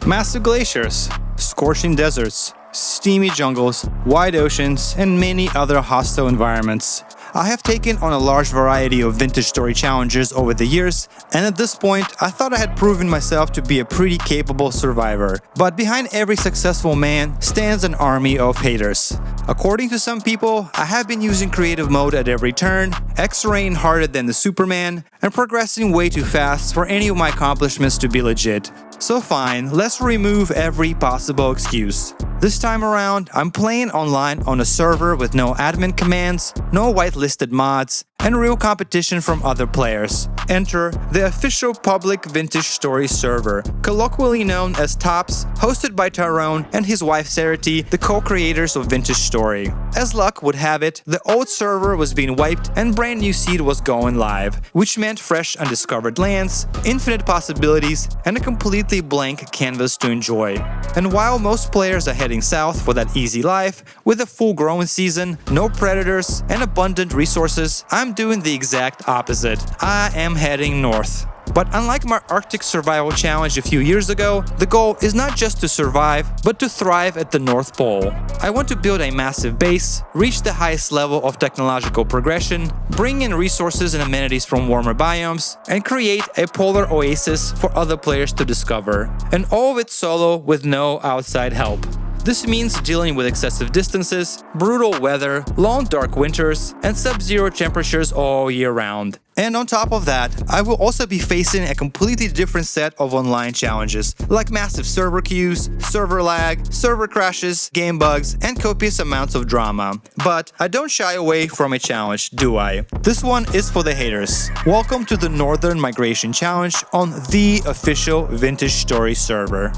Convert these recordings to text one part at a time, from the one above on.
Massive glaciers, scorching deserts, steamy jungles, wide oceans, and many other hostile environments. I have taken on a large variety of vintage story challenges over the years, and at this point, I thought I had proven myself to be a pretty capable survivor. But behind every successful man stands an army of haters. According to some people, I have been using creative mode at every turn, X-raying harder than the Superman, and progressing way too fast for any of my accomplishments to be legit. So fine, let's remove every possible excuse. This time around, I'm playing online on a server with no admin commands, no whitelisted mods, and real competition from other players. Enter the official public vintage story server, colloquially known as TOPS, hosted by Tyrone and his wife Sarity, the co-creators of Vintage Story. As luck would have it, the old server was being wiped and brand new seed was going live, which meant fresh undiscovered lands, infinite possibilities, and a completely blank canvas to enjoy. And while most players are heading south for that easy life, with a full growing season, no predators, and abundant resources, I'm doing the exact opposite. I am heading north. But unlike my Arctic survival challenge a few years ago, the goal is not just to survive, but to thrive at the North Pole. I want to build a massive base, reach the highest level of technological progression, bring in resources and amenities from warmer biomes, and create a polar oasis for other players to discover. And all of it solo with no outside help. This means dealing with excessive distances, brutal weather, long dark winters, and sub-zero temperatures all year round. And on top of that, I will also be facing a completely different set of online challenges, like massive server queues, server lag, server crashes, game bugs, and copious amounts of drama. But I don't shy away from a challenge, do I? This one is for the haters. Welcome to the Northern Migration Challenge on the official Vintage Story server.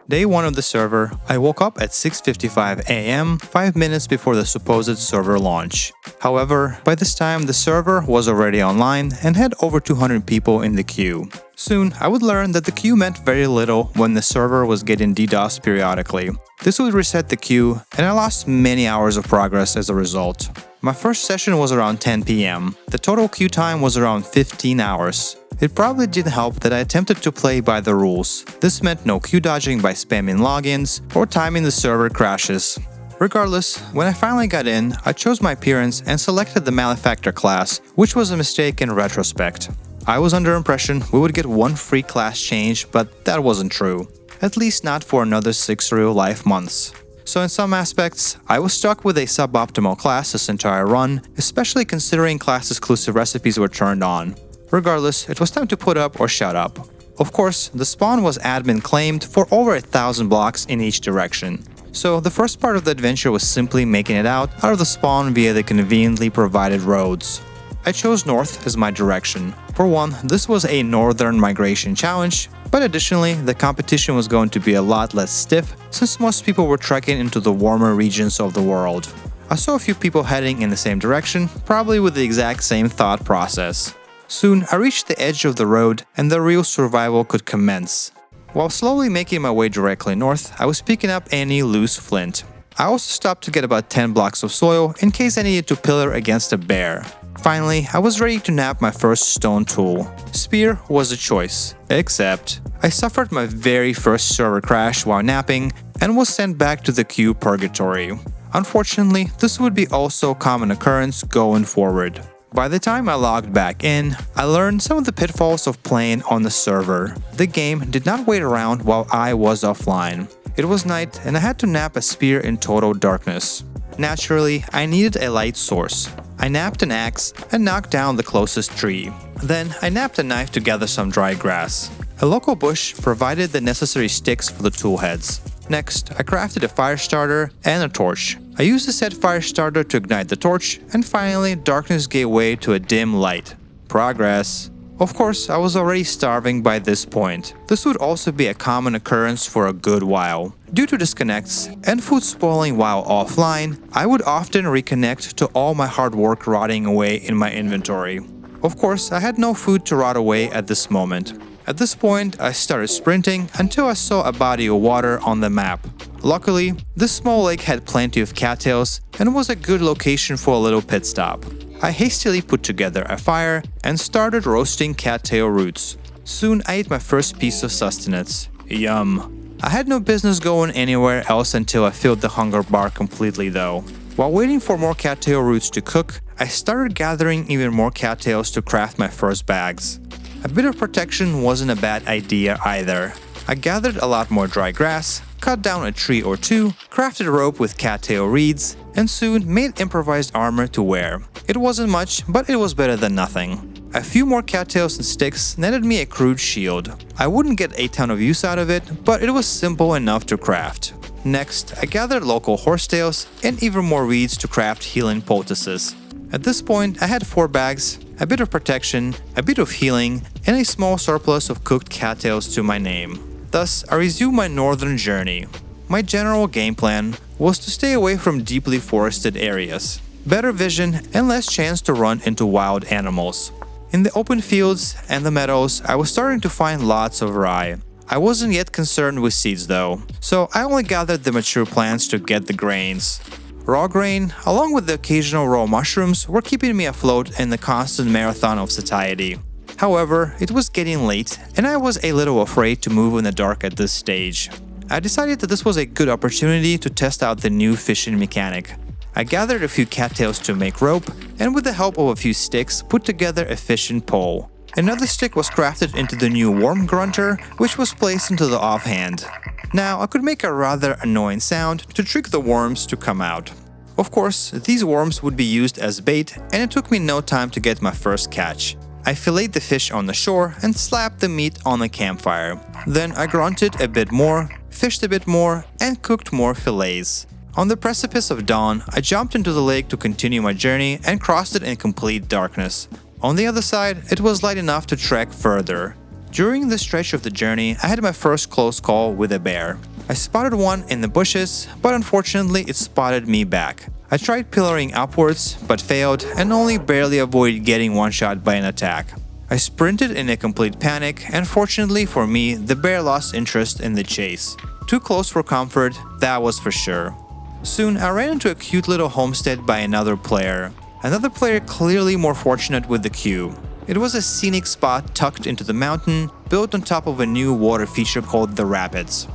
Day 1 of the server, I woke up at 6:55 AM, 5 minutes before the supposed server launch. However, by this time the server was already online and had over 200 people in the queue. Soon, I would learn that the queue meant very little when the server was getting DDoS periodically. This would reset the queue, and I lost many hours of progress as a result. My first session was around 10 PM. The total queue time was around 15 hours. It probably did help that I attempted to play by the rules. This meant no queue dodging by spamming logins or timing the server crashes. Regardless, when I finally got in, I chose my appearance and selected the Malefactor class, which was a mistake in retrospect. I was under impression we would get one free class change, but that wasn't true. At least not for another 6 real-life months. So in some aspects, I was stuck with a suboptimal class this entire run, especially considering class-exclusive recipes were turned on. Regardless, it was time to put up or shut up. Of course, the spawn was admin claimed for over 1,000 blocks in each direction. So the first part of the adventure was simply making it out of the spawn via the conveniently provided roads. I chose north as my direction. For one, this was a northern migration challenge, but additionally, the competition was going to be a lot less stiff since most people were trekking into the warmer regions of the world. I saw a few people heading in the same direction, probably with the exact same thought process. Soon, I reached the edge of the road and the real survival could commence. While slowly making my way directly north, I was picking up any loose flint. I also stopped to get about 10 blocks of soil in case I needed to pillar against a bear. Finally, I was ready to nab my first stone tool. Spear was a choice, except I suffered my very first server crash while napping and was sent back to the queue purgatory. Unfortunately, this would be also a common occurrence going forward. By the time I logged back in, I learned some of the pitfalls of playing on the server. The game did not wait around while I was offline. It was night and I had to nap a spear in total darkness. Naturally, I needed a light source. I napped an axe and knocked down the closest tree. Then I napped a knife to gather some dry grass. A local bush provided the necessary sticks for the tool heads. Next, I crafted a fire starter and a torch. I used the said fire starter to ignite the torch, and finally, darkness gave way to a dim light. Progress. Of course, I was already starving by this point. This would also be a common occurrence for a good while. Due to disconnects and food spoiling while offline, I would often reconnect to all my hard work rotting away in my inventory. Of course, I had no food to rot away at this moment. At this point, I started sprinting until I saw a body of water on the map. Luckily, this small lake had plenty of cattails and was a good location for a little pit stop. I hastily put together a fire and started roasting cattail roots. Soon I ate my first piece of sustenance. Yum. I had no business going anywhere else until I filled the hunger bar completely though. While waiting for more cattail roots to cook, I started gathering even more cattails to craft my first bags. A bit of protection wasn't a bad idea either. I gathered a lot more dry grass, cut down a tree or two, crafted a rope with cattail reeds, and soon made improvised armor to wear. It wasn't much, but it was better than nothing. A few more cattails and sticks netted me a crude shield. I wouldn't get a ton of use out of it, but it was simple enough to craft. Next, I gathered local horsetails and even more reeds to craft healing poultices. At this point, I had 4 bags, a bit of protection, a bit of healing, and a small surplus of cooked cattails to my name. Thus, I resumed my northern journey. My general game plan was to stay away from deeply forested areas. Better vision and less chance to run into wild animals. In the open fields and the meadows, I was starting to find lots of rye. I wasn't yet concerned with seeds though, so I only gathered the mature plants to get the grains. Raw grain, along with the occasional raw mushrooms, were keeping me afloat in the constant marathon of satiety. However, it was getting late, and I was a little afraid to move in the dark at this stage. I decided that this was a good opportunity to test out the new fishing mechanic. I gathered a few cattails to make rope, and with the help of a few sticks, put together a fishing pole. Another stick was crafted into the new worm grunter, which was placed into the offhand. Now I could make a rather annoying sound to trick the worms to come out. Of course, these worms would be used as bait, and it took me no time to get my first catch. I filleted the fish on the shore and slapped the meat on the campfire. Then I grunted a bit more, fished a bit more, and cooked more fillets. On the precipice of dawn, I jumped into the lake to continue my journey and crossed it in complete darkness. On the other side, it was light enough to trek further. During the stretch of the journey, I had my first close call with a bear. I spotted one in the bushes, but unfortunately it spotted me back. I tried pillaring upwards, but failed and only barely avoided getting one-shot by an attack. I sprinted in a complete panic, and fortunately for me, the bear lost interest in the chase. Too close for comfort, that was for sure. Soon, I ran into a cute little homestead by another player. Another player clearly more fortunate with the queue. It was a scenic spot tucked into the mountain, built on top of a new water feature called the Rapids.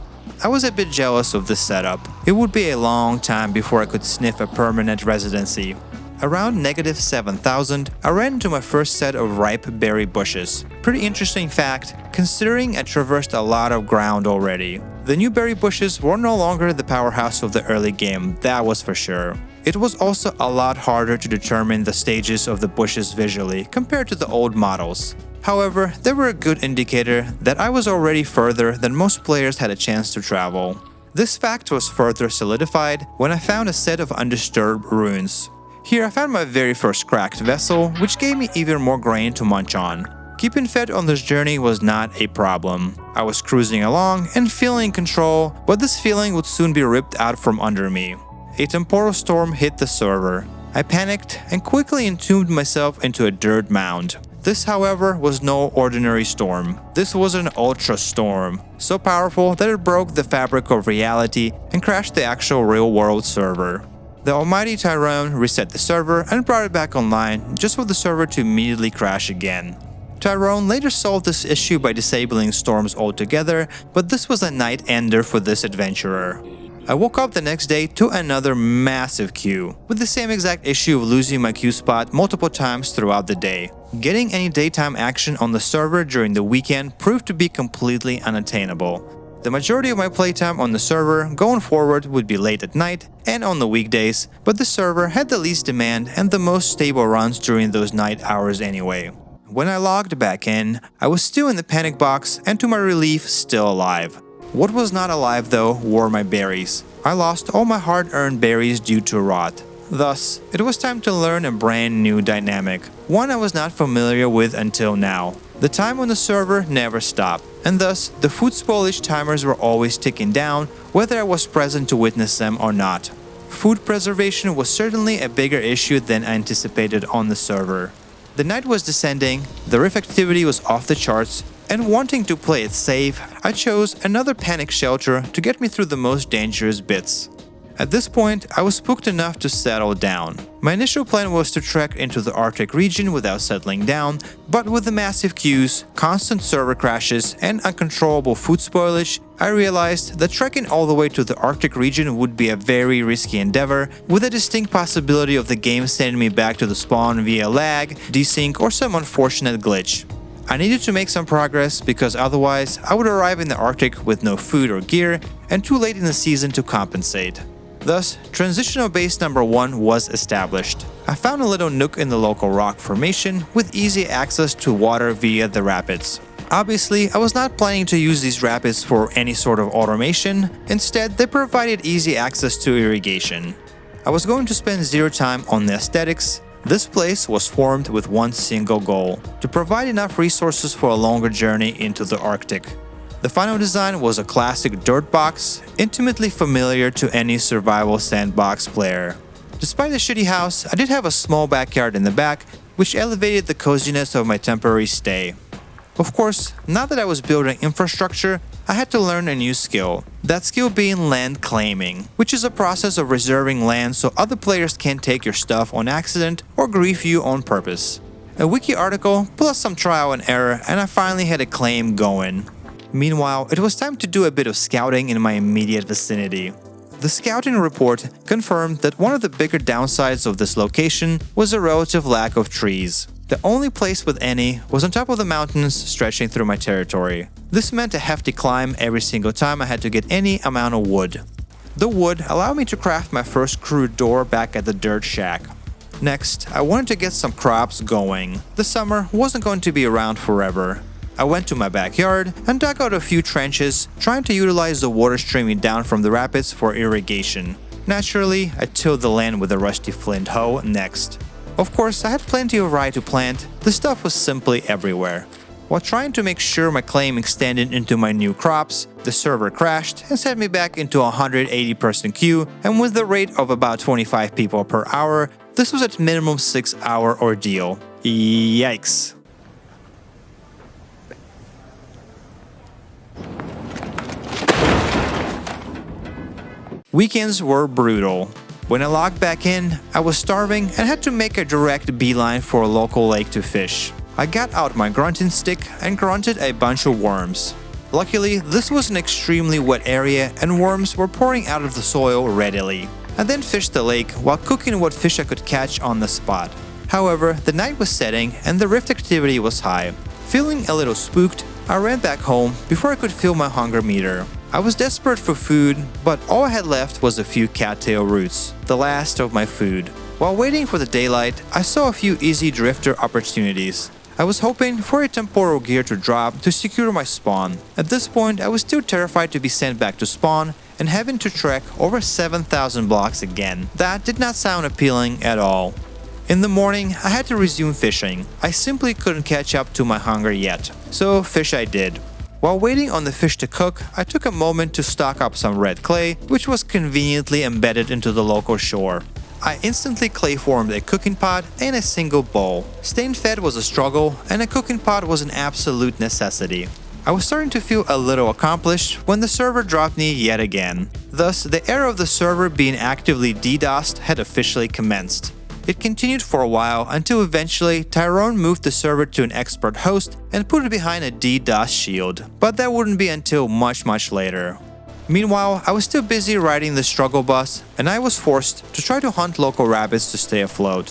I was a bit jealous of this setup. It would be a long time before I could sniff a permanent residency. Around -7,000, I ran into my first set of ripe berry bushes. Pretty interesting fact, considering I traversed a lot of ground already. The new berry bushes were no longer the powerhouse of the early game, that was for sure. It was also a lot harder to determine the stages of the bushes visually compared to the old models. However, they were a good indicator that I was already further than most players had a chance to travel. This fact was further solidified when I found a set of undisturbed ruins. Here I found my very first cracked vessel, which gave me even more grain to munch on. Keeping fed on this journey was not a problem. I was cruising along and feeling in control, but this feeling would soon be ripped out from under me. A temporal storm hit the server. I panicked and quickly entombed myself into a dirt mound. This, however, was no ordinary storm. This was an ultra storm, so powerful that it broke the fabric of reality and crashed the actual real-world server. The almighty Tyrone reset the server and brought it back online just for the server to immediately crash again. Tyrone later solved this issue by disabling storms altogether, but this was a night ender for this adventurer. I woke up the next day to another massive queue, with the same exact issue of losing my queue spot multiple times throughout the day. Getting any daytime action on the server during the weekend proved to be completely unattainable. The majority of my playtime on the server going forward would be late at night and on the weekdays, but the server had the least demand and the most stable runs during those night hours anyway. When I logged back in, I was still in the panic box and to my relief still alive. What was not alive though were my berries. I lost all my hard-earned berries due to rot. Thus, it was time to learn a brand new dynamic, one I was not familiar with until now. The time on the server never stopped, and thus the food spoilage timers were always ticking down whether I was present to witness them or not. Food preservation was certainly a bigger issue than anticipated on the server. The night was descending, the rift activity was off the charts, and wanting to play it safe, I chose another panic shelter to get me through the most dangerous bits. At this point, I was spooked enough to settle down. My initial plan was to trek into the Arctic region without settling down, but with the massive queues, constant server crashes, and uncontrollable food spoilage, I realized that trekking all the way to the Arctic region would be a very risky endeavor, with a distinct possibility of the game sending me back to the spawn via lag, desync, or some unfortunate glitch. I needed to make some progress because otherwise I would arrive in the Arctic with no food or gear and too late in the season to compensate. Thus, transitional base number 1 was established. I found a little nook in the local rock formation with easy access to water via the rapids. Obviously, I was not planning to use these rapids for any sort of automation. Instead, they provided easy access to irrigation. I was going to spend zero time on the aesthetics. This place was formed with one single goal: to provide enough resources for a longer journey into the Arctic. The final design was a classic dirt box, intimately familiar to any survival sandbox player. Despite the shitty house, I did have a small backyard in the back, which elevated the coziness of my temporary stay. Of course, now that I was building infrastructure, I had to learn a new skill. That skill being land claiming, which is a process of reserving land so other players can't take your stuff on accident or grief you on purpose. A wiki article plus some trial and error, and I finally had a claim going. Meanwhile, it was time to do a bit of scouting in my immediate vicinity. The scouting report confirmed that one of the bigger downsides of this location was a relative lack of trees. The only place with any was on top of the mountains stretching through my territory. This meant a hefty climb every single time I had to get any amount of wood. The wood allowed me to craft my first crude door back at the dirt shack. Next, I wanted to get some crops going. The summer wasn't going to be around forever. I went to my backyard and dug out a few trenches, trying to utilize the water streaming down from the rapids for irrigation. Naturally, I tilled the land with a rusty flint hoe next. Of course, I had plenty of rye to plant. The stuff was simply everywhere. While trying to make sure my claim extended into my new crops, the server crashed and sent me back into a 180-person queue, and with the rate of about 25 people per hour, this was at minimum 6-hour ordeal. Yikes. Weekends were brutal. When I logged back in, I was starving and had to make a direct beeline for a local lake to fish. I got out my grunting stick and grunted a bunch of worms. Luckily, this was an extremely wet area and worms were pouring out of the soil readily. I then fished the lake while cooking what fish I could catch on the spot. However, the night was setting and the rift activity was high. Feeling a little spooked, I ran back home before I could feel my hunger meter. I was desperate for food, but all I had left was a few cattail roots, the last of my food. While waiting for the daylight, I saw a few easy drifter opportunities. I was hoping for a temporal gear to drop to secure my spawn. At this point, I was still terrified to be sent back to spawn and having to trek over 7,000 blocks again. That did not sound appealing at all. In the morning, I had to resume fishing. I simply couldn't catch up to my hunger yet, so fish I did. While waiting on the fish to cook, I took a moment to stock up some red clay, which was conveniently embedded into the local shore. I instantly clay formed a cooking pot and a single bowl. Staying fed was a struggle, and a cooking pot was an absolute necessity. I was starting to feel a little accomplished when the server dropped me yet again. Thus, the era of the server being actively DDoSed had officially commenced. It continued for a while until eventually Tyrone moved the server to an expert host and put it behind a DDoS shield, but that wouldn't be until much later. Meanwhile, I was still busy riding the struggle bus, and I was forced to try to hunt local rabbits to stay afloat.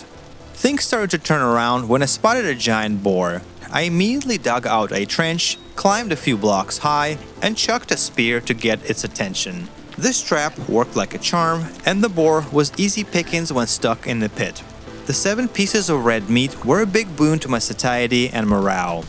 Things started to turn around when I spotted a giant boar. I immediately dug out a trench, climbed a few blocks high, and chucked a spear to get its attention. This trap worked like a charm, and the boar was easy pickings when stuck in the pit. The 7 pieces of red meat were a big boon to my satiety and morale.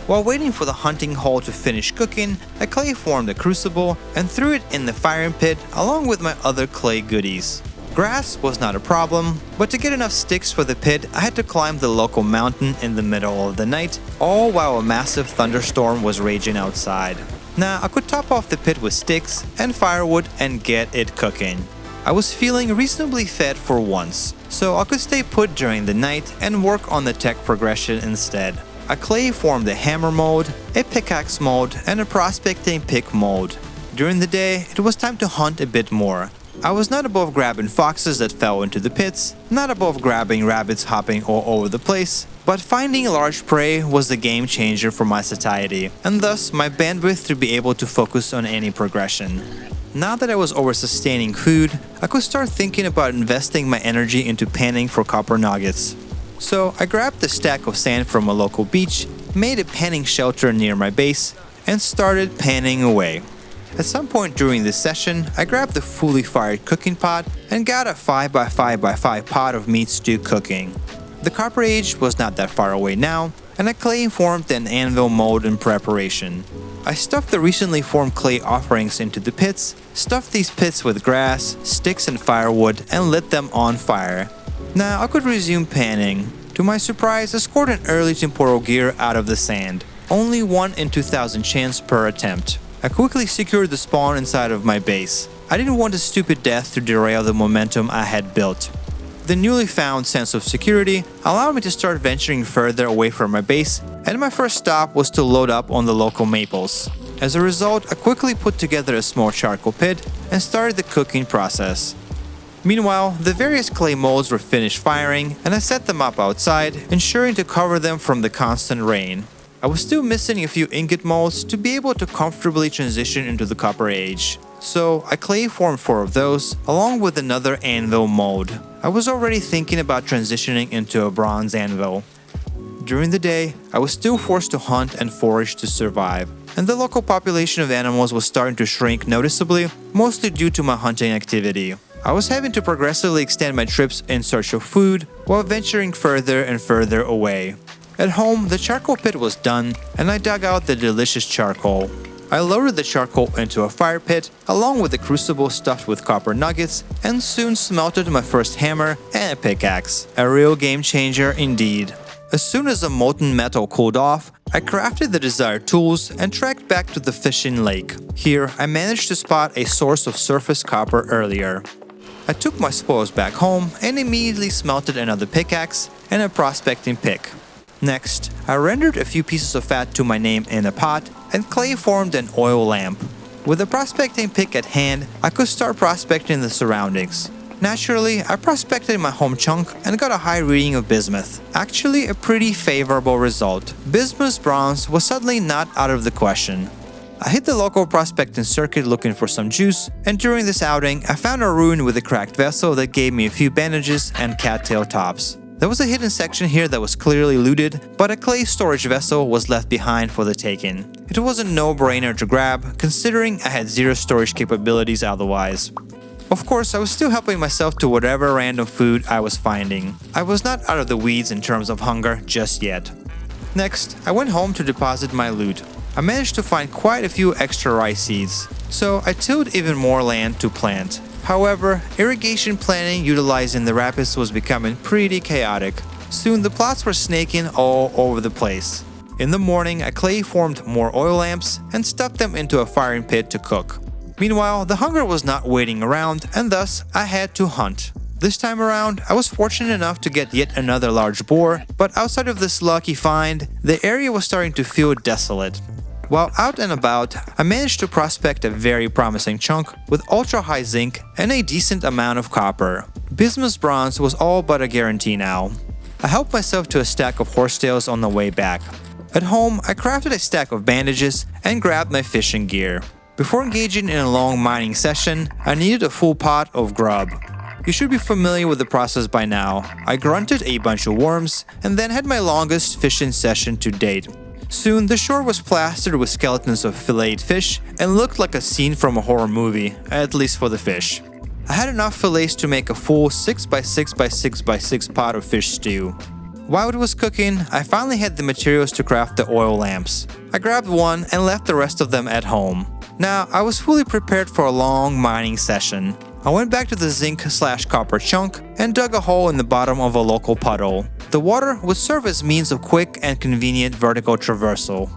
While waiting for the hunting hole to finish cooking, I clay formed a crucible and threw it in the firing pit along with my other clay goodies. Grass was not a problem, but to get enough sticks for the pit, I had to climb the local mountain in the middle of the night, all while a massive thunderstorm was raging outside. Now, I could top off the pit with sticks and firewood and get it cooking. I was feeling reasonably fed for once, so I could stay put during the night and work on the tech progression instead. a clay formed a hammer mode, a pickaxe mode, and a prospecting pick mode. During the day, it was time to hunt a bit more. I was not above grabbing foxes that fell into the pits, not above grabbing rabbits hopping all over the place, but finding large prey was the game changer for my satiety, and thus my bandwidth to be able to focus on any progression. Now that I was over-sustaining food, I could start thinking about investing my energy into panning for copper nuggets. So I grabbed a stack of sand from a local beach, made a panning shelter near my base, and started panning away. At some point during this session, I grabbed the fully fired cooking pot and got a 5x5x5 pot of meat stew cooking. The copper age was not that far away now, and a clay formed an anvil mode in preparation. I stuffed the recently formed clay offerings into the pits, stuffed these pits with grass, sticks and firewood, and lit them on fire. Now I could resume panning. To my surprise, I scored an early temporal gear out of the sand. Only 1 in 2,000 chance per attempt. I quickly secured the spawn inside of my base. I didn't want a stupid death to derail the momentum I had built. The newly found sense of security allowed me to start venturing further away from my base, and my first stop was to load up on the local maples. As a result, I quickly put together a small charcoal pit and started the cooking process. Meanwhile, the various clay molds were finished firing, and I set them up outside, ensuring to cover them from the constant rain. I was still missing a few ingot molds to be able to comfortably transition into the copper age. So I clay formed 4 of those, along with another anvil mold. I was already thinking about transitioning into a bronze anvil. During the day, I was still forced to hunt and forage to survive, and the local population of animals was starting to shrink noticeably, mostly due to my hunting activity. I was having to progressively extend my trips in search of food, while venturing further and further away. At home, the charcoal pit was done, and I dug out the delicious charcoal. I loaded the charcoal into a fire pit, along with the crucible stuffed with copper nuggets, and soon smelted my first hammer and a pickaxe. A real game changer indeed. As soon as the molten metal cooled off, I crafted the desired tools and trekked back to the fishing lake. Here, I managed to spot a source of surface copper earlier. I took my spoils back home and immediately smelted another pickaxe and a prospecting pick. Next, I rendered a few pieces of fat to my name in a pot and clay formed an oil lamp. With a prospecting pick at hand, I could start prospecting the surroundings. Naturally, I prospected my home chunk and got a high reading of bismuth. Actually, a pretty favorable result. Bismuth bronze was suddenly not out of the question. I hit the local prospecting circuit looking for some juice, and during this outing, I found a ruin with a cracked vessel that gave me a few bandages and cattail tops. There was a hidden section here that was clearly looted, but a clay storage vessel was left behind for the taking. It was a no-brainer to grab, considering I had 0 storage capabilities otherwise. Of course, I was still helping myself to whatever random food I was finding. I was not out of the weeds in terms of hunger just yet. Next, I went home to deposit my loot. I managed to find quite a few extra rice seeds, so I tilled even more land to plant. However, irrigation planning utilizing the rapids was becoming pretty chaotic. Soon the plots were snaking all over the place. In the morning, I clay formed more oil lamps and stuffed them into a firing pit to cook. Meanwhile, the hunger was not waiting around, and thus I had to hunt. This time around, I was fortunate enough to get yet another large boar, but outside of this lucky find, the area was starting to feel desolate. While out and about, I managed to prospect a very promising chunk with ultra-high zinc and a decent amount of copper. Bismuth bronze was all but a guarantee now. I helped myself to a stack of horsetails on the way back. At home, I crafted a stack of bandages and grabbed my fishing gear. Before engaging in a long mining session, I needed a full pot of grub. You should be familiar with the process by now. I grunted a bunch of worms and then had my longest fishing session to date. Soon, the shore was plastered with skeletons of filleted fish and looked like a scene from a horror movie, at least for the fish. I had enough fillets to make a full 6x6x6x6 pot of fish stew. While it was cooking, I finally had the materials to craft the oil lamps. I grabbed one and left the rest of them at home. Now, I was fully prepared for a long mining session. I went back to the zinc/copper chunk and dug a hole in the bottom of a local puddle. The water would serve as means of quick and convenient vertical traversal.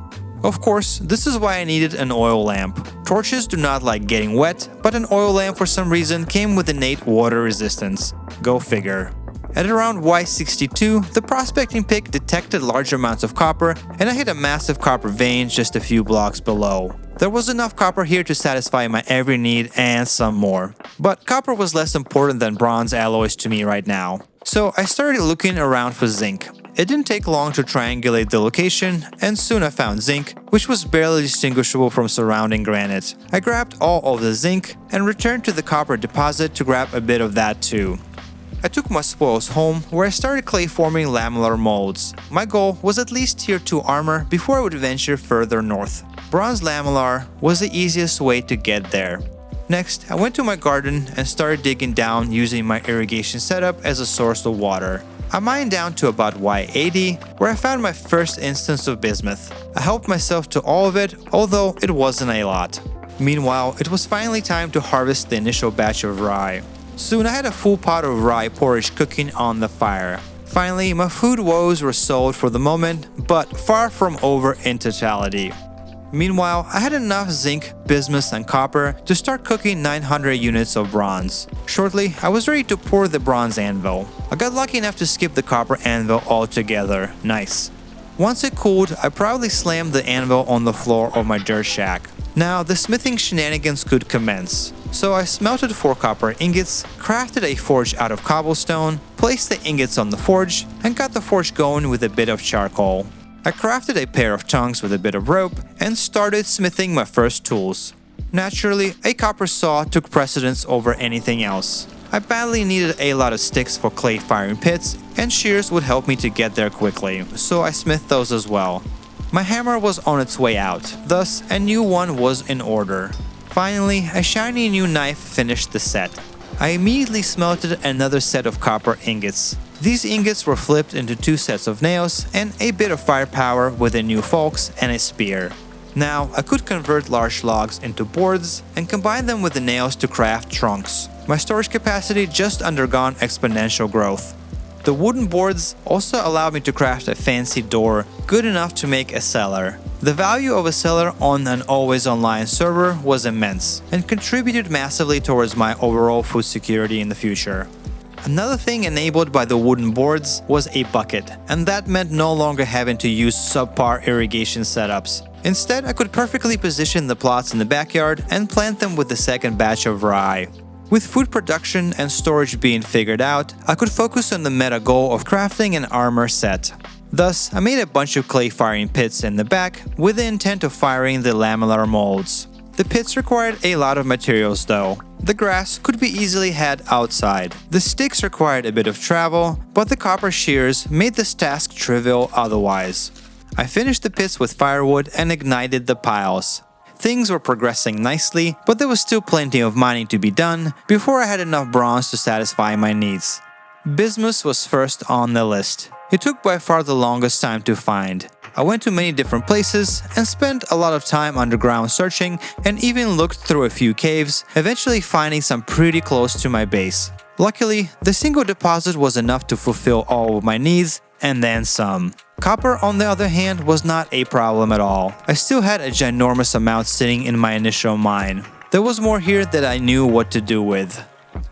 Of course, this is why I needed an oil lamp. Torches do not like getting wet, but an oil lamp for some reason came with innate water resistance. Go figure. At around Y62, the prospecting pick detected large amounts of copper, and I hit a massive copper vein just a few blocks below. There was enough copper here to satisfy my every need and some more. But copper was less important than bronze alloys to me right now. So I started looking around for zinc. It didn't take long to triangulate the location, and soon I found zinc, which was barely distinguishable from surrounding granite. I grabbed all of the zinc and returned to the copper deposit to grab a bit of that too. I took my spoils home, where I started clay forming lamellar molds. My goal was at least tier 2 armor before I would venture further north. Bronze lamellar was the easiest way to get there. Next, I went to my garden and started digging down using my irrigation setup as a source of water. I mined down to about Y80, where I found my first instance of bismuth. I helped myself to all of it, although it wasn't a lot. Meanwhile, it was finally time to harvest the initial batch of rye. Soon I had a full pot of rye porridge cooking on the fire. Finally, my food woes were solved for the moment, but far from over in totality. Meanwhile, I had enough zinc, bismuth, and copper to start cooking 900 units of bronze. Shortly, I was ready to pour the bronze anvil. I got lucky enough to skip the copper anvil altogether. Nice. Once it cooled, I proudly slammed the anvil on the floor of my dirt shack. Now, the smithing shenanigans could commence. So I smelted 4 copper ingots, crafted a forge out of cobblestone, placed the ingots on the forge, and got the forge going with a bit of charcoal. I crafted a pair of tongs with a bit of rope and started smithing my first tools. Naturally, a copper saw took precedence over anything else. I badly needed a lot of sticks for clay firing pits, and shears would help me to get there quickly, so I smithed those as well. My hammer was on its way out, thus a new one was in order. Finally, a shiny new knife finished the set. I immediately smelted another set of copper ingots. These ingots were flipped into 2 sets of nails and a bit of firepower with a new forks and a spear. Now, I could convert large logs into boards and combine them with the nails to craft trunks. My storage capacity just undergone exponential growth. The wooden boards also allowed me to craft a fancy door good enough to make a cellar. The value of a cellar on an always online server was immense and contributed massively towards my overall food security in the future. Another thing enabled by the wooden boards was a bucket, and that meant no longer having to use subpar irrigation setups. Instead, I could perfectly position the plots in the backyard and plant them with the second batch of rye. With food production and storage being figured out, I could focus on the meta goal of crafting an armor set. Thus, I made a bunch of clay firing pits in the back with the intent of firing the lamellar molds. The pits required a lot of materials though. The grass could be easily had outside. The sticks required a bit of travel, but the copper shears made this task trivial otherwise. I finished the pits with firewood and ignited the piles. Things were progressing nicely, but there was still plenty of mining to be done before I had enough bronze to satisfy my needs. Bismuth was first on the list. It took by far the longest time to find. I went to many different places and spent a lot of time underground searching and even looked through a few caves, eventually finding some pretty close to my base. Luckily, the single deposit was enough to fulfill all of my needs and then some. Copper, on the other hand, was not a problem at all. I still had a ginormous amount sitting in my initial mine. There was more here that I knew what to do with.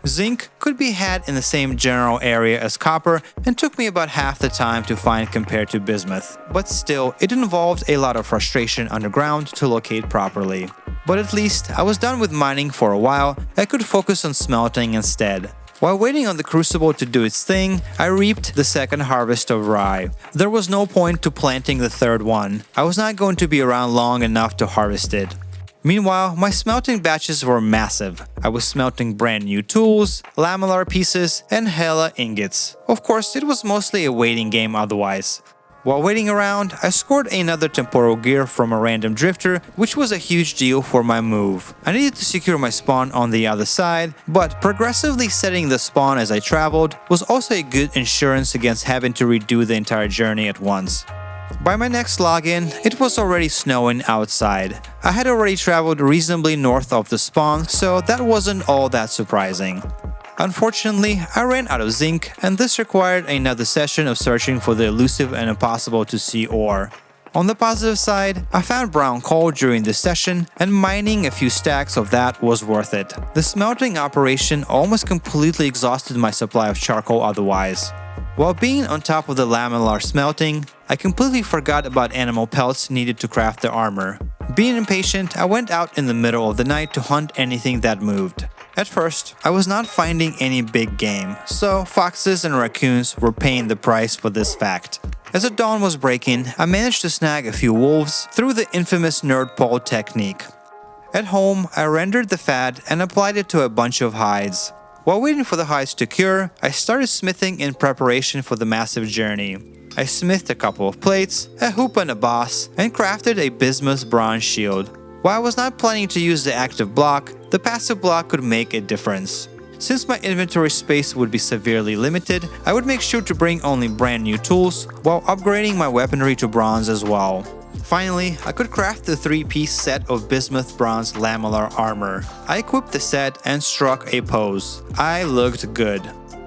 Zinc could be had in the same general area as copper and took me about half the time to find compared to bismuth. But still, it involved a lot of frustration underground to locate properly. But at least I was done with mining for a while. I could focus on smelting instead. While waiting on the crucible to do its thing, I reaped the second harvest of rye. There was no point to planting the third one. I was not going to be around long enough to harvest it. Meanwhile, my smelting batches were massive. I was smelting brand new tools, lamellar pieces, and hella ingots. Of course, it was mostly a waiting game otherwise. While waiting around, I scored another temporal gear from a random drifter, which was a huge deal for my move. I needed to secure my spawn on the other side, but progressively setting the spawn as I traveled was also a good insurance against having to redo the entire journey at once. By my next login, it was already snowing outside. I had already traveled reasonably north of the spawn, so that wasn't all that surprising. Unfortunately, I ran out of zinc, and this required another session of searching for the elusive and impossible to see ore. On the positive side, I found brown coal during this session, and mining a few stacks of that was worth it. The smelting operation almost completely exhausted my supply of charcoal otherwise. While being on top of the lamellar smelting, I completely forgot about animal pelts needed to craft the armor. Being impatient, I went out in the middle of the night to hunt anything that moved. At first, I was not finding any big game, so foxes and raccoons were paying the price for this fact. As the dawn was breaking, I managed to snag a few wolves through the infamous nerd pole technique. At home, I rendered the fat and applied it to a bunch of hides. While waiting for the hides to cure, I started smithing in preparation for the massive journey. I smithed a couple of plates, a hoop and a boss, and crafted a bismuth bronze shield. While I was not planning to use the active block, the passive block could make a difference. Since my inventory space would be severely limited, I would make sure to bring only brand new tools while upgrading my weaponry to bronze as well. Finally, I could craft the 3-piece set of bismuth bronze lamellar armor. I equipped the set and struck a pose. I looked good.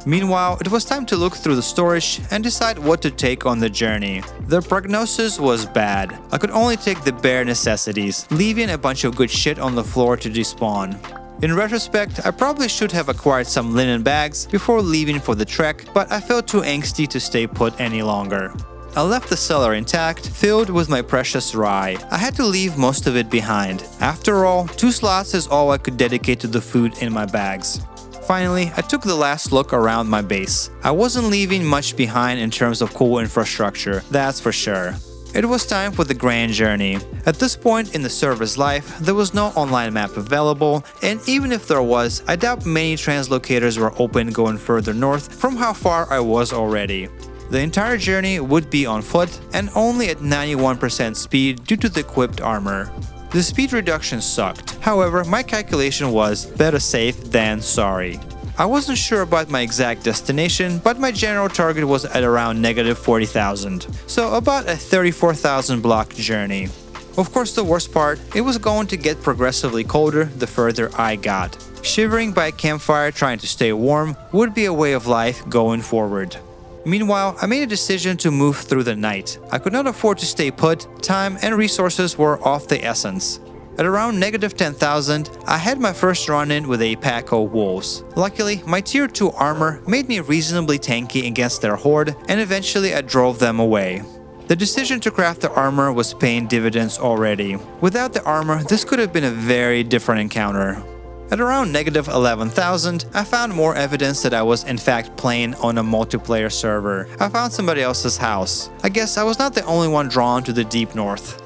Meanwhile, it was time to look through the storage and decide what to take on the journey. The prognosis was bad. I could only take the bare necessities, leaving a bunch of good shit on the floor to despawn. In retrospect, I probably should have acquired some linen bags before leaving for the trek, but I felt too angsty to stay put any longer. I left the cellar intact, filled with my precious rye. I had to leave most of it behind. After all, 2 slots is all I could dedicate to the food in my bags. Finally, I took the last look around my base. I wasn't leaving much behind in terms of cool infrastructure, that's for sure. It was time for the grand journey. At this point in the server's life, there was no online map available, and even if there was, I doubt many translocators were open going further north from how far I was already. The entire journey would be on foot and only at 91% speed due to the equipped armor. The speed reduction sucked. However, my calculation was better safe than sorry. I wasn't sure about my exact destination, but my general target was at around negative 40,000, so about a 34,000 block journey. Of course, the worst part, it was going to get progressively colder the further I got. Shivering by a campfire trying to stay warm would be a way of life going forward. Meanwhile, I made a decision to move through the night. I could not afford to stay put, time and resources were of the essence. At around negative 10,000, I had my first run-in with a pack of wolves. Luckily, my tier 2 armor made me reasonably tanky against their horde, and eventually I drove them away. The decision to craft the armor was paying dividends already. Without the armor, this could have been a very different encounter. At around negative 11,000, I found more evidence that I was in fact playing on a multiplayer server. I found somebody else's house. I guess I was not the only one drawn to the deep north.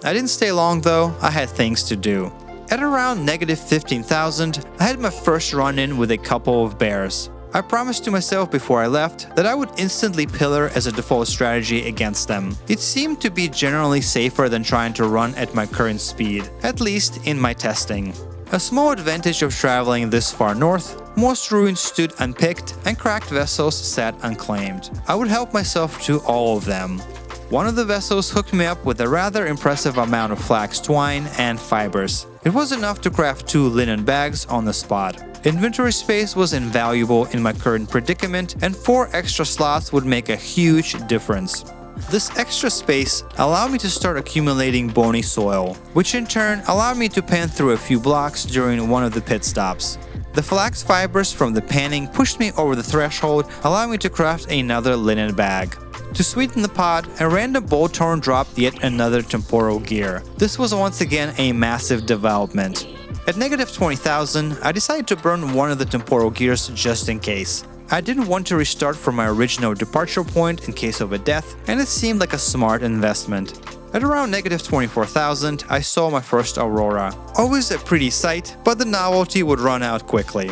I didn't stay long though, I had things to do. At around negative 15,000, I had my first run-in with a couple of bears. I promised to myself before I left that I would instantly pillar as a default strategy against them. It seemed to be generally safer than trying to run at my current speed, at least in my testing. A small advantage of traveling this far north, most ruins stood unpicked and cracked vessels sat unclaimed. I would help myself to all of them. One of the vessels hooked me up with a rather impressive amount of flax twine and fibers. It was enough to craft 2 linen bags on the spot. Inventory space was invaluable in my current predicament, and 4 extra slots would make a huge difference. This extra space allowed me to start accumulating bony soil, which in turn allowed me to pan through a few blocks during one of the pit stops. The flax fibers from the panning pushed me over the threshold, allowing me to craft another linen bag. To sweeten the pot, a random bolt horn dropped yet another temporal gear. This was once again a massive development. At negative 20,000, I decided to burn one of the temporal gears just in case. I didn't want to restart from my original departure point in case of a death, and it seemed like a smart investment. At around negative 24,000, I saw my first aurora. Always a pretty sight, but the novelty would run out quickly.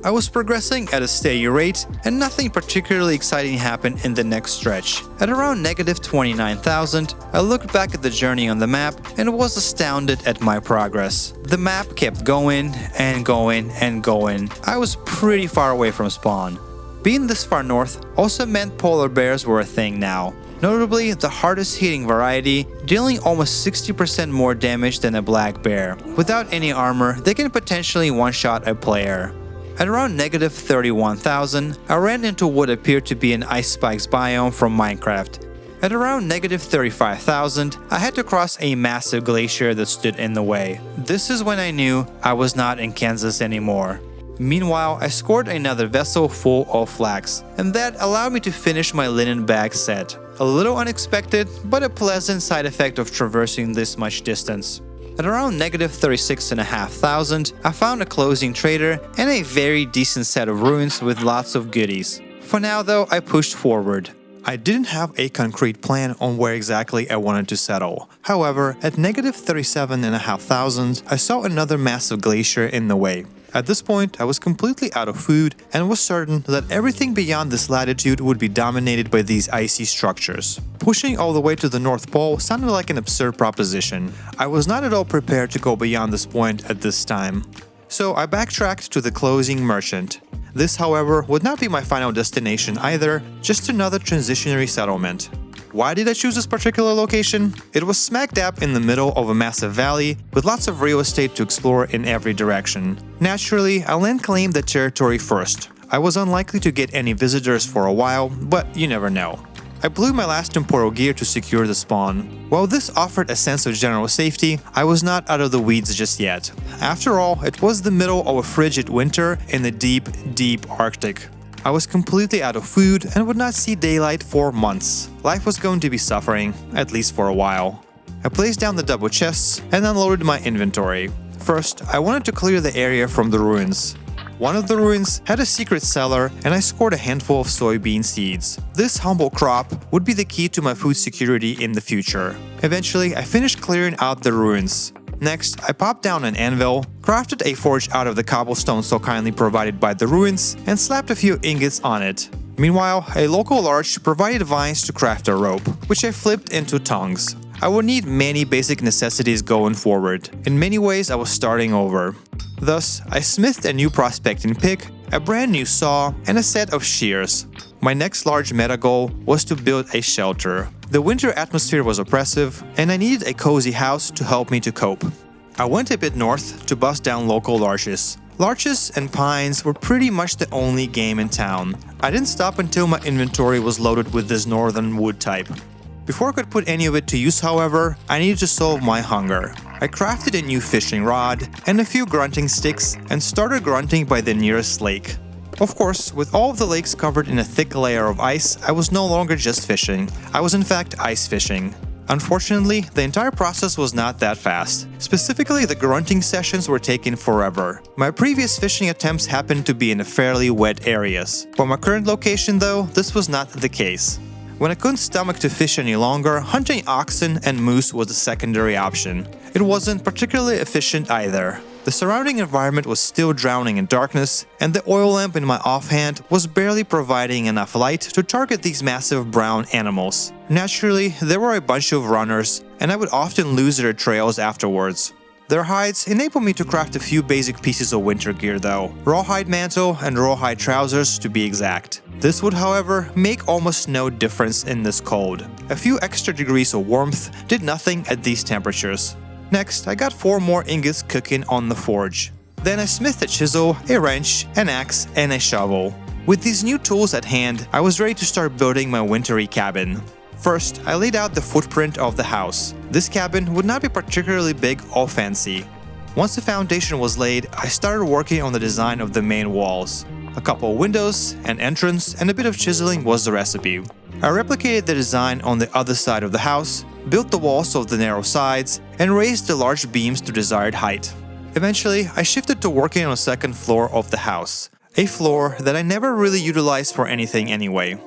I was progressing at a steady rate, and nothing particularly exciting happened in the next stretch. At around negative 29,000, I looked back at the journey on the map and was astounded at my progress. The map kept going and going and going. I was pretty far away from spawn. Being this far north also meant polar bears were a thing now. Notably, the hardest hitting variety, dealing almost 60% more damage than a black bear. Without any armor, they can potentially one-shot a player. At around negative 31,000, I ran into what appeared to be an ice spikes biome from Minecraft. At around negative 35,000, I had to cross a massive glacier that stood in the way. This is when I knew I was not in Kansas anymore. Meanwhile, I scored another vessel full of flax, and that allowed me to finish my linen bag set. A little unexpected, but a pleasant side effect of traversing this much distance. At around negative 36,500, I found a closing trader and a very decent set of ruins with lots of goodies. For now though, I pushed forward. I didn't have a concrete plan on where exactly I wanted to settle. However, at negative 37,500, I saw another massive glacier in the way. At this point, I was completely out of food and was certain that everything beyond this latitude would be dominated by these icy structures. Pushing all the way to the North Pole sounded like an absurd proposition. I was not at all prepared to go beyond this point at this time. So I backtracked to the closing merchant. This, however, would not be my final destination either, just another transitionary settlement. Why did I choose this particular location? It was smack dab in the middle of a massive valley with lots of real estate to explore in every direction. Naturally, I land claimed the territory first. I was unlikely to get any visitors for a while, but you never know. I blew my last temporal gear to secure the spawn. While this offered a sense of general safety, I was not out of the weeds just yet. After all, it was the middle of a frigid winter in the deep, deep Arctic. I was completely out of food and would not see daylight for months. Life was going to be suffering, at least for a while. I placed down the double chests and unloaded my inventory. First, I wanted to clear the area from the ruins. One of the ruins had a secret cellar and I scored a handful of soybean seeds. This humble crop would be the key to my food security in the future. Eventually, I finished clearing out the ruins. Next, I popped down an anvil, crafted a forge out of the cobblestone so kindly provided by the ruins, and slapped a few ingots on it. Meanwhile, a local larch provided vines to craft a rope, which I flipped into tongs. I would need many basic necessities going forward. In many ways, I was starting over. Thus, I smithed a new prospecting pick, a brand new saw, and a set of shears. My next large meta goal was to build a shelter. The winter atmosphere was oppressive, and I needed a cozy house to help me to cope. I went a bit north to bust down local larches. Larches and pines were pretty much the only game in town. I didn't stop until my inventory was loaded with this northern wood type. Before I could put any of it to use, however, I needed to solve my hunger. I crafted a new fishing rod and a few grunting sticks and started grunting by the nearest lake. Of course, with all of the lakes covered in a thick layer of ice, I was no longer just fishing. I was in fact ice fishing. Unfortunately, the entire process was not that fast. Specifically, the grunting sessions were taking forever. My previous fishing attempts happened to be in fairly wet areas. For my current location though, this was not the case. When I couldn't stomach to fish any longer, hunting oxen and moose was a secondary option. It wasn't particularly efficient either. The surrounding environment was still drowning in darkness, and the oil lamp in my offhand was barely providing enough light to target these massive brown animals. Naturally, there were a bunch of runners, and I would often lose their trails afterwards. Their hides enabled me to craft a few basic pieces of winter gear though, rawhide mantle and rawhide trousers to be exact. This would, however, make almost no difference in this cold. A few extra degrees of warmth did nothing at these temperatures. Next, I got 4 more ingots cooking on the forge. Then I smithed a chisel, a wrench, an axe, and a shovel. With these new tools at hand, I was ready to start building my wintry cabin. First, I laid out the footprint of the house. This cabin would not be particularly big or fancy. Once the foundation was laid, I started working on the design of the main walls. A couple of windows, an entrance, and a bit of chiseling was the recipe. I replicated the design on the other side of the house, built the walls of the narrow sides, and raised the large beams to desired height. Eventually, I shifted to working on the second floor of the house, a floor that I never really utilized for anything anyway.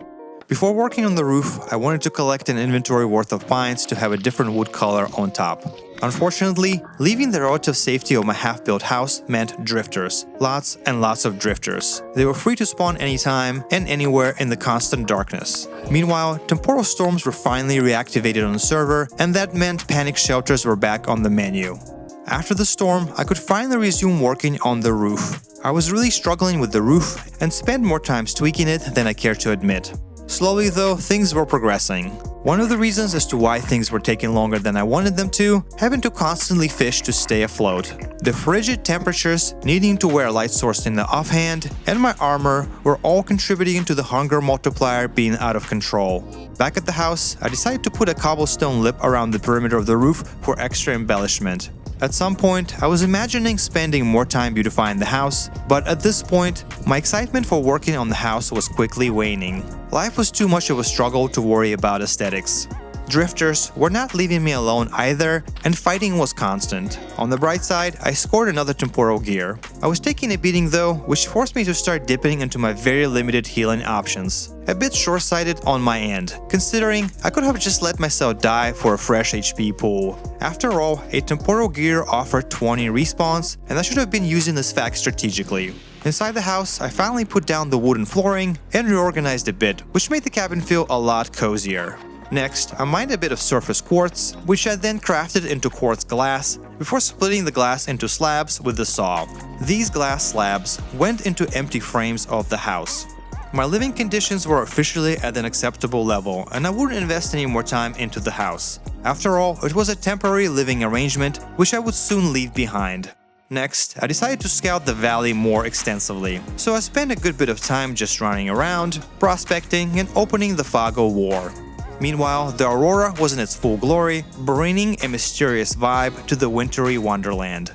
Before working on the roof, I wanted to collect an inventory worth of pines to have a different wood color on top. Unfortunately, leaving the relative safety of my half-built house meant drifters. Lots and lots of drifters. They were free to spawn anytime and anywhere in the constant darkness. Meanwhile, temporal storms were finally reactivated on the server, and that meant panic shelters were back on the menu. After the storm, I could finally resume working on the roof. I was really struggling with the roof and spent more time tweaking it than I cared to admit. Slowly though, things were progressing. One of the reasons as to why things were taking longer than I wanted them to, having to constantly fish to stay afloat. The frigid temperatures, needing to wear a light source in the offhand, and my armor were all contributing to the hunger multiplier being out of control. Back at the house, I decided to put a cobblestone lip around the perimeter of the roof for extra embellishment. At some point, I was imagining spending more time beautifying the house, but at this point, my excitement for working on the house was quickly waning. Life was too much of a struggle to worry about aesthetics. Drifters were not leaving me alone either, and fighting was constant. On the bright side, I scored another temporal gear. I was taking a beating though, which forced me to start dipping into my very limited healing options. A bit short-sighted on my end, considering I could have just let myself die for a fresh HP pool. After all, a temporal gear offered 20 respawns, and I should have been using this fact strategically. Inside the house, I finally put down the wooden flooring and reorganized a bit, which made the cabin feel a lot cozier. Next, I mined a bit of surface quartz, which I then crafted into quartz glass before splitting the glass into slabs with the saw. These glass slabs went into empty frames of the house. My living conditions were officially at an acceptable level, and I wouldn't invest any more time into the house. After all, it was a temporary living arrangement, which I would soon leave behind. Next, I decided to scout the valley more extensively, so I spent a good bit of time just running around, prospecting, and opening the fog of war. Meanwhile, the aurora was in its full glory, bringing a mysterious vibe to the wintry wonderland.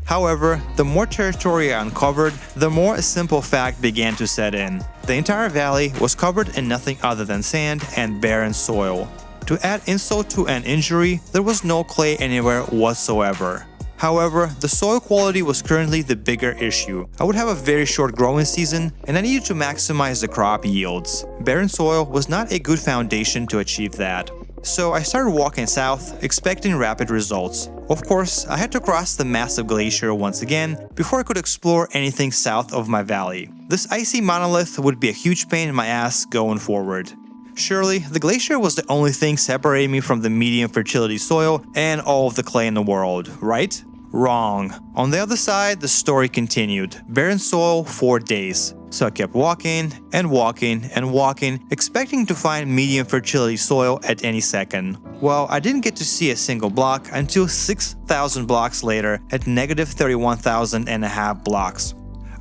However, the more territory I uncovered, the more a simple fact began to set in. The entire valley was covered in nothing other than sand and barren soil. To add insult to an injury, there was no clay anywhere whatsoever. However, the soil quality was currently the bigger issue. I would have a very short growing season, and I needed to maximize the crop yields. Barren soil was not a good foundation to achieve that. So I started walking south, expecting rapid results. Of course, I had to cross the massive glacier once again before I could explore anything south of my valley. This icy monolith would be a huge pain in my ass going forward. Surely, the glacier was the only thing separating me from the medium fertility soil and all of the clay in the world, right? Wrong. On the other side, the story continued. Barren soil for days. So I kept walking and walking and walking, expecting to find medium fertility soil at any second. Well, I didn't get to see a single block until 6,000 blocks later at negative 31,500 blocks.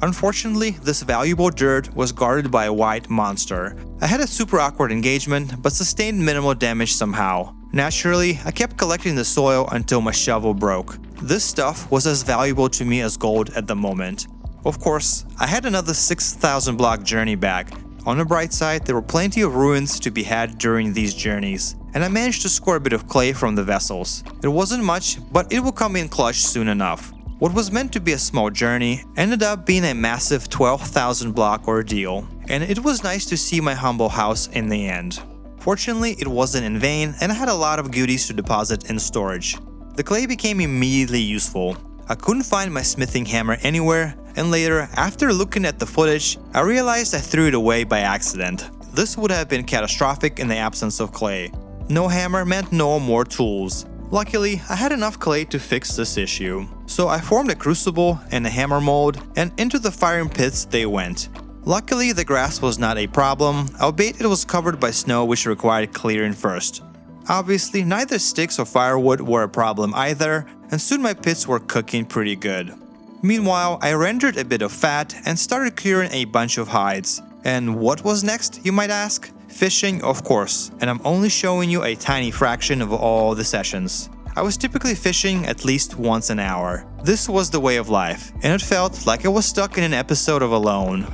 Unfortunately, this valuable dirt was guarded by a white monster. I had a super awkward engagement, but sustained minimal damage somehow. Naturally, I kept collecting the soil until my shovel broke. This stuff was as valuable to me as gold at the moment. Of course, I had another 6,000 block journey back. On the bright side, there were plenty of ruins to be had during these journeys, and I managed to score a bit of clay from the vessels. It wasn't much, but it will come in clutch soon enough. What was meant to be a small journey ended up being a massive 12,000 block ordeal, and it was nice to see my humble house in the end. Fortunately, it wasn't in vain, and I had a lot of goodies to deposit in storage. The clay became immediately useful. I couldn't find my smithing hammer anywhere, and later, after looking at the footage, I realized I threw it away by accident. This would have been catastrophic in the absence of clay. No hammer meant no more tools. Luckily, I had enough clay to fix this issue. So I formed a crucible and a hammer mold, and into the firing pits they went. Luckily, the grass was not a problem, albeit it was covered by snow which required clearing first. Obviously, neither sticks or firewood were a problem either, and soon my pits were cooking pretty good. Meanwhile, I rendered a bit of fat and started clearing a bunch of hides. And what was next, you might ask? Fishing, of course, and I'm only showing you a tiny fraction of all the sessions. I was typically fishing at least once an hour. This was the way of life, and it felt like I was stuck in an episode of Alone.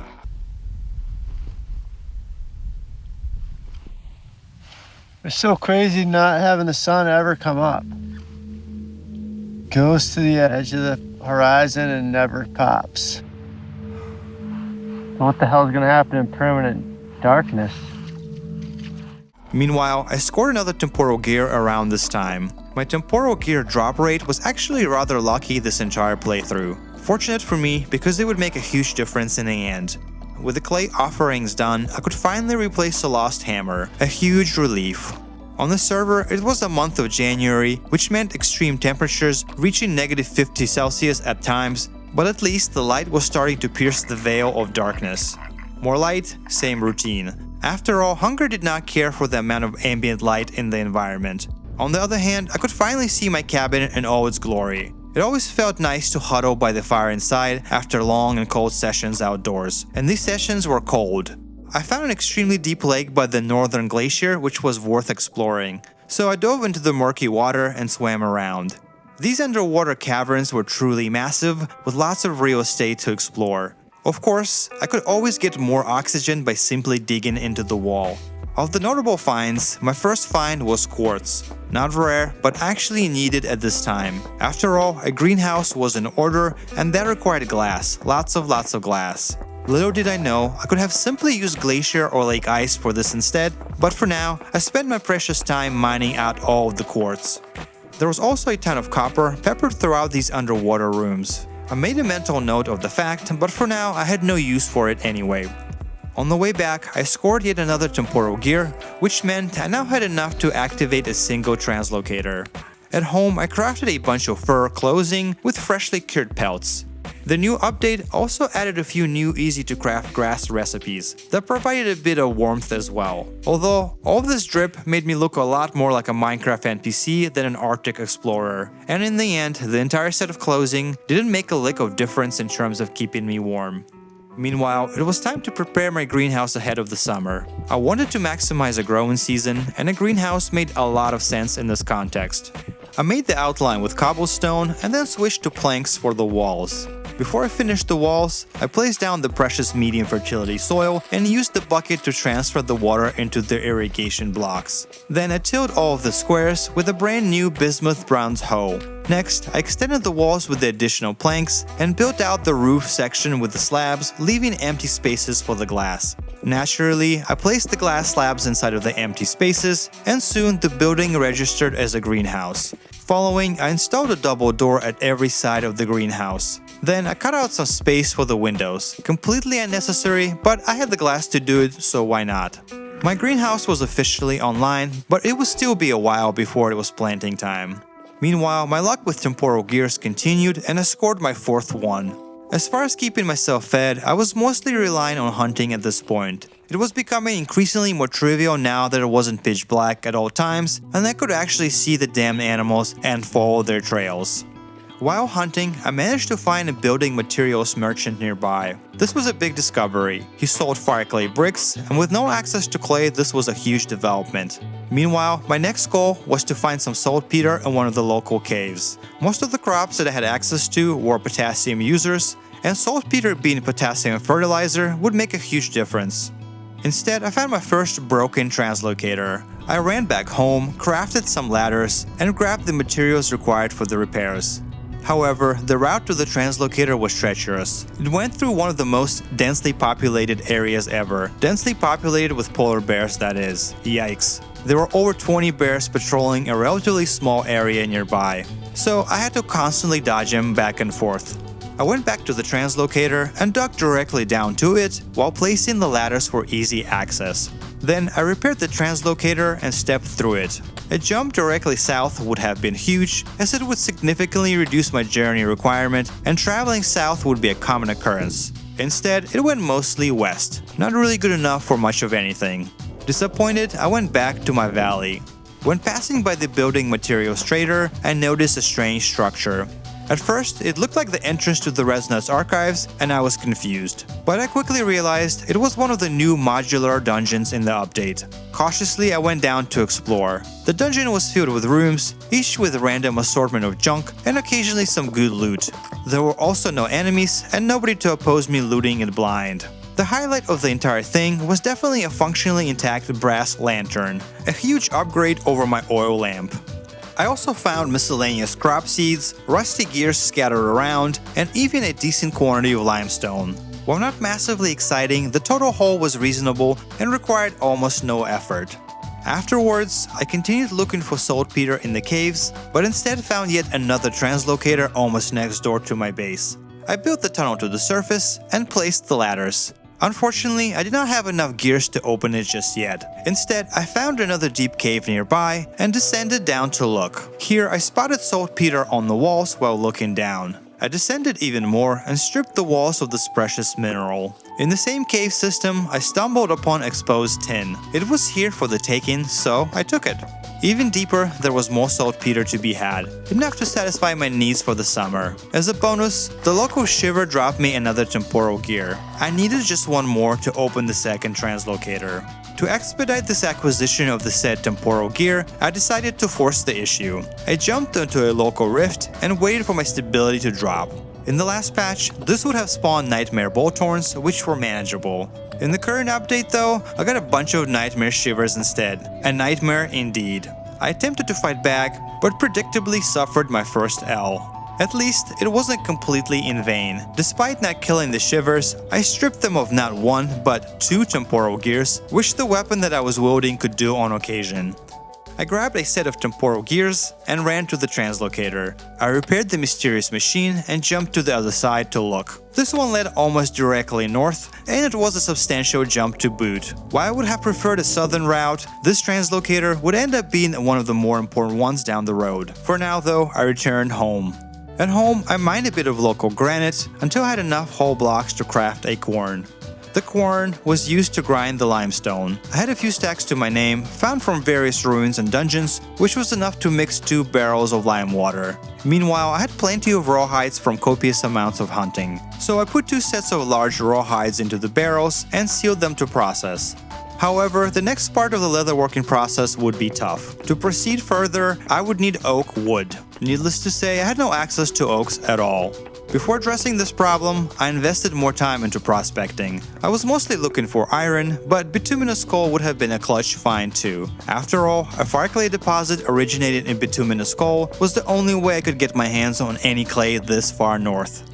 It's so crazy not having the sun ever come up. Goes to the edge of the horizon and never pops. What the hell is going to happen in permanent darkness? Meanwhile, I scored another temporal gear around this time. My temporal gear drop rate was actually rather lucky this entire playthrough. Fortunate for me because it would make a huge difference in the end. With the clay offerings done, I could finally replace the lost hammer, a huge relief. On the server, it was the month of January, which meant extreme temperatures reaching negative 50 Celsius at times, but at least the light was starting to pierce the veil of darkness. More light, same routine. After all, hunger did not care for the amount of ambient light in the environment. On the other hand, I could finally see my cabin in all its glory. It always felt nice to huddle by the fire inside after long and cold sessions outdoors, and these sessions were cold. I found an extremely deep lake by the northern glacier which was worth exploring, so I dove into the murky water and swam around. These underwater caverns were truly massive, with lots of real estate to explore. Of course, I could always get more oxygen by simply digging into the wall. Of the notable finds, my first find was quartz. Not rare, but actually needed at this time. After all, a greenhouse was in order, and that required glass, lots of glass. Little did I know, I could have simply used glacier or lake ice for this instead, but for now, I spent my precious time mining out all of the quartz. There was also a ton of copper peppered throughout these underwater rooms. I made a mental note of the fact, but for now I had no use for it anyway. On the way back, I scored yet another temporal gear, which meant I now had enough to activate a single translocator. At home, I crafted a bunch of fur clothing with freshly cured pelts. The new update also added a few new easy-to-craft grass recipes that provided a bit of warmth as well. Although, all this drip made me look a lot more like a Minecraft NPC than an Arctic explorer, and in the end, the entire set of clothing didn't make a lick of difference in terms of keeping me warm. Meanwhile, it was time to prepare my greenhouse ahead of the summer. I wanted to maximize a growing season, and a greenhouse made a lot of sense in this context. I made the outline with cobblestone and then switched to planks for the walls. Before I finished the walls, I placed down the precious medium fertility soil and used the bucket to transfer the water into the irrigation blocks. Then I tilled all of the squares with a brand new bismuth bronze hoe. Next, I extended the walls with the additional planks and built out the roof section with the slabs, leaving empty spaces for the glass. Naturally, I placed the glass slabs inside of the empty spaces, and soon the building registered as a greenhouse. Following, I installed a double door at every side of the greenhouse. Then I cut out some space for the windows. Completely unnecessary, but I had the glass to do it, so why not? My greenhouse was officially online, but it would still be a while before it was planting time. Meanwhile, my luck with temporal gears continued, and I scored my fourth one. As far as keeping myself fed, I was mostly relying on hunting at this point. It was becoming increasingly more trivial now that it wasn't pitch black at all times, and I could actually see the damn animals and follow their trails. While hunting, I managed to find a building materials merchant nearby. This was a big discovery. He sold fire clay bricks, and with no access to clay, this was a huge development. Meanwhile, my next goal was to find some saltpeter in one of the local caves. Most of the crops that I had access to were potassium users, and saltpeter being potassium fertilizer would make a huge difference. Instead, I found my first broken translocator. I ran back home, crafted some ladders, and grabbed the materials required for the repairs. However, the route to the translocator was treacherous. It went through one of the most densely populated areas ever. Densely populated with polar bears, that is. Yikes. There were over 20 bears patrolling a relatively small area nearby, so I had to constantly dodge them back and forth. I went back to the translocator and dug directly down to it while placing the ladders for easy access. Then I repaired the translocator and stepped through it. A jump directly south would have been huge, as it would significantly reduce my journey requirement and traveling south would be a common occurrence. Instead, it went mostly west, not really good enough for much of anything. Disappointed, I went back to my valley. When passing by the building materials trader, I noticed a strange structure. At first, it looked like the entrance to the Resnuts archives, and I was confused. But I quickly realized it was one of the new modular dungeons in the update. Cautiously, I went down to explore. The dungeon was filled with rooms, each with a random assortment of junk and occasionally some good loot. There were also no enemies and nobody to oppose me looting it blind. The highlight of the entire thing was definitely a functionally intact brass lantern, a huge upgrade over my oil lamp. I also found miscellaneous crop seeds, rusty gears scattered around, and even a decent quantity of limestone. While not massively exciting, the total haul was reasonable and required almost no effort. Afterwards, I continued looking for saltpeter in the caves, but instead found yet another translocator almost next door to my base. I built the tunnel to the surface and placed the ladders. Unfortunately, I did not have enough gears to open it just yet. Instead, I found another deep cave nearby and descended down to look. Here, I spotted saltpeter on the walls while looking down. I descended even more and stripped the walls of this precious mineral. In the same cave system, I stumbled upon exposed tin. It was here for the taking, so I took it. Even deeper, there was more saltpeter to be had, enough to satisfy my needs for the summer. As a bonus, the local shiver dropped me another temporal gear. I needed just one more to open the second translocator. To expedite this acquisition of the said temporal gear, I decided to force the issue. I jumped into a local rift and waited for my stability to drop. In the last patch, this would have spawned nightmare bolthorns, which were manageable. In the current update though, I got a bunch of nightmare shivers instead. A nightmare indeed. I attempted to fight back, but predictably suffered my first L. At least, it wasn't completely in vain. Despite not killing the shivers, I stripped them of not one, but 2 temporal gears, which the weapon that I was wielding could do on occasion. I grabbed a set of temporal gears and ran to the translocator. I repaired the mysterious machine and jumped to the other side to look. This one led almost directly north, and it was a substantial jump to boot. While I would have preferred a southern route, this translocator would end up being one of the more important ones down the road. For now though, I returned home. At home, I mined a bit of local granite until I had enough whole blocks to craft a quern. The quern was used to grind the limestone. I had a few stacks to my name, found from various ruins and dungeons, which was enough to mix 2 barrels of lime water. Meanwhile, I had plenty of rawhides from copious amounts of hunting, so I put 2 sets of large rawhides into the barrels and sealed them to process. However, the next part of the leatherworking process would be tough. To proceed further, I would need oak wood. Needless to say, I had no access to oaks at all. Before addressing this problem, I invested more time into prospecting. I was mostly looking for iron, but bituminous coal would have been a clutch find too. After all, a fire clay deposit originated in bituminous coal was the only way I could get my hands on any clay this far north.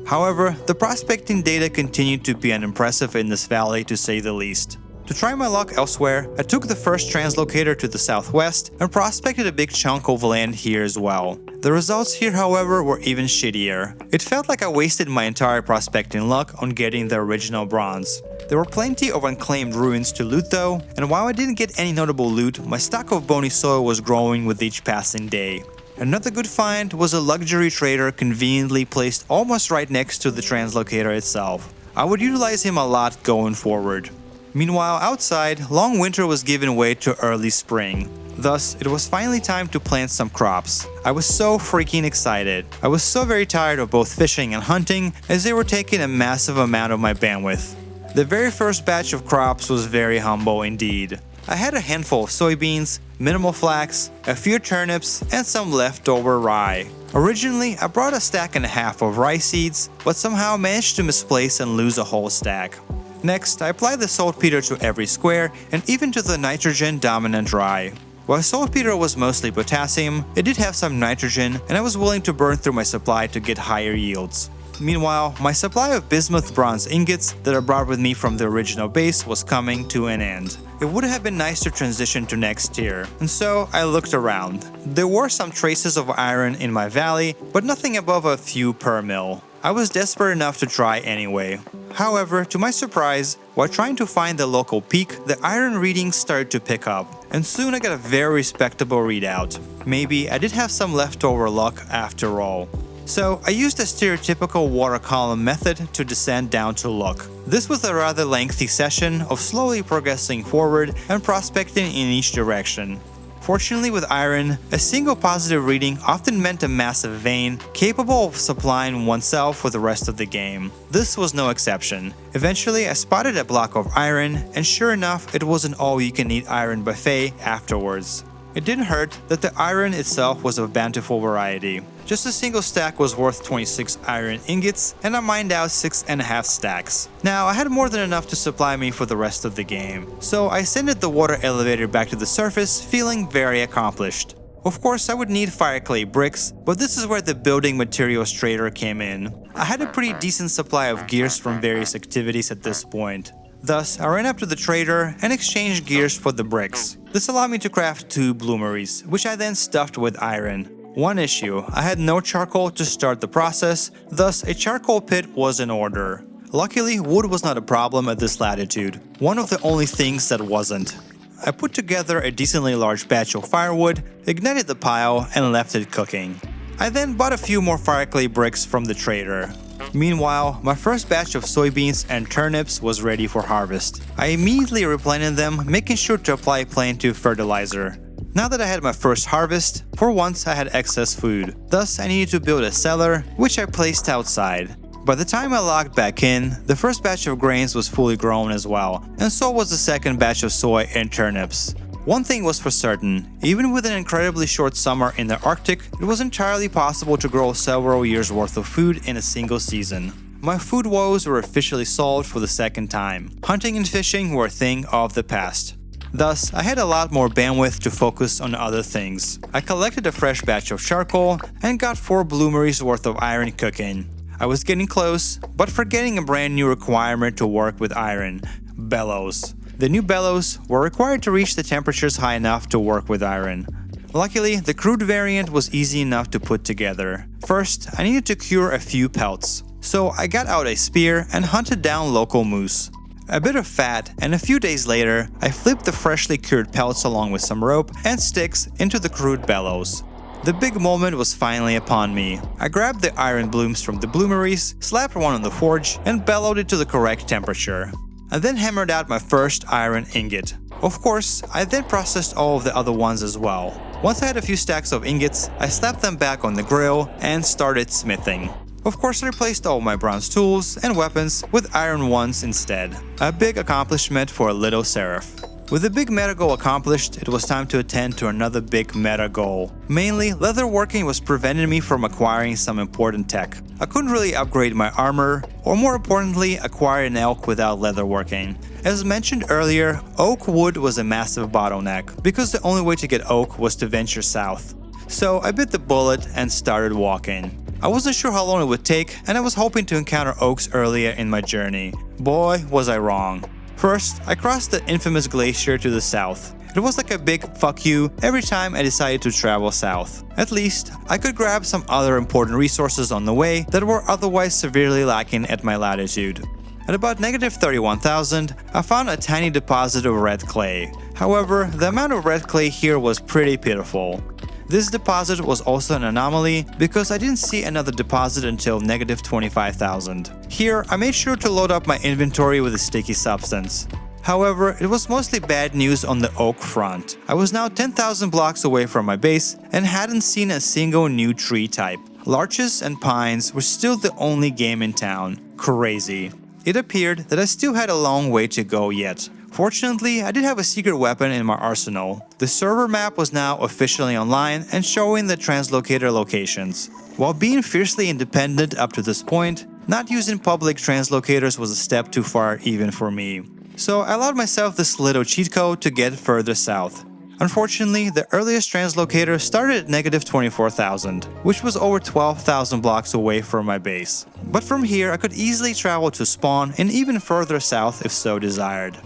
However, the prospecting data continued to be unimpressive in this valley to say the least. To try my luck elsewhere, I took the first translocator to the southwest and prospected a big chunk of land here as well. The results here, however, were even shittier. It felt like I wasted my entire prospecting luck on getting the original bronze. There were plenty of unclaimed ruins to loot though, and while I didn't get any notable loot, my stock of bony soil was growing with each passing day. Another good find was a luxury trader conveniently placed almost right next to the translocator itself. I would utilize him a lot going forward. Meanwhile, outside, long winter was giving way to early spring. Thus, it was finally time to plant some crops. I was so freaking excited. I was so very tired of both fishing and hunting, as they were taking a massive amount of my bandwidth. The very first batch of crops was very humble indeed. I had a handful of soybeans, minimal flax, a few turnips, and some leftover rye. Originally, I brought a stack and a half of rye seeds, but somehow managed to misplace and lose a whole stack. Next, I applied the saltpeter to every square and even to the nitrogen-dominant rye. While saltpeter was mostly potassium, it did have some nitrogen, and I was willing to burn through my supply to get higher yields. Meanwhile, my supply of bismuth bronze ingots that I brought with me from the original base was coming to an end. It would have been nice to transition to next tier, and so I looked around. There were some traces of iron in my valley, but nothing above a few per mil. I was desperate enough to try anyway. However, to my surprise, while trying to find the local peak, the iron readings started to pick up, and soon I got a very respectable readout. Maybe I did have some leftover luck after all. So I used a stereotypical water column method to descend down to look. This was a rather lengthy session of slowly progressing forward and prospecting in each direction. Fortunately with iron, a single positive reading often meant a massive vein capable of supplying oneself with the rest of the game. This was no exception. Eventually I spotted a block of iron, and sure enough, it was an all-you-can-eat iron buffet afterwards. It didn't hurt that the iron itself was of bountiful variety. Just a single stack was worth 26 iron ingots, and I mined out 6.5 stacks. Now, I had more than enough to supply me for the rest of the game, so I ascended the water elevator back to the surface, feeling very accomplished. Of course, I would need fire clay bricks, but this is where the building materials trader came in. I had a pretty decent supply of gears from various activities at this point. Thus, I ran up to the trader and exchanged gears for the bricks. This allowed me to craft 2 bloomeries, which I then stuffed with iron. One issue, I had no charcoal to start the process, thus a charcoal pit was in order. Luckily, wood was not a problem at this latitude, one of the only things that wasn't. I put together a decently large batch of firewood, ignited the pile, and left it cooking. I then bought a few more fire clay bricks from the trader. Meanwhile, my first batch of soybeans and turnips was ready for harvest. I immediately replanted them, making sure to apply plenty of fertilizer. Now that I had my first harvest, for once I had excess food. Thus, I needed to build a cellar, which I placed outside. By the time I logged back in, the first batch of grains was fully grown as well, and so was the second batch of soy and turnips. One thing was for certain, even with an incredibly short summer in the Arctic, it was entirely possible to grow several years' worth of food in a single season. My food woes were officially solved for the second time. Hunting and fishing were a thing of the past. Thus, I had a lot more bandwidth to focus on other things. I collected a fresh batch of charcoal and got 4 bloomeries worth of iron cooking. I was getting close, but forgetting a brand new requirement to work with iron: bellows. The new bellows were required to reach the temperatures high enough to work with iron. Luckily, the crude variant was easy enough to put together. First, I needed to cure a few pelts, so I got out a spear and hunted down local moose. A bit of fat, and a few days later, I flipped the freshly cured pelts along with some rope and sticks into the crude bellows. The big moment was finally upon me. I grabbed the iron blooms from the bloomeries, slapped one on the forge, and bellowed it to the correct temperature. I then hammered out my first iron ingot. Of course, I then processed all of the other ones as well. Once I had a few stacks of ingots, I slapped them back on the grill and started smithing. Of course, I replaced all my bronze tools and weapons with iron ones instead. A big accomplishment for a little seraph. With the big meta goal accomplished, it was time to attend to another big meta goal. Mainly, leatherworking was preventing me from acquiring some important tech. I couldn't really upgrade my armor, or more importantly, acquire an elk without leatherworking. As mentioned earlier, oak wood was a massive bottleneck, because the only way to get oak was to venture south. So I bit the bullet and started walking. I wasn't sure how long it would take, and I was hoping to encounter oaks earlier in my journey. Boy, was I wrong. First, I crossed the infamous glacier to the south. It was like a big fuck you every time I decided to travel south. At least, I could grab some other important resources on the way that were otherwise severely lacking at my latitude. At about -31,000, I found a tiny deposit of red clay. However, the amount of red clay here was pretty pitiful. This deposit was also an anomaly because I didn't see another deposit until -25,000. Here, I made sure to load up my inventory with a sticky substance. However, it was mostly bad news on the oak front. I was now 10,000 blocks away from my base and hadn't seen a single new tree type. Larches and pines were still the only game in town. Crazy. It appeared that I still had a long way to go yet. Fortunately, I did have a secret weapon in my arsenal. The server map was now officially online and showing the translocator locations. While being fiercely independent up to this point, not using public translocators was a step too far even for me. So I allowed myself this little cheat code to get further south. Unfortunately, the earliest translocator started at -24,000, which was over 12,000 blocks away from my base. But from here, I could easily travel to spawn and even further south if so desired.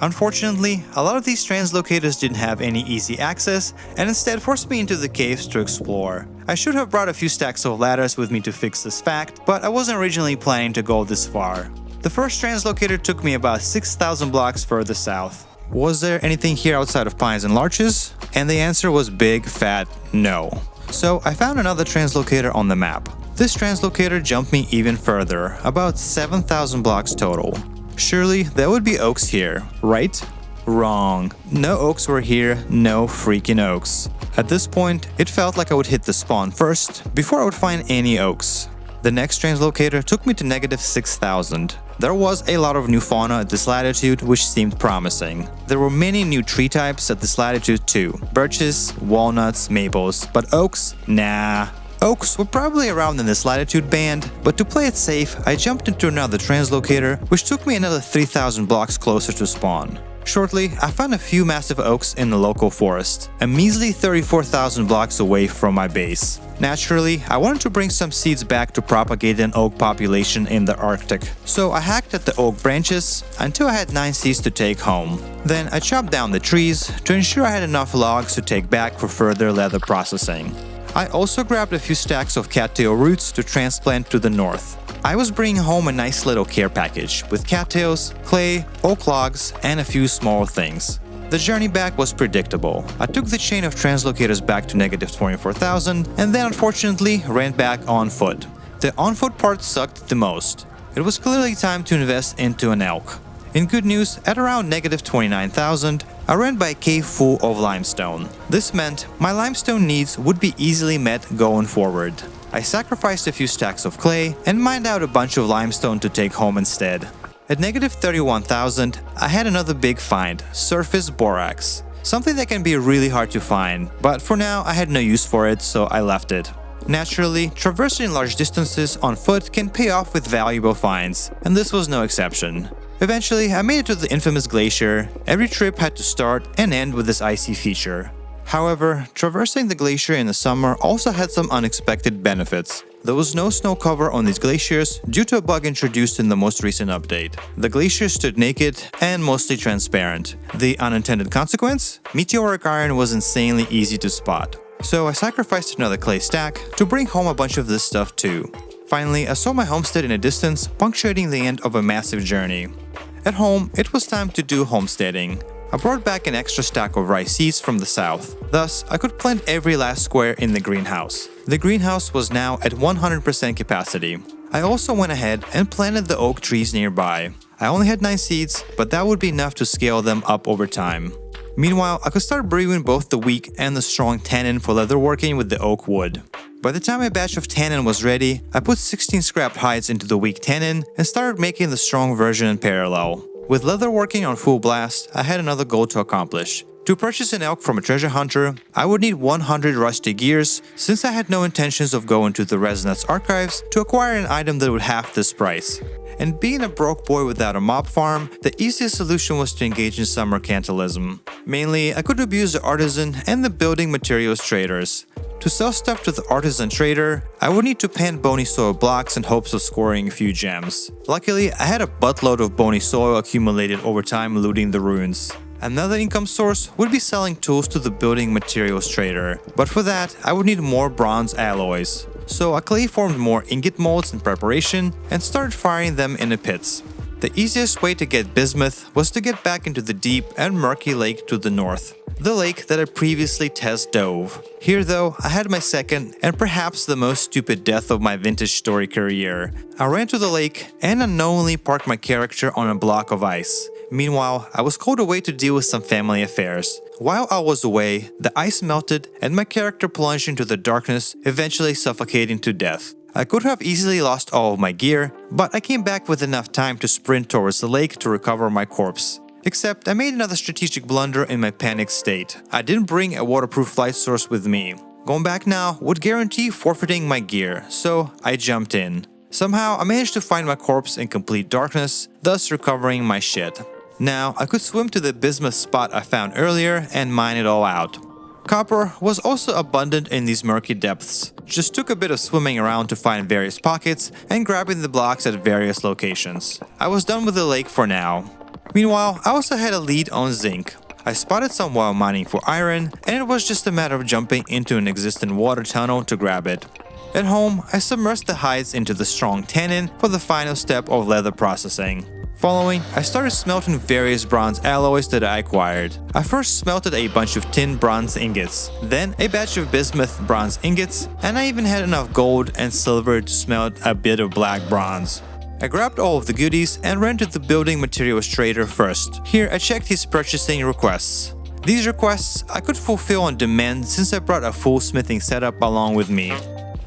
Unfortunately, a lot of these translocators didn't have any easy access and instead forced me into the caves to explore. I should have brought a few stacks of ladders with me to fix this fact, but I wasn't originally planning to go this far. The first translocator took me about 6,000 blocks further south. Was there anything here outside of pines and larches? And the answer was big fat no. So I found another translocator on the map. This translocator jumped me even further, about 7,000 blocks total. Surely there would be oaks here, right? Wrong. No oaks were here, no freaking oaks. At this point, it felt like I would hit the spawn first, before I would find any oaks. The next translocator took me to -6,000. There was a lot of new fauna at this latitude, which seemed promising. There were many new tree types at this latitude too. Birches, walnuts, maples, but oaks? Nah. Oaks were probably around in this latitude band, but to play it safe, I jumped into another translocator, which took me another 3,000 blocks closer to spawn. Shortly, I found a few massive oaks in the local forest, a measly 34,000 blocks away from my base. Naturally, I wanted to bring some seeds back to propagate an oak population in the Arctic, so I hacked at the oak branches until I had 9 seeds to take home. Then I chopped down the trees to ensure I had enough logs to take back for further leather processing. I also grabbed a few stacks of cattail roots to transplant to the north. I was bringing home a nice little care package with cattails, clay, oak logs, and a few small things. The journey back was predictable. I took the chain of translocators back to negative 24,000 and then unfortunately ran back on foot. The on-foot part sucked the most. It was clearly time to invest into an elk. In good news, at around negative 29,000, I ran by a cave full of limestone. This meant my limestone needs would be easily met going forward. I sacrificed a few stacks of clay and mined out a bunch of limestone to take home instead. At negative 31,000, I had another big find, surface borax. Something that can be really hard to find, but for now I had no use for it, so I left it. Naturally, traversing large distances on foot can pay off with valuable finds, and this was no exception. Eventually, I made it to the infamous glacier. Every trip had to start and end with this icy feature. However, traversing the glacier in the summer also had some unexpected benefits. There was no snow cover on these glaciers due to a bug introduced in the most recent update. The glacier stood naked and mostly transparent. The unintended consequence? Meteoric iron was insanely easy to spot. So I sacrificed another clay stack to bring home a bunch of this stuff too. Finally, I saw my homestead in a distance, punctuating the end of a massive journey. At home, it was time to do homesteading. I brought back an extra stack of rice seeds from the south. Thus, I could plant every last square in the greenhouse. The greenhouse was now at 100% capacity. I also went ahead and planted the oak trees nearby. I only had 9 seeds, but that would be enough to scale them up over time. Meanwhile, I could start brewing both the weak and the strong tannin for leatherworking with the oak wood. By the time my batch of tannin was ready, I put 16 scrapped hides into the weak tannin and started making the strong version in parallel. With leatherworking on full blast, I had another goal to accomplish. To purchase an elk from a treasure hunter, I would need 100 rusty gears, since I had no intentions of going to the Resonance archives to acquire an item that would half this price. And being a broke boy without a mob farm, the easiest solution was to engage in some mercantilism. Mainly, I could abuse the artisan and the building materials traders. To sell stuff to the artisan trader, I would need to pan bony soil blocks in hopes of scoring a few gems. Luckily, I had a buttload of bony soil accumulated over time looting the ruins. Another income source would be selling tools to the building materials trader, but for that, I would need more bronze alloys. So I clay formed more ingot molds in preparation and started firing them in the pits. The easiest way to get bismuth was to get back into the deep and murky lake to the north. The lake that I previously test dove. Here though, I had my second and perhaps the most stupid death of my vintage story career. I ran to the lake and unknowingly parked my character on a block of ice. Meanwhile, I was called away to deal with some family affairs. While I was away, the ice melted and my character plunged into the darkness, eventually suffocating to death. I could have easily lost all of my gear, but I came back with enough time to sprint towards the lake to recover my corpse. Except I made another strategic blunder in my panicked state. I didn't bring a waterproof light source with me. Going back now would guarantee forfeiting my gear, so I jumped in. Somehow I managed to find my corpse in complete darkness, thus recovering my shit. Now I could swim to the bismuth spot I found earlier and mine it all out. Copper was also abundant in these murky depths. Just took a bit of swimming around to find various pockets and grabbing the blocks at various locations. I was done with the lake for now. Meanwhile, I also had a lead on zinc. I spotted some while mining for iron, and it was just a matter of jumping into an existing water tunnel to grab it. At home, I submersed the hides into the strong tannin for the final step of leather processing. Following, I started smelting various bronze alloys that I acquired. I first smelted a bunch of tin bronze ingots, then a batch of bismuth bronze ingots, and I even had enough gold and silver to smelt a bit of black bronze. I grabbed all of the goodies and ran to the building materials trader first. Here I checked his purchasing requests. These requests I could fulfill on demand since I brought a full smithing setup along with me.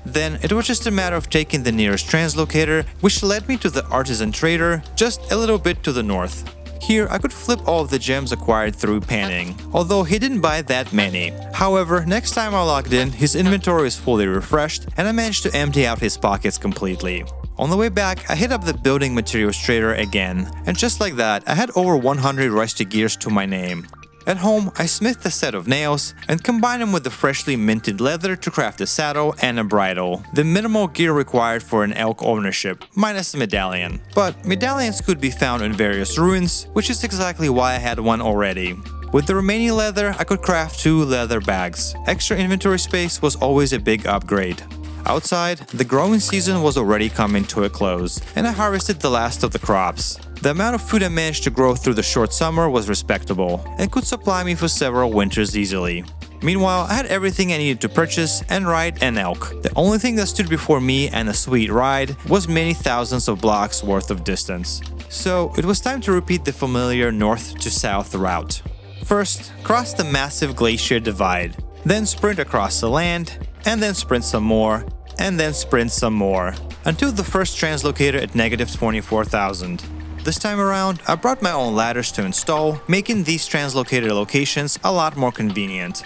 Then it was just a matter of taking the nearest translocator, which led me to the artisan trader just a little bit to the north. Here I could flip all of the gems acquired through panning, although he didn't buy that many. However, next time I logged in, his inventory was fully refreshed and I managed to empty out his pockets completely. On the way back, I hit up the building materials trader again, and just like that, I had over 100 rusty gears to my name. At home, I smithed a set of nails and combined them with the freshly minted leather to craft a saddle and a bridle, the minimal gear required for an elk ownership, minus the medallion. But medallions could be found in various ruins, which is exactly why I had one already. With the remaining leather, I could craft 2 leather bags. Extra inventory space was always a big upgrade. Outside, the growing season was already coming to a close, and I harvested the last of the crops. The amount of food I managed to grow through the short summer was respectable, and could supply me for several winters easily. Meanwhile, I had everything I needed to purchase and ride an elk. The only thing that stood before me and a sweet ride was many thousands of blocks worth of distance. So it was time to repeat the familiar north to south route. First, cross the massive glacier divide, then sprint across the land, and then sprint some more, and then sprint some more, until the first translocator at -24,000. This time around, I brought my own ladders to install, making these translocator locations a lot more convenient.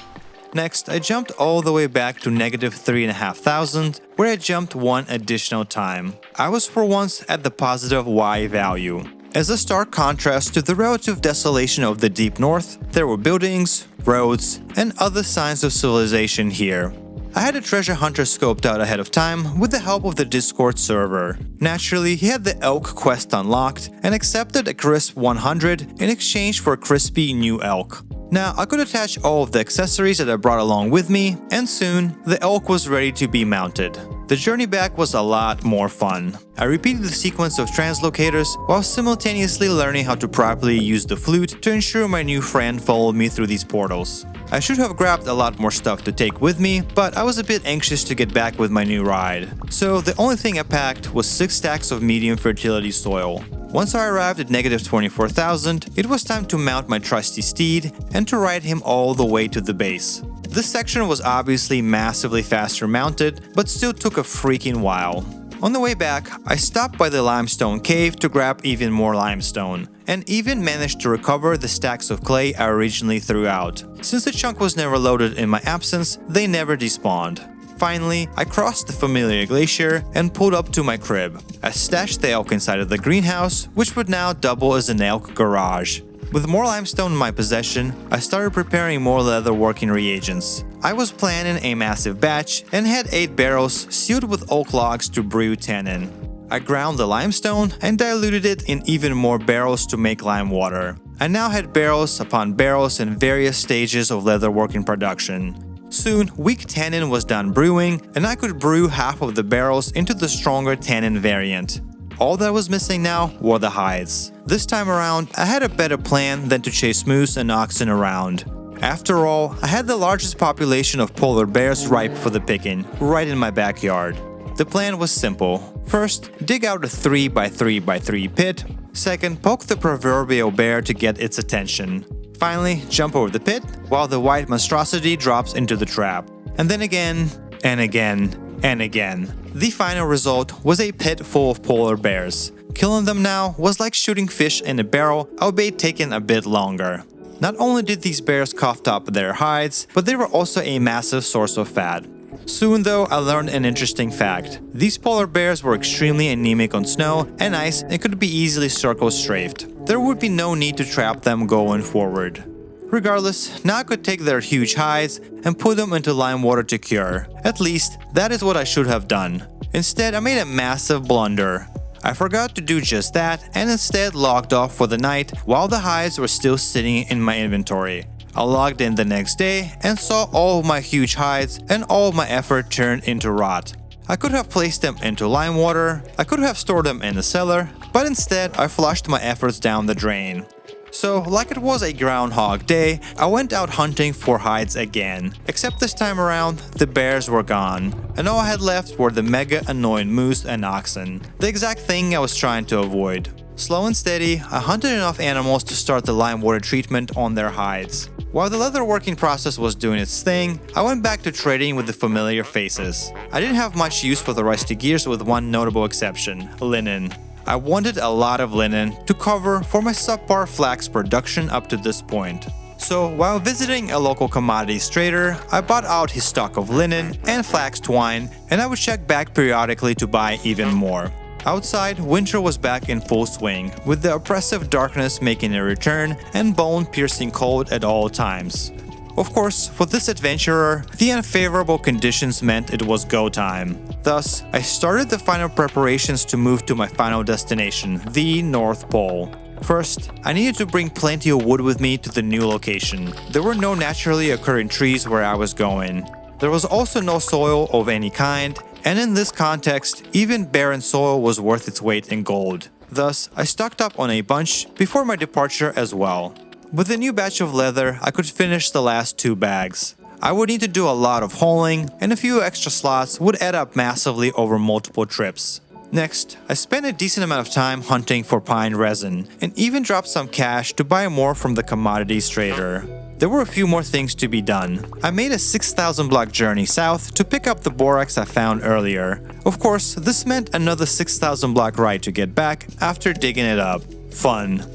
Next, I jumped all the way back to -3,500, where I jumped one additional time. I was for once at the positive Y value. As a stark contrast to the relative desolation of the deep north, there were buildings, roads, and other signs of civilization here. I had a treasure hunter scoped out ahead of time with the help of the Discord server. Naturally, he had the elk quest unlocked and accepted a crisp 100 in exchange for a crispy new elk. Now, I could attach all of the accessories that I brought along with me, and soon, the elk was ready to be mounted. The journey back was a lot more fun. I repeated the sequence of translocators while simultaneously learning how to properly use the flute to ensure my new friend followed me through these portals. I should have grabbed a lot more stuff to take with me, but I was a bit anxious to get back with my new ride. So the only thing I packed was 6 stacks of medium fertility soil. Once I arrived at -24,000, it was time to mount my trusty steed and to ride him all the way to the base. This section was obviously massively faster mounted, but still took a freaking while. On the way back, I stopped by the limestone cave to grab even more limestone, and even managed to recover the stacks of clay I originally threw out. Since the chunk was never loaded in my absence, they never despawned. Finally, I crossed the familiar glacier and pulled up to my crib. I stashed the elk inside of the greenhouse, which would now double as an elk garage. With more limestone in my possession, I started preparing more leatherworking reagents. I was planning a massive batch and had 8 barrels sealed with oak logs to brew tannin. I ground the limestone and diluted it in even more barrels to make lime water. I now had barrels upon barrels in various stages of leatherworking production. Soon, weak tannin was done brewing, and I could brew half of the barrels into the stronger tannin variant. All that was missing now were the hides. This time around, I had a better plan than to chase moose and oxen around. After all, I had the largest population of polar bears ripe for the picking, right in my backyard. The plan was simple. First, dig out a 3x3x3 pit. Second, poke the proverbial bear to get its attention. Finally, jump over the pit while the white monstrosity drops into the trap. And then again, and again, and again. The final result was a pit full of polar bears. Killing them now was like shooting fish in a barrel, albeit taking a bit longer. Not only did these bears cough up their hides, but they were also a massive source of fat. Soon though, I learned an interesting fact. These polar bears were extremely anemic on snow and ice and could be easily circle-strafed. There would be no need to trap them going forward. Regardless, now I could take their huge hides and put them into lime water to cure. At least, that is what I should have done. Instead, I made a massive blunder. I forgot to do just that and instead logged off for the night while the hides were still sitting in my inventory. I logged in the next day and saw all of my huge hides and all of my effort turned into rot. I could have placed them into lime water, I could have stored them in the cellar, but instead I flushed my efforts down the drain. So, like it was a Groundhog Day, I went out hunting for hides again. Except this time around, the bears were gone, and all I had left were the mega annoying moose and oxen. The exact thing I was trying to avoid. Slow and steady, I hunted enough animals to start the lime water treatment on their hides. While the leatherworking process was doing its thing, I went back to trading with the familiar faces. I didn't have much use for the rusty gears with one notable exception: linen. I wanted a lot of linen to cover for my subpar flax production up to this point. So while visiting a local commodities trader, I bought out his stock of linen and flax twine, and I would check back periodically to buy even more. Outside, winter was back in full swing, with the oppressive darkness making a return and bone-piercing cold at all times. Of course, for this adventurer, the unfavorable conditions meant it was go time. Thus, I started the final preparations to move to my final destination, the North Pole. First, I needed to bring plenty of wood with me to the new location. There were no naturally occurring trees where I was going. There was also no soil of any kind, and in this context, even barren soil was worth its weight in gold. Thus, I stocked up on a bunch before my departure as well. With the new batch of leather, I could finish the last 2 bags. I would need to do a lot of hauling, and a few extra slots would add up massively over multiple trips. Next, I spent a decent amount of time hunting for pine resin, and even dropped some cash to buy more from the commodities trader. There were a few more things to be done. I made a 6,000 block journey south to pick up the borax I found earlier. Of course, this meant another 6,000 block ride to get back after digging it up. Fun.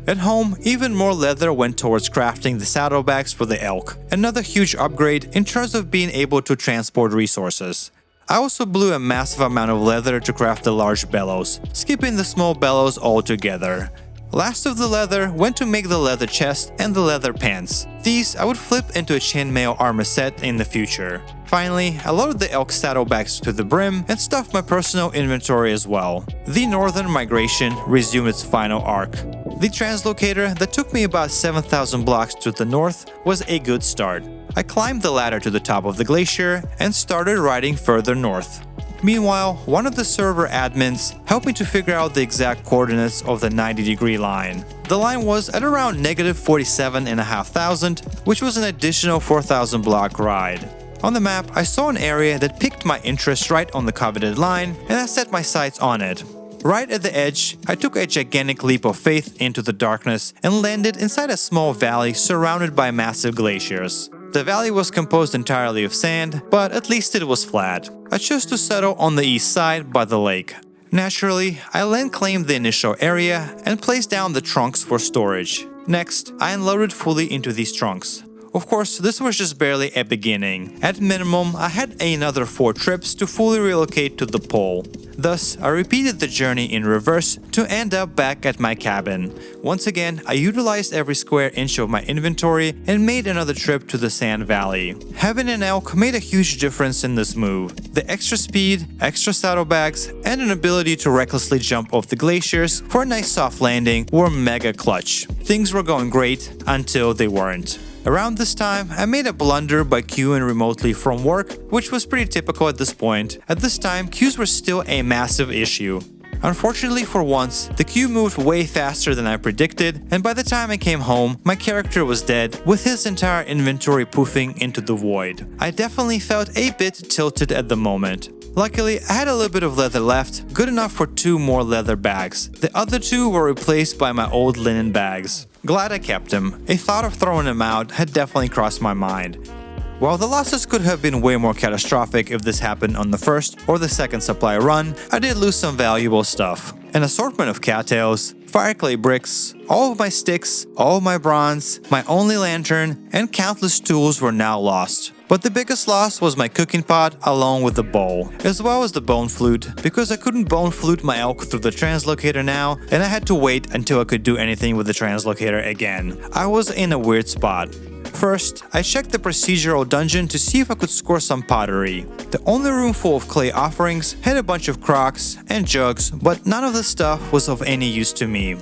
At home, even more leather went towards crafting the saddlebags for the elk, another huge upgrade in terms of being able to transport resources. I also blew a massive amount of leather to craft the large bellows, skipping the small bellows altogether. Last of the leather went to make the leather chest and the leather pants. These I would flip into a chainmail armor set in the future. Finally, I loaded the elk saddlebags to the brim and stuffed my personal inventory as well. The northern migration resumed its final arc. The translocator that took me about 7,000 blocks to the north was a good start. I climbed the ladder to the top of the glacier and started riding further north. Meanwhile, one of the server admins helped me to figure out the exact coordinates of the 90-degree line. The line was at around negative 47,500, which was an additional 4,000 block ride. On the map, I saw an area that piqued my interest right on the coveted line, and I set my sights on it. Right at the edge, I took a gigantic leap of faith into the darkness and landed inside a small valley surrounded by massive glaciers. The valley was composed entirely of sand, but at least it was flat. I chose to settle on the east side by the lake. Naturally, I land claimed the initial area and placed down the trunks for storage. Next, I unloaded fully into these trunks. Of course, this was just barely a beginning. At minimum, I had another 4 trips to fully relocate to the pole. Thus, I repeated the journey in reverse to end up back at my cabin. Once again, I utilized every square inch of my inventory and made another trip to the Sand Valley. Having an elk made a huge difference in this move. The extra speed, extra saddlebags, and an ability to recklessly jump off the glaciers for a nice soft landing were mega clutch. Things were going great until they weren't. Around this time, I made a blunder by queuing remotely from work, which was pretty typical at this point. At this time, queues were still a massive issue. Unfortunately for once, the queue moved way faster than I predicted, and by the time I came home, my character was dead, with his entire inventory poofing into the void. I definitely felt a bit tilted at the moment. Luckily, I had a little bit of leather left, good enough for 2 more leather bags. The other 2 were replaced by my old linen bags. Glad I kept them. A thought of throwing them out had definitely crossed my mind. While the losses could have been way more catastrophic if this happened on the first or the second supply run, I did lose some valuable stuff. An assortment of cattails, fireclay bricks, all of my sticks, all of my bronze, my only lantern, and countless tools were now lost. But the biggest loss was my cooking pot along with the bowl, as well as the bone flute, because I couldn't bone flute my elk through the translocator now, and I had to wait until I could do anything with the translocator again. I was in a weird spot. First, I checked the procedural dungeon to see if I could score some pottery. The only room full of clay offerings had a bunch of crocks and jugs, but none of the stuff was of any use to me.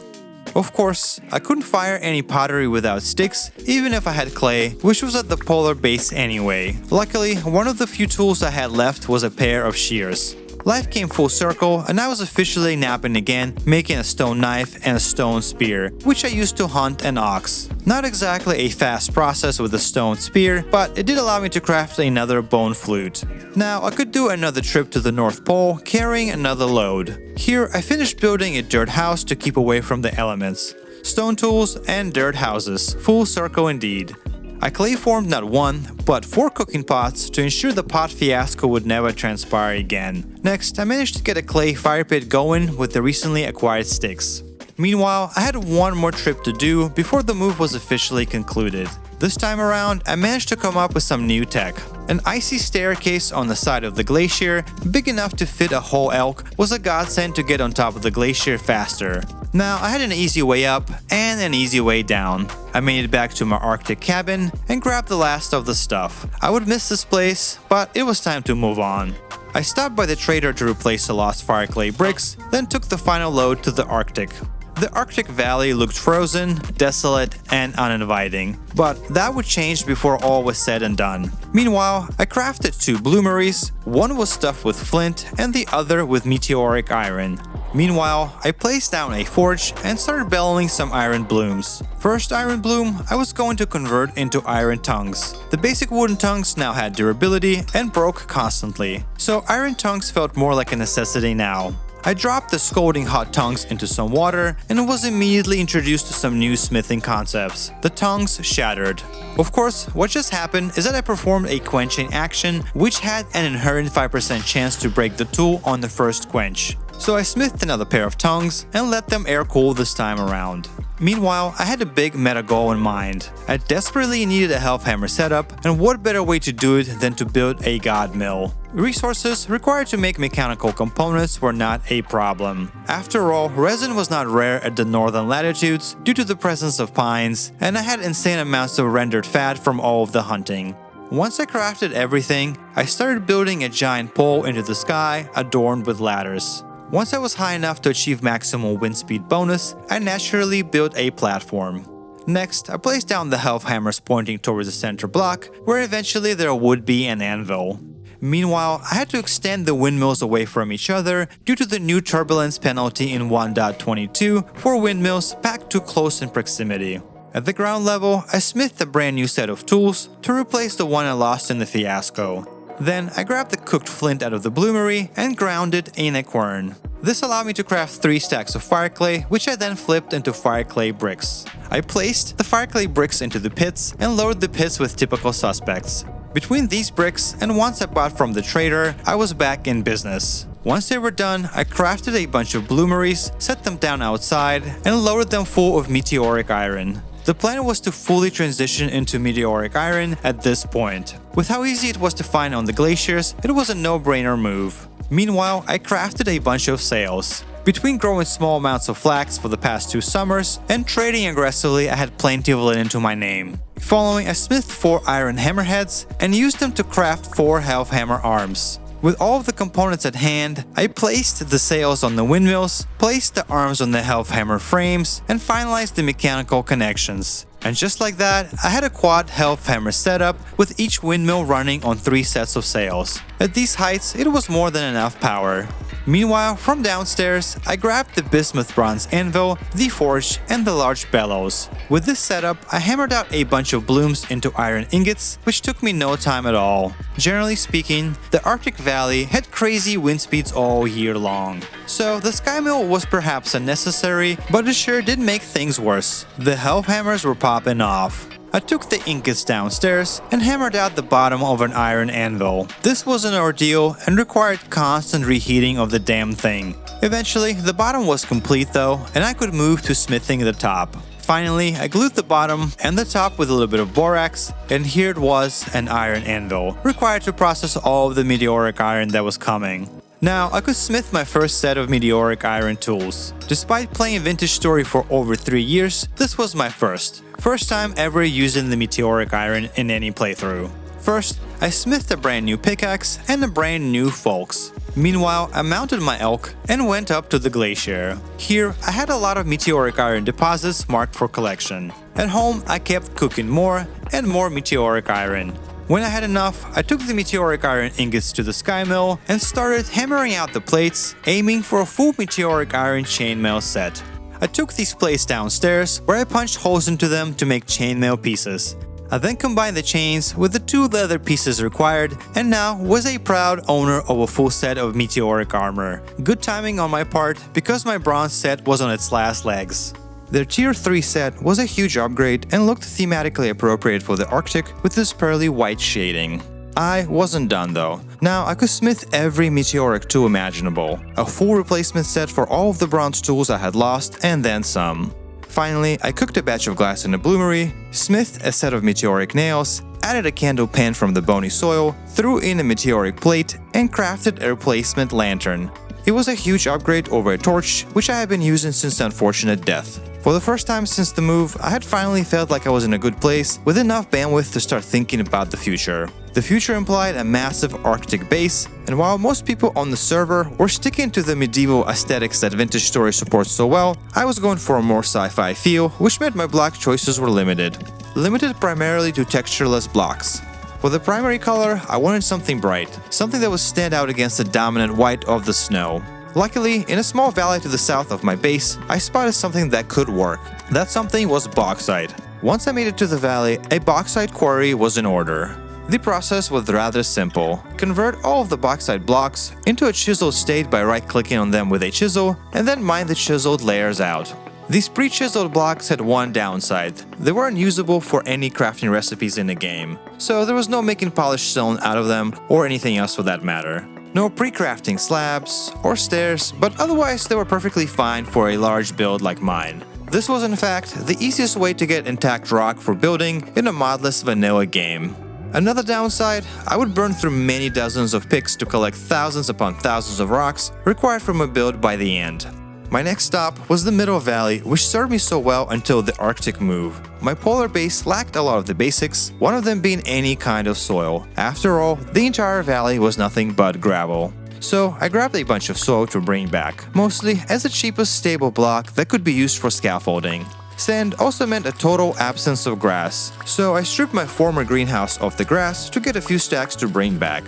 Of course, I couldn't fire any pottery without sticks, even if I had clay, which was at the polar base anyway. Luckily, one of the few tools I had left was a pair of shears. Life came full circle, and I was officially napping again, making a stone knife and a stone spear, which I used to hunt an ox. Not exactly a fast process with a stone spear, but it did allow me to craft another bone flute. Now, I could do another trip to the North Pole, carrying another load. Here, I finished building a dirt house to keep away from the elements. Stone tools and dirt houses, full circle indeed. I clay formed not 1, but 4 cooking pots to ensure the pot fiasco would never transpire again. Next, I managed to get a clay fire pit going with the recently acquired sticks. Meanwhile, I had one more trip to do before the move was officially concluded. This time around, I managed to come up with some new tech. An icy staircase on the side of the glacier, big enough to fit a whole elk, was a godsend to get on top of the glacier faster. Now, I had an easy way up and an easy way down. I made it back to my Arctic cabin and grabbed the last of the stuff. I would miss this place, but it was time to move on. I stopped by the trader to replace the lost fireclay bricks, then took the final load to the Arctic. The Arctic Valley looked frozen, desolate, and uninviting, but that would change before all was said and done. Meanwhile, I crafted 2 bloomeries. One was stuffed with flint and the other with meteoric iron. Meanwhile, I placed down a forge and started bellowing some iron blooms. First iron bloom, I was going to convert into iron tongues. The basic wooden tongues now had durability and broke constantly, so iron tongues felt more like a necessity now. I dropped the scalding hot tongues into some water and was immediately introduced to some new smithing concepts. The tongues shattered. Of course, what just happened is that I performed a quenching action which had an inherent 5% chance to break the tool on the first quench. So I smithed another pair of tongues and let them air cool this time around. Meanwhile, I had a big meta goal in mind. I desperately needed a health hammer setup, and what better way to do it than to build a god mill. Resources required to make mechanical components were not a problem. After all, resin was not rare at the northern latitudes due to the presence of pines, and I had insane amounts of rendered fat from all of the hunting. Once I crafted everything, I started building a giant pole into the sky adorned with ladders. Once I was high enough to achieve maximum wind speed bonus, I naturally built a platform. Next, I placed down the health hammers pointing towards the center block, where eventually there would be an anvil. Meanwhile, I had to extend the windmills away from each other due to the new turbulence penalty in 1.22 for windmills packed too close in proximity. At the ground level, I smithed a brand new set of tools to replace the one I lost in the fiasco. Then I grabbed the cooked flint out of the bloomery and ground it in a quern. This allowed me to craft 3 stacks of fire clay, which I then flipped into fire clay bricks. I placed the fire clay bricks into the pits and loaded the pits with typical suspects. Between these bricks and ones I bought from the trader, I was back in business. Once they were done, I crafted a bunch of bloomeries, set them down outside, and loaded them full of meteoric iron. The plan was to fully transition into meteoric iron at this point. With how easy it was to find on the glaciers, it was a no-brainer move. Meanwhile, I crafted a bunch of sails. Between growing small amounts of flax for the past 2 summers and trading aggressively, I had plenty of linen to my name. Following, I smithed 4 iron hammerheads and used them to craft 4 health hammer arms. With all of the components at hand, I placed the sails on the windmills, placed the arms on the health hammer frames, and finalized the mechanical connections. And just like that, I had a quad health hammer setup with each windmill running on 3 sets of sails. At these heights, it was more than enough power. Meanwhile, from downstairs, I grabbed the bismuth bronze anvil, the forge, and the large bellows. With this setup, I hammered out a bunch of blooms into iron ingots, which took me no time at all. Generally speaking, the Arctic Valley had crazy wind speeds all year long. So the sky mill was perhaps unnecessary, but it sure did make things worse. The health hammers were popping off. I took the ingots downstairs and hammered out the bottom of an iron anvil. This was an ordeal and required constant reheating of the damn thing. Eventually, the bottom was complete though, and I could move to smithing the top. Finally, I glued the bottom and the top with a little bit of borax, and here it was, an iron anvil, required to process all of the meteoric iron that was coming. Now, I could smith my first set of meteoric iron tools. Despite playing Vintage Story for over 3 years, this was my first time ever using the meteoric iron in any playthrough. First, I smithed a brand new pickaxe and a brand new forks. Meanwhile, I mounted my elk and went up to the glacier. Here, I had a lot of meteoric iron deposits marked for collection. At home, I kept cooking more and more meteoric iron. When I had enough, I took the meteoric iron ingots to the sky mill and started hammering out the plates, aiming for a full meteoric iron chainmail set. I took these plates downstairs, where I punched holes into them to make chainmail pieces. I then combined the chains with the 2 leather pieces required, and now was a proud owner of a full set of meteoric armor. Good timing on my part, because my bronze set was on its last legs. Their tier 3 set was a huge upgrade and looked thematically appropriate for the Arctic with this pearly white shading. I wasn't done though. Now I could smith every meteoric tool imaginable, a full replacement set for all of the bronze tools I had lost and then some. Finally, I cooked a batch of glass in a bloomery, smithed a set of meteoric nails, added a candle pan from the bony soil, threw in a meteoric plate, and crafted a replacement lantern. It was a huge upgrade over a torch, which I had been using since the unfortunate death. For the first time since the move, I had finally felt like I was in a good place, with enough bandwidth to start thinking about the future. The future implied a massive Arctic base, and while most people on the server were sticking to the medieval aesthetics that Vintage Story supports so well, I was going for a more sci-fi feel, which meant my block choices were limited. Limited primarily to textureless blocks. For the primary color, I wanted something bright, something that would stand out against the dominant white of the snow. Luckily, in a small valley to the south of my base, I spotted something that could work. That something was bauxite. Once I made it to the valley, a bauxite quarry was in order. The process was rather simple. Convert all of the bauxite blocks into a chiseled state by right-clicking on them with a chisel, and then mine the chiseled layers out. These pre-chiseled blocks had one downside. They weren't usable for any crafting recipes in the game, so there was no making polished stone out of them or anything else for that matter. No pre-crafting slabs or stairs, but otherwise they were perfectly fine for a large build like mine. This was in fact the easiest way to get intact rock for building in a modless vanilla game. Another downside, I would burn through many dozens of picks to collect thousands upon thousands of rocks required from a build by the end. My next stop was the Middle Valley, which served me so well until the Arctic move. My polar base lacked a lot of the basics, one of them being any kind of soil. After all, the entire valley was nothing but gravel. So I grabbed a bunch of soil to bring back, mostly as the cheapest stable block that could be used for scaffolding. Sand also meant a total absence of grass, so I stripped my former greenhouse of the grass to get a few stacks to bring back.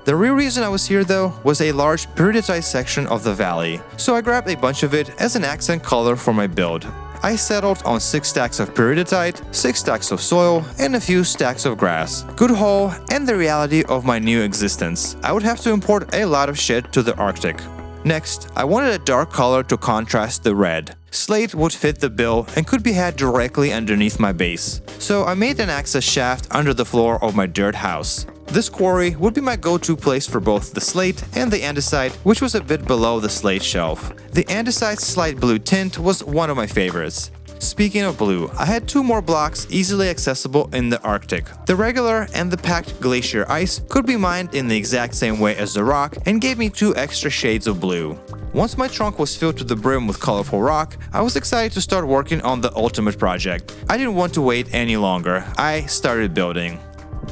The real reason I was here though was a large periodized section of the valley, so I grabbed a bunch of it as an accent color for my build. I settled on 6 stacks of periodizite, 6 stacks of soil, and a few stacks of grass. Good haul and the reality of my new existence. I would have to import a lot of shit to the Arctic. Next, I wanted a dark color to contrast the red. Slate would fit the bill and could be had directly underneath my base, so I made an access shaft under the floor of my dirt house. This quarry would be my go-to place for both the slate and the andesite, which was a bit below the slate shelf. The andesite's slight blue tint was one of my favorites. Speaking of blue, I had 2 more blocks easily accessible in the Arctic. The regular and the packed glacier ice could be mined in the exact same way as the rock and gave me 2 extra shades of blue. Once my trunk was filled to the brim with colorful rock, I was excited to start working on the ultimate project. I didn't want to wait any longer. I started building.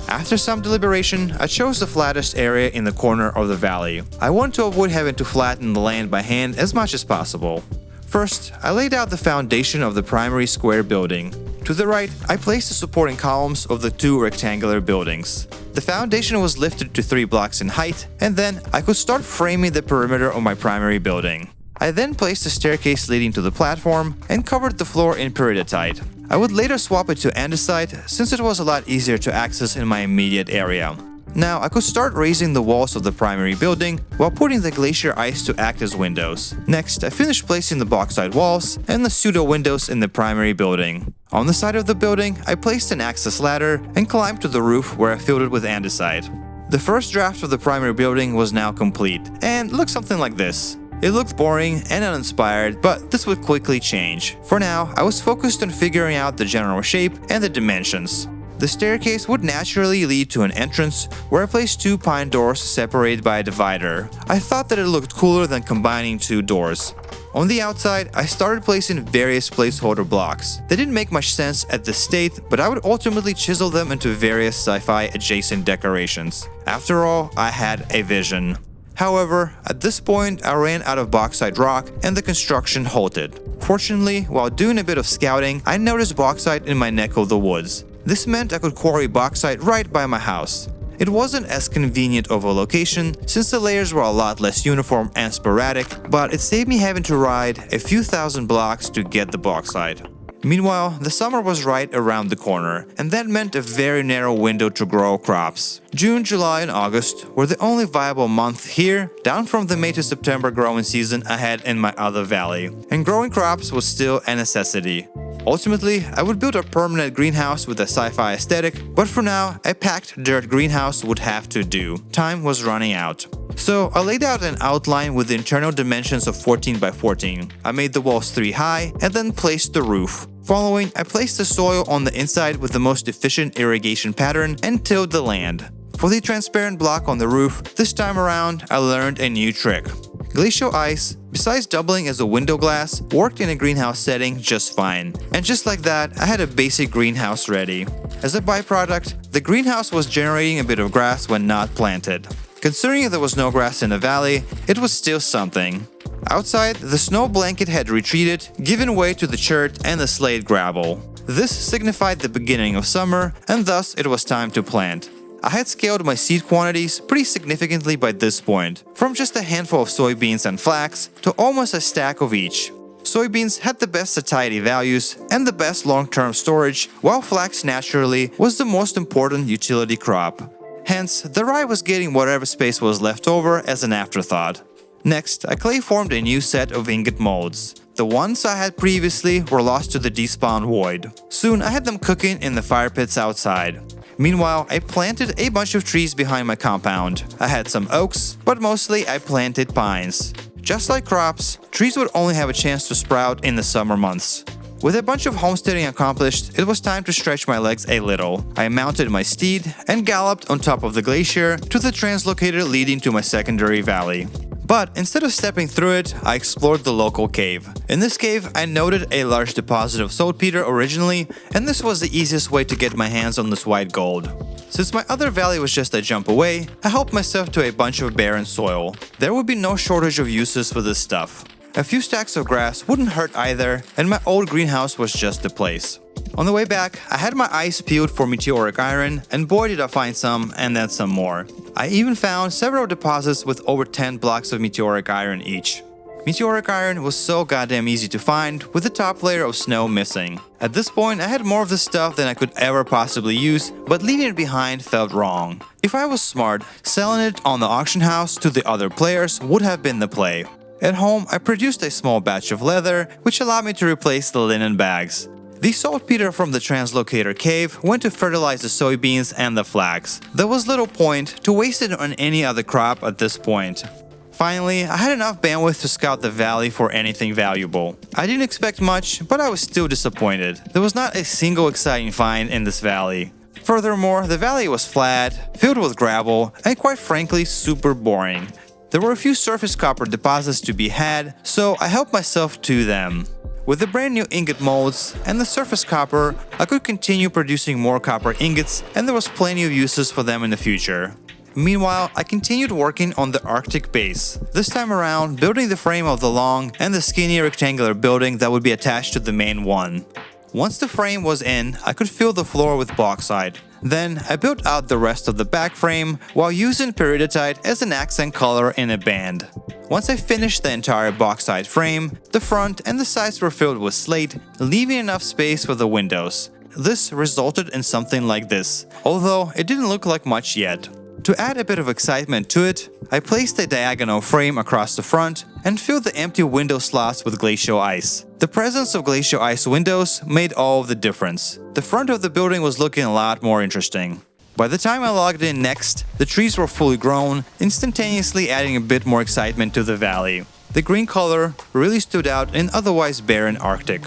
After some deliberation, I chose the flattest area in the corner of the valley. I want to avoid having to flatten the land by hand as much as possible. First, I laid out the foundation of the primary square building. To the right, I placed the supporting columns of the 2 rectangular buildings. The foundation was lifted to 3 blocks in height, and then I could start framing the perimeter of my primary building. I then placed a staircase leading to the platform and covered the floor in periodizite. I would later swap it to andesite since it was a lot easier to access in my immediate area. Now I could start raising the walls of the primary building while putting the glacier ice to act as windows. Next, I finished placing the bauxite walls and the pseudo windows in the primary building. On the side of the building, I placed an access ladder and climbed to the roof where I filled it with andesite. The first draft of the primary building was now complete and looked something like this. It looked boring and uninspired, but this would quickly change. For now, I was focused on figuring out the general shape and the dimensions. The staircase would naturally lead to an entrance where I placed 2 pine doors separated by a divider. I thought that it looked cooler than combining 2 doors. On the outside, I started placing various placeholder blocks. They didn't make much sense at this state, but I would ultimately chisel them into various sci-fi adjacent decorations. After all, I had a vision. However, at this point, I ran out of bauxite rock and the construction halted. Fortunately, while doing a bit of scouting, I noticed bauxite in my neck of the woods. This meant I could quarry bauxite right by my house. It wasn't as convenient of a location since the layers were a lot less uniform and sporadic, but it saved me having to ride a few thousand blocks to get the bauxite. Meanwhile, the summer was right around the corner, and that meant a very narrow window to grow crops. June, July, and August were the only viable months here, down from the May to September growing season I had in my other valley, and growing crops was still a necessity. Ultimately, I would build a permanent greenhouse with a sci-fi aesthetic, but for now, a packed dirt greenhouse would have to do. Time was running out. So I laid out an outline with the internal dimensions of 14 by 14. I made the walls 3 high and then placed the roof. Following, I placed the soil on the inside with the most efficient irrigation pattern and tilled the land. For the transparent block on the roof, this time around, I learned a new trick. Glacial ice, besides doubling as a window glass, worked in a greenhouse setting just fine. And just like that, I had a basic greenhouse ready. As a byproduct, the greenhouse was generating a bit of grass when not planted. Considering there was no grass in the valley, it was still something. Outside, the snow blanket had retreated, giving way to the chert and the slate gravel. This signified the beginning of summer, and thus it was time to plant. I had scaled my seed quantities pretty significantly by this point, from just a handful of soybeans and flax to almost a stack of each. Soybeans had the best satiety values and the best long-term storage, while flax naturally was the most important utility crop. Hence, the rye was getting whatever space was left over as an afterthought. Next, I clay formed a new set of ingot molds. The ones I had previously were lost to the despawn void. Soon, I had them cooking in the fire pits outside. Meanwhile, I planted a bunch of trees behind my compound. I had some oaks, but mostly I planted pines. Just like crops, trees would only have a chance to sprout in the summer months. With a bunch of homesteading accomplished, it was time to stretch my legs a little. I mounted my steed and galloped on top of the glacier to the translocator leading to my secondary valley. But instead of stepping through it, I explored the local cave. In this cave, I noted a large deposit of saltpeter originally, and this was the easiest way to get my hands on this white gold. Since my other valley was just a jump away, I helped myself to a bunch of barren soil. There would be no shortage of uses for this stuff. A few stacks of grass wouldn't hurt either, and my old greenhouse was just the place. On the way back, I had my eyes peeled for meteoric iron, and boy did I find some, and then some more. I even found several deposits with over 10 blocks of meteoric iron each. Meteoric iron was so goddamn easy to find, with the top layer of snow missing. At this point, I had more of the stuff than I could ever possibly use, but leaving it behind felt wrong. If I was smart, selling it on the auction house to the other players would have been the play. At home, I produced a small batch of leather, which allowed me to replace the linen bags. The saltpeter from the translocator cave went to fertilize the soybeans and the flax. There was little point to waste it on any other crop at this point. Finally, I had enough bandwidth to scout the valley for anything valuable. I didn't expect much, but I was still disappointed. There was not a single exciting find in this valley. Furthermore, the valley was flat, filled with gravel, and quite frankly super boring. There were a few surface copper deposits to be had, so I helped myself to them. With the brand new ingot molds and the surface copper, I could continue producing more copper ingots, and there was plenty of uses for them in the future. Meanwhile, I continued working on the Arctic base, this time around building the frame of the long and the skinny rectangular building that would be attached to the main one. Once the frame was in, I could fill the floor with bauxite. Then, I built out the rest of the back frame while using peridotite as an accent color in a band. Once I finished the entire bauxite frame, the front and the sides were filled with slate, leaving enough space for the windows. This resulted in something like this, although it didn't look like much yet. To add a bit of excitement to it, I placed a diagonal frame across the front and filled the empty window slots with glacial ice. The presence of glacial ice windows made all of the difference. The front of the building was looking a lot more interesting. By the time I logged in next, the trees were fully grown, instantaneously adding a bit more excitement to the valley. The green color really stood out in otherwise barren Arctic.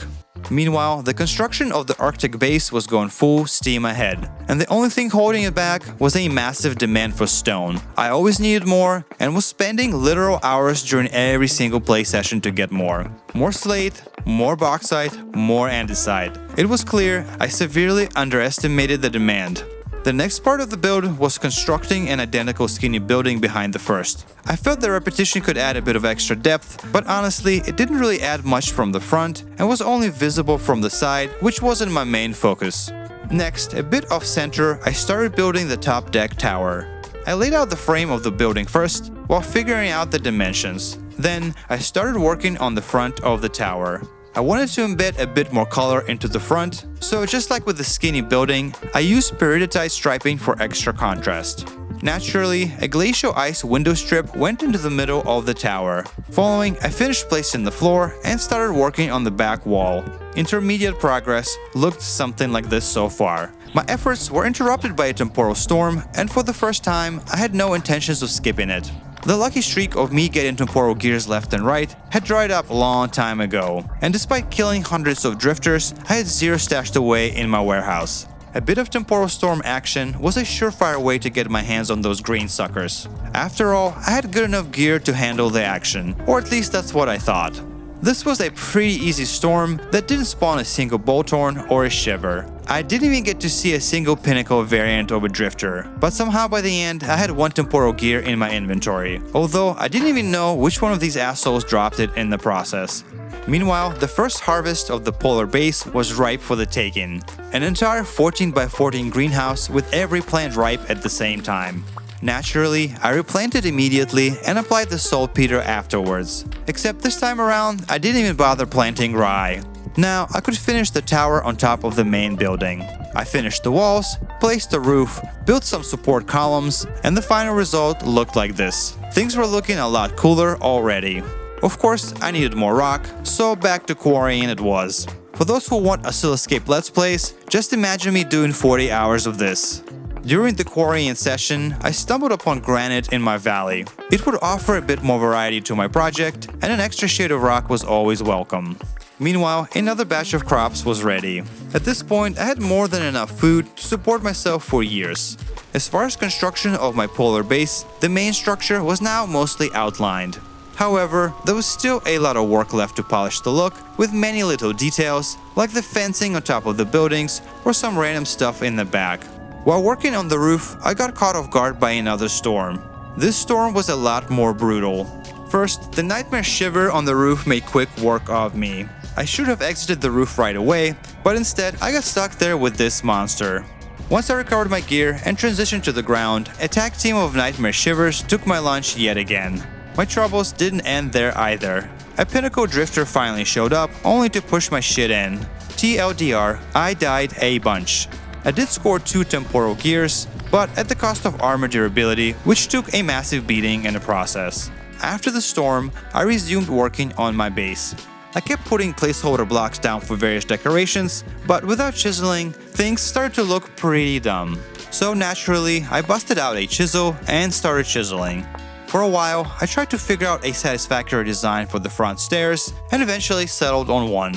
Meanwhile, the construction of the Arctic base was going full steam ahead, and the only thing holding it back was a massive demand for stone. I always needed more, and was spending literal hours during every single play session to get more. More slate, more bauxite, more andesite. It was clear I severely underestimated the demand. The next part of the build was constructing an identical skinny building behind the first. I felt the repetition could add a bit of extra depth, but honestly, it didn't really add much from the front and was only visible from the side, which wasn't my main focus. Next, a bit off center, I started building the top deck tower. I laid out the frame of the building first, while figuring out the dimensions. Then, I started working on the front of the tower. I wanted to embed a bit more color into the front, so just like with the skinny building, I used peridotite striping for extra contrast. Naturally, a glacial ice window strip went into the middle of the tower. Following, I finished placing the floor and started working on the back wall. Intermediate progress looked something like this so far. My efforts were interrupted by a temporal storm, and for the first time, I had no intentions of skipping it. The lucky streak of me getting temporal gears left and right had dried up a long time ago, and despite killing hundreds of drifters, I had zero stashed away in my warehouse. A bit of temporal storm action was a surefire way to get my hands on those green suckers. After all, I had good enough gear to handle the action, or at least that's what I thought. This was a pretty easy storm that didn't spawn a single bolthorn or a shiver. I didn't even get to see a single pinnacle variant of a drifter, but somehow by the end I had one temporal gear in my inventory, although I didn't even know which one of these assholes dropped it in the process. Meanwhile, the first harvest of the polar base was ripe for the taking. An entire 14 by 14 greenhouse with every plant ripe at the same time. Naturally, I replanted immediately and applied the saltpeter afterwards. Except this time around, I didn't even bother planting rye. Now, I could finish the tower on top of the main building. I finished the walls, placed the roof, built some support columns, and the final result looked like this. Things were looking a lot cooler already. Of course, I needed more rock, so back to quarrying it was. For those who want Oscillascape Let's Plays, just imagine me doing 40 hours of this. During the quarrying session, I stumbled upon granite in my valley. It would offer a bit more variety to my project, and an extra shade of rock was always welcome. Meanwhile, another batch of crops was ready. At this point, I had more than enough food to support myself for years. As far as construction of my polar base, the main structure was now mostly outlined. However, there was still a lot of work left to polish the look, with many little details, like the fencing on top of the buildings or some random stuff in the back. While working on the roof, I got caught off guard by another storm. This storm was a lot more brutal. First, the nightmare shiver on the roof made quick work of me. I should have exited the roof right away, but instead I got stuck there with this monster. Once I recovered my gear and transitioned to the ground, a tag team of nightmare shivers took my lunch yet again. My troubles didn't end there either. A pinnacle drifter finally showed up, only to push my shit in. TLDR, I died a bunch. I did score 2 temporal gears, but at the cost of armor durability, which took a massive beating in the process. After the storm, I resumed working on my base. I kept putting placeholder blocks down for various decorations, but without chiseling, things started to look pretty dumb. So naturally, I busted out a chisel and started chiseling. For a while, I tried to figure out a satisfactory design for the front stairs and eventually settled on one.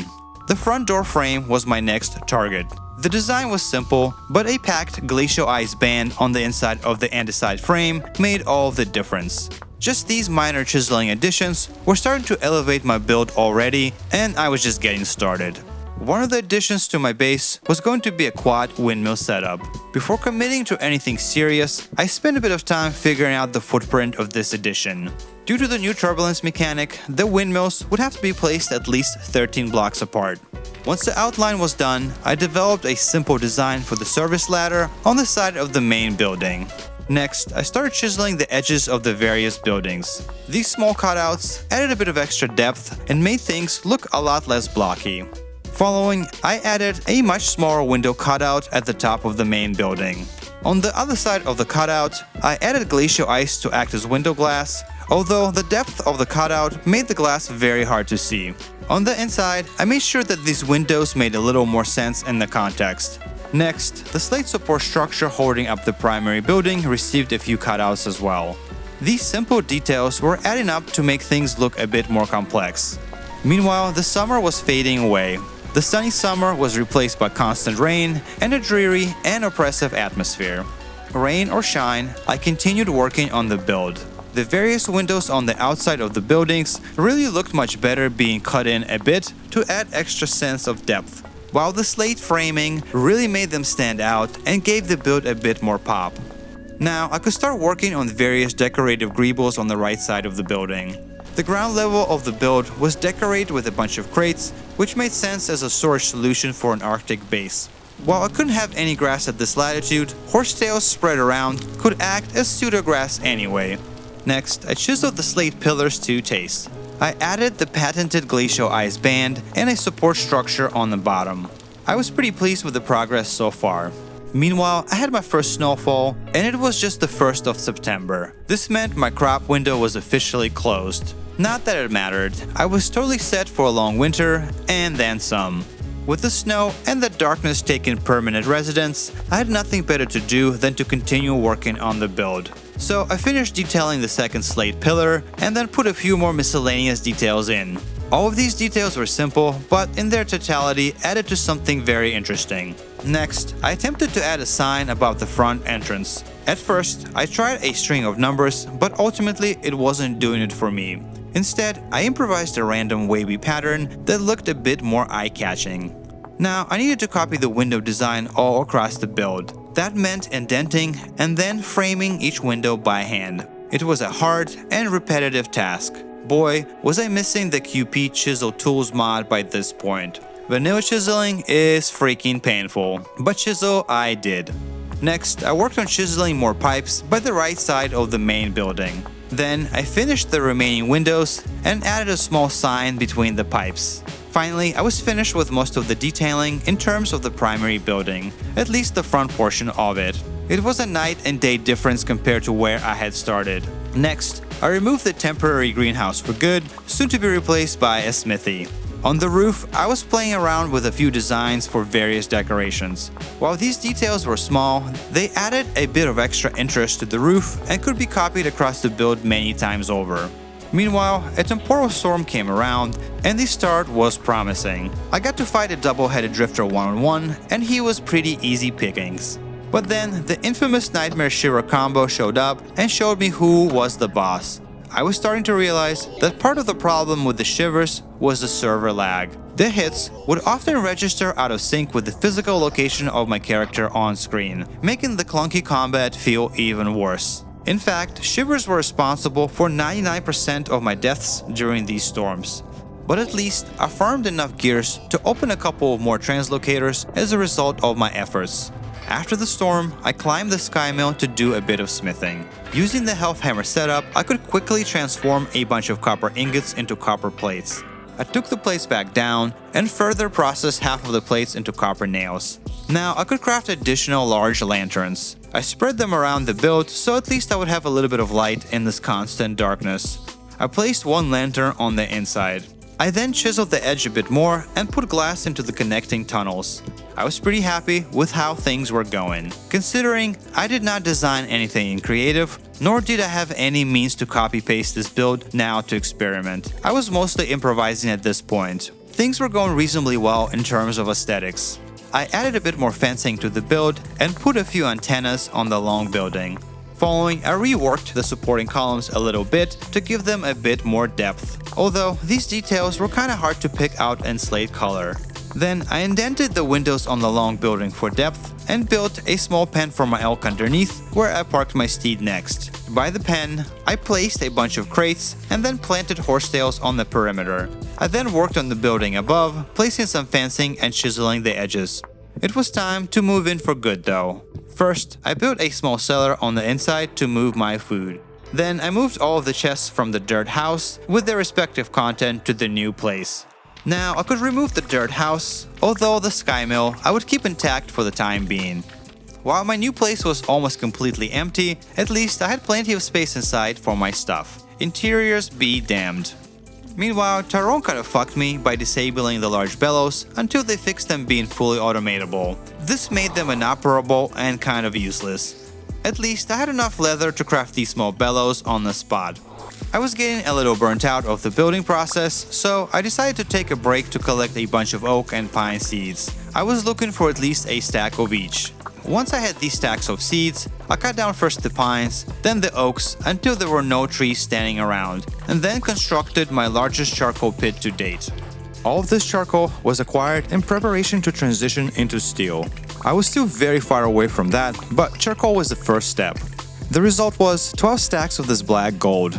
The front door frame was my next target. The design was simple, but a packed glacial ice band on the inside of the andesite frame made all of the difference. Just these minor chiseling additions were starting to elevate my build already, and I was just getting started. One of the additions to my base was going to be a quad windmill setup. Before committing to anything serious, I spent a bit of time figuring out the footprint of this addition. Due to the new turbulence mechanic, the windmills would have to be placed at least 13 blocks apart. Once the outline was done, I developed a simple design for the service ladder on the side of the main building. Next, I started chiseling the edges of the various buildings. These small cutouts added a bit of extra depth and made things look a lot less blocky. Following, I added a much smaller window cutout at the top of the main building. On the other side of the cutout, I added glacial ice to act as window glass, although the depth of the cutout made the glass very hard to see. On the inside, I made sure that these windows made a little more sense in the context. Next, the slate support structure holding up the primary building received a few cutouts as well. These simple details were adding up to make things look a bit more complex. Meanwhile, the summer was fading away. The sunny summer was replaced by constant rain and a dreary and oppressive atmosphere. Rain or shine, I continued working on the build. The various windows on the outside of the buildings really looked much better being cut in a bit to add extra sense of depth, while the slate framing really made them stand out and gave the build a bit more pop. Now I could start working on various decorative greebles on the right side of the building. The ground level of the build was decorated with a bunch of crates, which made sense as a storage solution for an Arctic base. While I couldn't have any grass at this latitude, horsetails spread around could act as pseudograss anyway. Next, I chiseled the slate pillars to taste. I added the patented glacial ice band and a support structure on the bottom. I was pretty pleased with the progress so far. Meanwhile, I had my first snowfall, and it was just the 1st of September. This meant my crop window was officially closed. Not that it mattered, I was totally set for a long winter, and then some. With the snow and the darkness taking permanent residence, I had nothing better to do than to continue working on the build. So I finished detailing the second slate pillar, and then put a few more miscellaneous details in. All of these details were simple, but in their totality added to something very interesting. Next, I attempted to add a sign above the front entrance. At first, I tried a string of numbers, but ultimately it wasn't doing it for me. Instead, I improvised a random wavy pattern that looked a bit more eye-catching. Now, I needed to copy the window design all across the build. That meant indenting and then framing each window by hand. It was a hard and repetitive task. Boy, was I missing the QP Chisel Tools mod by this point. Vanilla chiseling is freaking painful, but chisel I did. Next, I worked on chiseling more pipes by the right side of the main building. Then, I finished the remaining windows and added a small sign between the pipes. Finally, I was finished with most of the detailing in terms of the primary building, at least the front portion of it. It was a night and day difference compared to where I had started. Next, I removed the temporary greenhouse for good, soon to be replaced by a smithy. On the roof, I was playing around with a few designs for various decorations. While these details were small, they added a bit of extra interest to the roof and could be copied across the build many times over. Meanwhile, a temporal storm came around, and the start was promising. I got to fight a double-headed drifter one-on-one, and he was pretty easy pickings. But then, the infamous Nightmare Shiver combo showed up and showed me who was the boss. I was starting to realize that part of the problem with the shivers was the server lag. The hits would often register out of sync with the physical location of my character on screen, making the clunky combat feel even worse. In fact, shivers were responsible for 99% of my deaths during these storms. But at least I farmed enough gears to open a couple of more translocators as a result of my efforts. After the storm, I climbed the sky mill to do a bit of smithing. Using the health hammer setup, I could quickly transform a bunch of copper ingots into copper plates. I took the plates back down and further processed half of the plates into copper nails. Now I could craft additional large lanterns. I spread them around the build so at least I would have a little bit of light in this constant darkness. I placed one lantern on the inside. I then chiseled the edge a bit more and put glass into the connecting tunnels. I was pretty happy with how things were going, considering I did not design anything in creative, nor did I have any means to copy-paste this build now to experiment. I was mostly improvising at this point. Things were going reasonably well in terms of aesthetics. I added a bit more fencing to the build and put a few antennas on the long building. Following, I reworked the supporting columns a little bit to give them a bit more depth, although these details were kinda hard to pick out in slate color. Then I indented the windows on the long building for depth and built a small pen for my elk underneath where I parked my steed next. By the pen, I placed a bunch of crates and then planted horsetails on the perimeter. I then worked on the building above, placing some fencing and chiseling the edges. It was time to move in for good though. First, I built a small cellar on the inside to move my food. Then I moved all of the chests from the dirt house with their respective content to the new place. Now I could remove the dirt house, although the sky mill I would keep intact for the time being. While my new place was almost completely empty, at least I had plenty of space inside for my stuff. Interiors be damned. Meanwhile, Tyrone kinda fucked me by disabling the large bellows until they fixed them being fully automatable. This made them inoperable and kind of useless. At least I had enough leather to craft these small bellows on the spot. I was getting a little burnt out of the building process, so I decided to take a break to collect a bunch of oak and pine seeds. I was looking for at least a stack of each. Once I had these stacks of seeds, I cut down first the pines, then the oaks until there were no trees standing around, and then constructed my largest charcoal pit to date. All of this charcoal was acquired in preparation to transition into steel. I was still very far away from that, but charcoal was the first step. The result was 12 stacks of this black gold.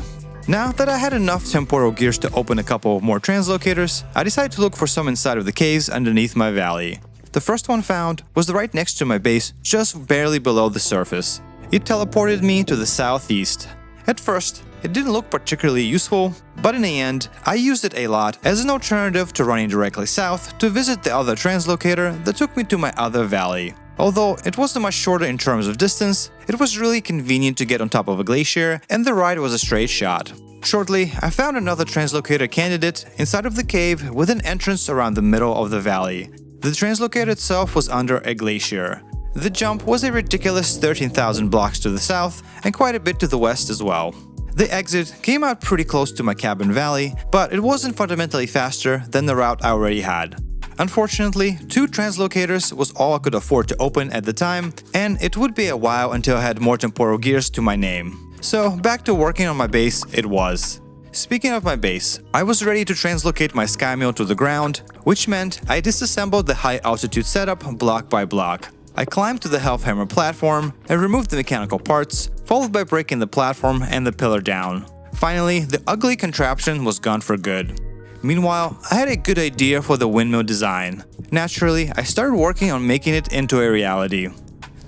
Now that I had enough temporal gears to open a couple of more translocators, I decided to look for some inside of the caves underneath my valley. The first one found was right next to my base, just barely below the surface. It teleported me to the southeast. At first, it didn't look particularly useful, but in the end, I used it a lot as an alternative to running directly south to visit the other translocator that took me to my other valley. Although it wasn't much shorter in terms of distance, it was really convenient to get on top of a glacier, and the ride was a straight shot. Shortly, I found another translocator candidate inside of the cave with an entrance around the middle of the valley. The translocator itself was under a glacier. The jump was a ridiculous 13,000 blocks to the south and quite a bit to the west as well. The exit came out pretty close to my cabin valley, but it wasn't fundamentally faster than the route I already had. Unfortunately, 2 translocators was all I could afford to open at the time, and it would be a while until I had more temporal gears to my name. So back to working on my base it was. Speaking of my base, I was ready to translocate my sky mill to the ground, which meant I disassembled the high altitude setup block by block. I climbed to the health hammer platform and removed the mechanical parts, followed by breaking the platform and the pillar down. Finally, the ugly contraption was gone for good. Meanwhile, I had a good idea for the windmill design. Naturally, I started working on making it into a reality.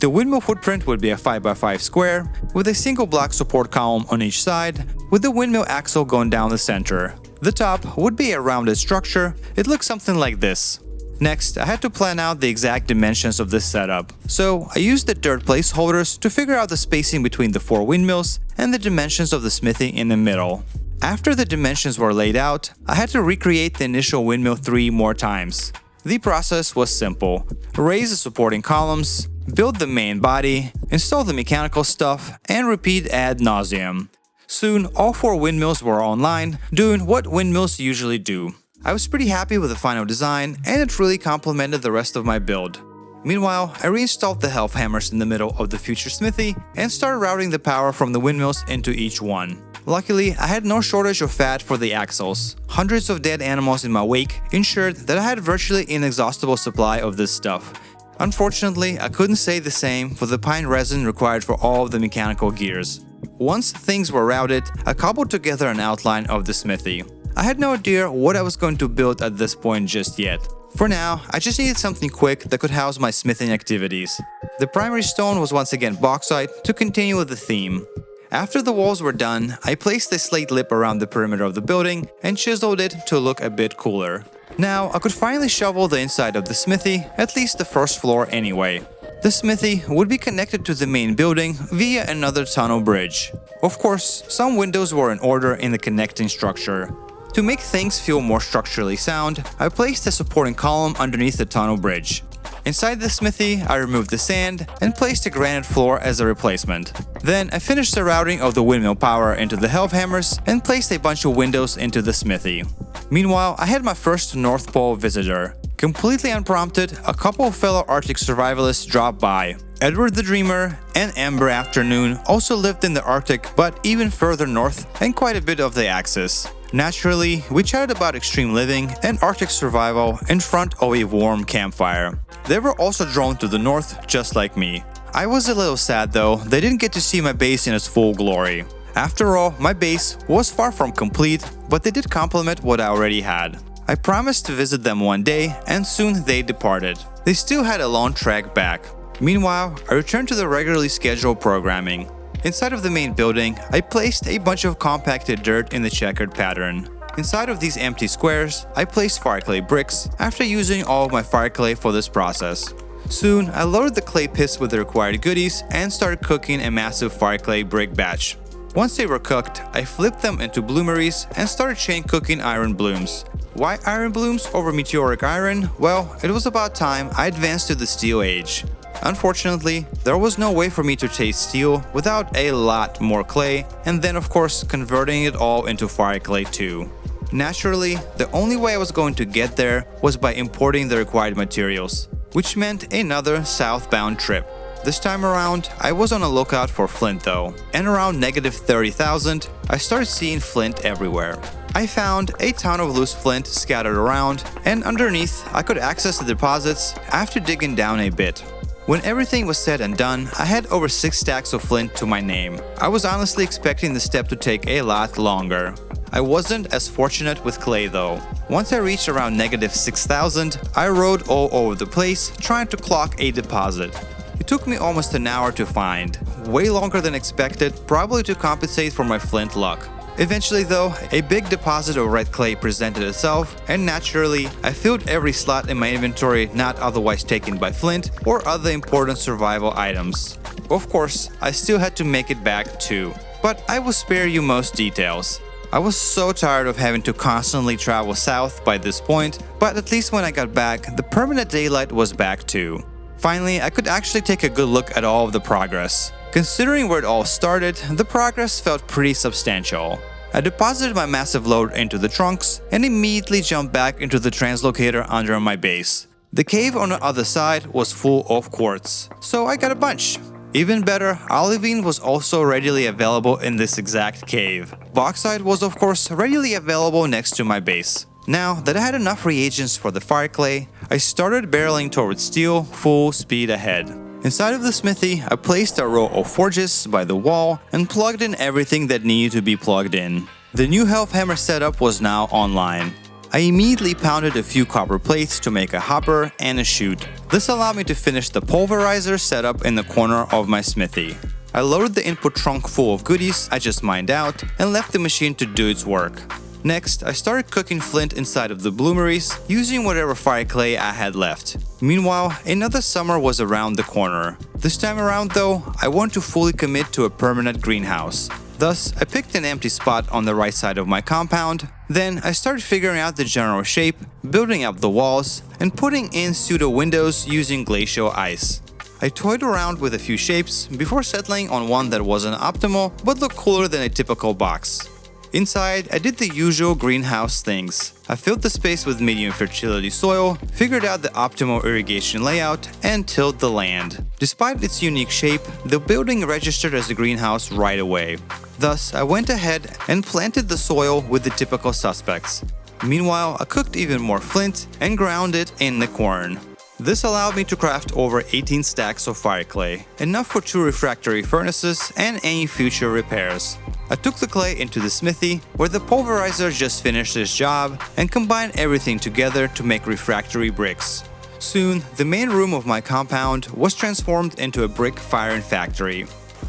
The windmill footprint would be a 5x5 square, with a single block support column on each side, with the windmill axle going down the center. The top would be a rounded structure. It looks something like this. Next, I had to plan out the exact dimensions of this setup. So, I used the dirt placeholders to figure out the spacing between the 4 windmills and the dimensions of the smithy in the middle. After the dimensions were laid out, I had to recreate the initial windmill 3 more times. The process was simple. Raise the supporting columns, build the main body, install the mechanical stuff, and repeat ad nauseum. Soon, all 4 windmills were online, doing what windmills usually do. I was pretty happy with the final design, and it really complemented the rest of my build. Meanwhile, I reinstalled the health hammers in the middle of the future smithy and started routing the power from the windmills into each one. Luckily, I had no shortage of fat for the axles. Hundreds of dead animals in my wake ensured that I had virtually inexhaustible supply of this stuff. Unfortunately, I couldn't say the same for the pine resin required for all of the mechanical gears. Once things were routed, I cobbled together an outline of the smithy. I had no idea what I was going to build at this point just yet. For now, I just needed something quick that could house my smithing activities. The primary stone was once again bauxite to continue with the theme. After the walls were done, I placed a slate lip around the perimeter of the building and chiseled it to look a bit cooler. Now, I could finally shovel the inside of the smithy, at least the first floor anyway. The smithy would be connected to the main building via another tunnel bridge. Of course, some windows were in order in the connecting structure. To make things feel more structurally sound, I placed a supporting column underneath the tunnel bridge. Inside the smithy, I removed the sand and placed a granite floor as a replacement. Then I finished the routing of the windmill power into the health hammers and placed a bunch of windows into the smithy. Meanwhile, I had my first North Pole visitor. Completely unprompted, a couple of fellow Arctic survivalists dropped by. Edward the Dreamer and Amber Afternoon also lived in the Arctic, but even further north and quite a bit of the axis. Naturally, we chatted about extreme living and Arctic survival in front of a warm campfire. They were also drawn to the north, just like me. I was a little sad though, they didn't get to see my base in its full glory. After all, my base was far from complete, but they did complement what I already had. I promised to visit them one day, and soon they departed. They still had a long trek back. Meanwhile, I returned to the regularly scheduled programming. Inside of the main building, I placed a bunch of compacted dirt in the checkered pattern. Inside of these empty squares, I placed fire clay bricks after using all of my fire clay for this process. Soon, I loaded the clay pits with the required goodies and started cooking a massive fire clay brick batch. Once they were cooked, I flipped them into bloomeries and started chain cooking iron blooms. Why iron blooms over meteoric iron? Well, it was about time I advanced to the steel age. Unfortunately, there was no way for me to taste steel without a lot more clay, and then of course converting it all into fire clay too. Naturally, the only way I was going to get there was by importing the required materials, which meant another southbound trip. This time around, I was on a lookout for flint though, and around -30,000, I started seeing flint everywhere. I found a ton of loose flint scattered around, and underneath I could access the deposits after digging down a bit. When everything was said and done, I had over 6 stacks of flint to my name. I was honestly expecting the step to take a lot longer. I wasn't as fortunate with clay though. Once I reached around -6,000, I rode all over the place trying to clock a deposit. It took me almost an hour to find, way longer than expected, probably to compensate for my flint luck. Eventually though, a big deposit of red clay presented itself, and naturally, I filled every slot in my inventory not otherwise taken by flint or other important survival items. Of course, I still had to make it back too, but I will spare you most details. I was so tired of having to constantly travel south by this point, but at least when I got back, the permanent daylight was back too. Finally, I could actually take a good look at all of the progress. Considering where it all started, the progress felt pretty substantial. I deposited my massive load into the trunks and immediately jumped back into the translocator under my base. The cave on the other side was full of quartz, so I got a bunch. Even better, olivine was also readily available in this exact cave. Bauxite was of course readily available next to my base. Now that I had enough reagents for the fire clay, I started barreling towards steel full speed ahead. Inside of the smithy, I placed a row of forges by the wall and plugged in everything that needed to be plugged in. The new health hammer setup was now online. I immediately pounded a few copper plates to make a hopper and a chute. This allowed me to finish the pulverizer setup in the corner of my smithy. I loaded the input trunk full of goodies I just mined out and left the machine to do its work. Next, I started cooking flint inside of the bloomeries using whatever fire clay I had left. Meanwhile, another summer was around the corner. This time around though, I want to fully commit to a permanent greenhouse. Thus, I picked an empty spot on the right side of my compound. Then, I started figuring out the general shape, building up the walls, and putting in pseudo windows using glacial ice. I toyed around with a few shapes before settling on one that wasn't optimal but looked cooler than a typical box. Inside, I did the usual greenhouse things. I filled the space with medium fertility soil, figured out the optimal irrigation layout, and tilled the land. Despite its unique shape, the building registered as a greenhouse right away. Thus, I went ahead and planted the soil with the typical suspects. Meanwhile, I cooked even more flint and ground it in the corn. This allowed me to craft over 18 stacks of fire clay, enough for 2 refractory furnaces and any future repairs. I took the clay into the smithy, where the pulverizer just finished its job, and combined everything together to make refractory bricks. Soon, the main room of my compound was transformed into a brick firing factory.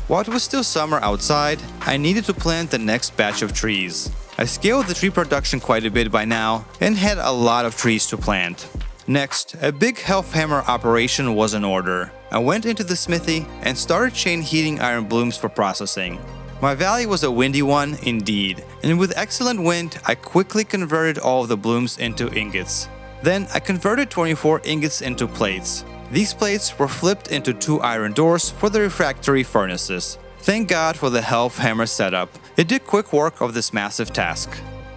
While it was still summer outside, I needed to plant the next batch of trees. I scaled the tree production quite a bit by now and had a lot of trees to plant. Next, a big health hammer operation was in order. I went into the smithy and started chain heating iron blooms for processing. My valley was a windy one indeed, and with excellent wind, I quickly converted all of the blooms into ingots. Then I converted 24 ingots into plates. These plates were flipped into 2 iron doors for the refractory furnaces. Thank God for the health hammer setup. It did quick work of this massive task.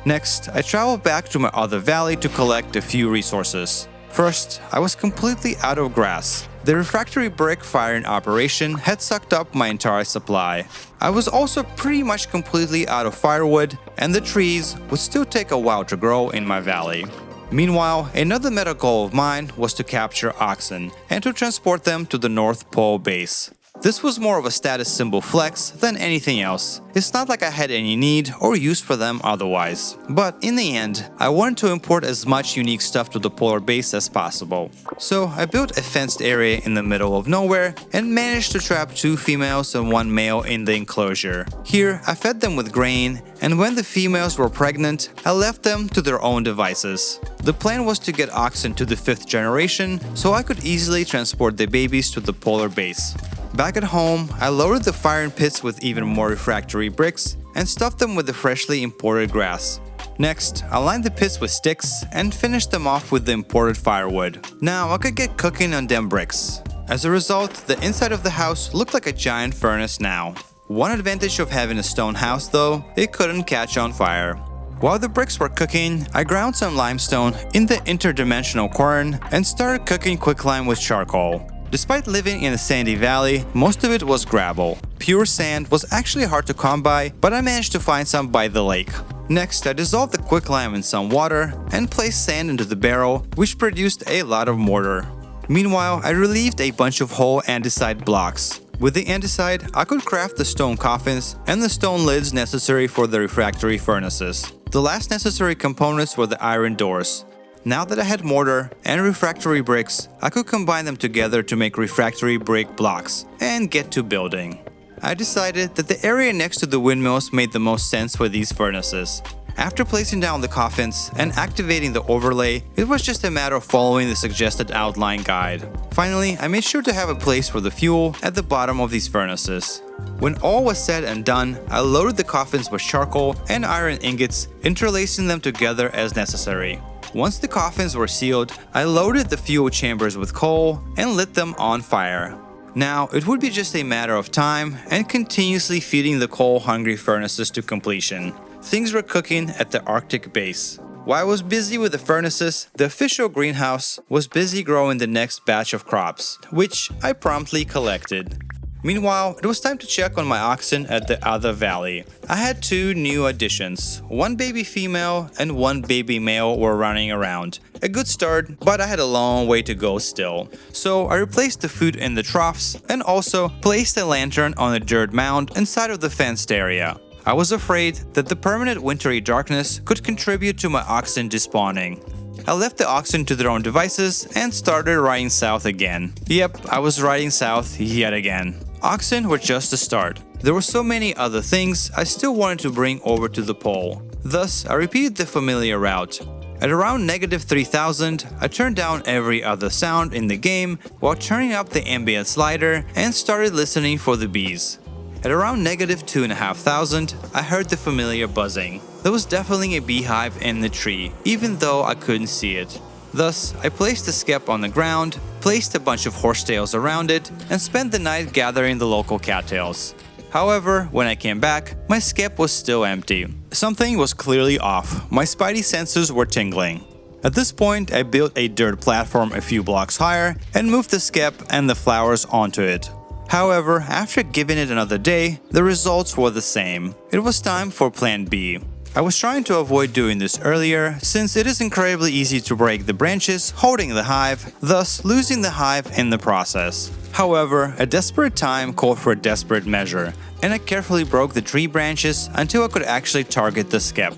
Next, I traveled back to my other valley to collect a few resources. First, I was completely out of grass. The refractory brick firing operation had sucked up my entire supply. I was also pretty much completely out of firewood, and the trees would still take a while to grow in my valley. Meanwhile, another meta goal of mine was to capture oxen and to transport them to the North Pole base. This was more of a status symbol flex than anything else. It's not like I had any need or use for them otherwise. But in the end, I wanted to import as much unique stuff to the polar base as possible. So I built a fenced area in the middle of nowhere and managed to trap 2 females and 1 male in the enclosure. Here, I fed them with grain, and when the females were pregnant, I left them to their own devices. The plan was to get oxen to the 5th generation so I could easily transport the babies to the polar base. Back at home, I loaded the firing pits with even more refractory bricks and stuffed them with the freshly imported grass. Next, I lined the pits with sticks and finished them off with the imported firewood. Now I could get cooking on them bricks. As a result, the inside of the house looked like a giant furnace now. One advantage of having a stone house though, it couldn't catch on fire. While the bricks were cooking, I ground some limestone in the interdimensional quern and started cooking quicklime with charcoal. Despite living in a sandy valley, most of it was gravel. Pure sand was actually hard to come by, but I managed to find some by the lake. Next, I dissolved the quicklime in some water and placed sand into the barrel, which produced a lot of mortar. Meanwhile, I relieved a bunch of whole andesite blocks. With the andesite, I could craft the stone coffins and the stone lids necessary for the refractory furnaces. The last necessary components were the iron doors. Now that I had mortar and refractory bricks, I could combine them together to make refractory brick blocks and get to building. I decided that the area next to the windmills made the most sense for these furnaces. After placing down the coffins and activating the overlay, it was just a matter of following the suggested outline guide. Finally, I made sure to have a place for the fuel at the bottom of these furnaces. When all was said and done, I loaded the coffins with charcoal and iron ingots, interlacing them together as necessary. Once the coffins were sealed, I loaded the fuel chambers with coal and lit them on fire. Now, it would be just a matter of time and continuously feeding the coal-hungry furnaces to completion. Things were cooking at the Arctic base. While I was busy with the furnaces, the official greenhouse was busy growing the next batch of crops, which I promptly collected. Meanwhile, it was time to check on my oxen at the other valley. I had 2 new additions. 1 baby female and 1 baby male were running around. A good start, but I had a long way to go still. So I replaced the food in the troughs and also placed a lantern on a dirt mound inside of the fenced area. I was afraid that the permanent wintry darkness could contribute to my oxen despawning. I left the oxen to their own devices and started riding south again. Yep, I was riding south yet again. Oxen were just the start. There were so many other things I still wanted to bring over to the pole. Thus, I repeated the familiar route. At around -3000, I turned down every other sound in the game while turning up the ambient slider and started listening for the bees. At around -2500, I heard the familiar buzzing. There was definitely a beehive in the tree, even though I couldn't see it. Thus, I placed the skep on the ground, placed a bunch of horsetails around it, and spent the night gathering the local cattails. However, when I came back, my skep was still empty. Something was clearly off. My spidey senses were tingling. At this point, I built a dirt platform a few blocks higher and moved the skep and the flowers onto it. However, after giving it another day, the results were the same. It was time for Plan B. I was trying to avoid doing this earlier, since it is incredibly easy to break the branches holding the hive, thus losing the hive in the process. However, a desperate time called for a desperate measure, and I carefully broke the tree branches until I could actually target the skep.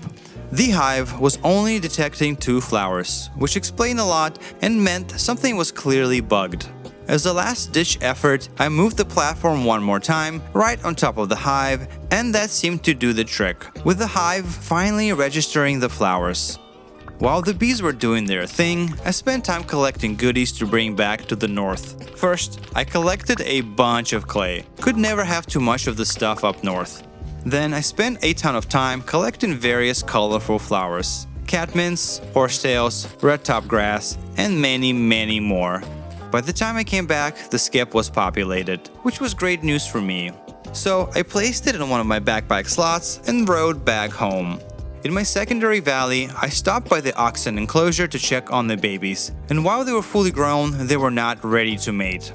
The hive was only detecting 2 flowers, which explained a lot and meant something was clearly bugged. As a last-ditch effort, I moved the platform one more time, right on top of the hive, and that seemed to do the trick, with the hive finally registering the flowers. While the bees were doing their thing, I spent time collecting goodies to bring back to the north. First, I collected a bunch of clay. Could never have too much of the stuff up north. Then I spent a ton of time collecting various colorful flowers. Catmints, horsetails, red top grass, and many more. By the time I came back, the skep was populated, which was great news for me. So I placed it in one of my backpack slots and rode back home. In my secondary valley, I stopped by the oxen enclosure to check on the babies, and while they were fully grown, they were not ready to mate.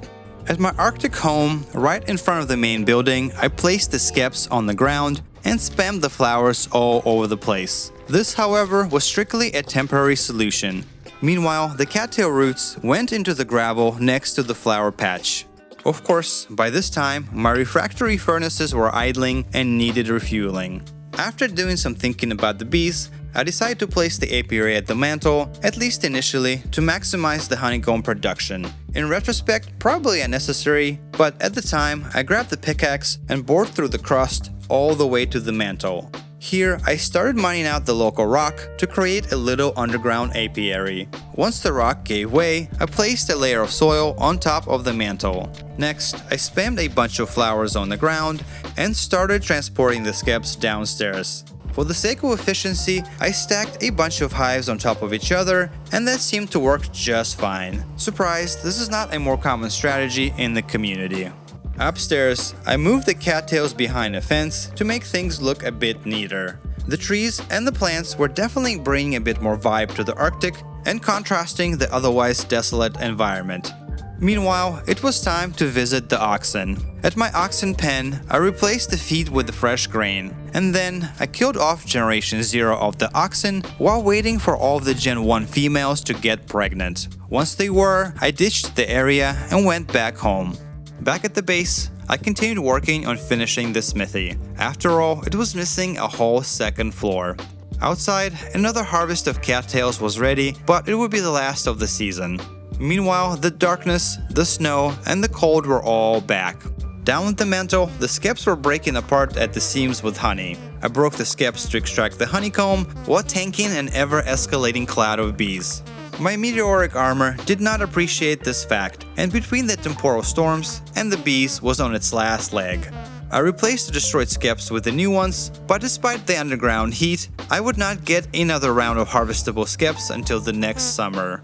At my Arctic home, right in front of the main building, I placed the skeps on the ground and spammed the flowers all over the place. This, however, was strictly a temporary solution. Meanwhile, the cattail roots went into the gravel next to the flower patch. Of course, by this time, my refractory furnaces were idling and needed refueling. After doing some thinking about the bees, I decided to place the apiary at the mantle, at least initially, to maximize the honeycomb production. In retrospect, probably unnecessary, but at the time, I grabbed the pickaxe and bored through the crust all the way to the mantle. Here, I started mining out the local rock to create a little underground apiary. Once the rock gave way, I placed a layer of soil on top of the mantle. Next, I spammed a bunch of flowers on the ground and started transporting the skeps downstairs. For the sake of efficiency, I stacked a bunch of hives on top of each other, and that seemed to work just fine. Surprised, this is not a more common strategy in the community. Upstairs, I moved the cattails behind a fence to make things look a bit neater. The trees and the plants were definitely bringing a bit more vibe to the Arctic and contrasting the otherwise desolate environment. Meanwhile, it was time to visit the oxen. At my oxen pen, I replaced the feed with the fresh grain, and then I killed off Generation 0 of the oxen while waiting for all of the Gen 1 females to get pregnant. Once they were, I ditched the area and went back home. Back at the base, I continued working on finishing the smithy. After all, it was missing a whole second floor. Outside, another harvest of cattails was ready, but it would be the last of the season. Meanwhile, the darkness, the snow, and the cold were all back. Down at the mantle, the skeps were breaking apart at the seams with honey. I broke the skeps to extract the honeycomb while tanking an ever-escalating cloud of bees. My meteoric armor did not appreciate this fact, and between the temporal storms and the bees was on its last leg. I replaced the destroyed skeps with the new ones, but despite the underground heat, I would not get another round of harvestable skeps until the next summer.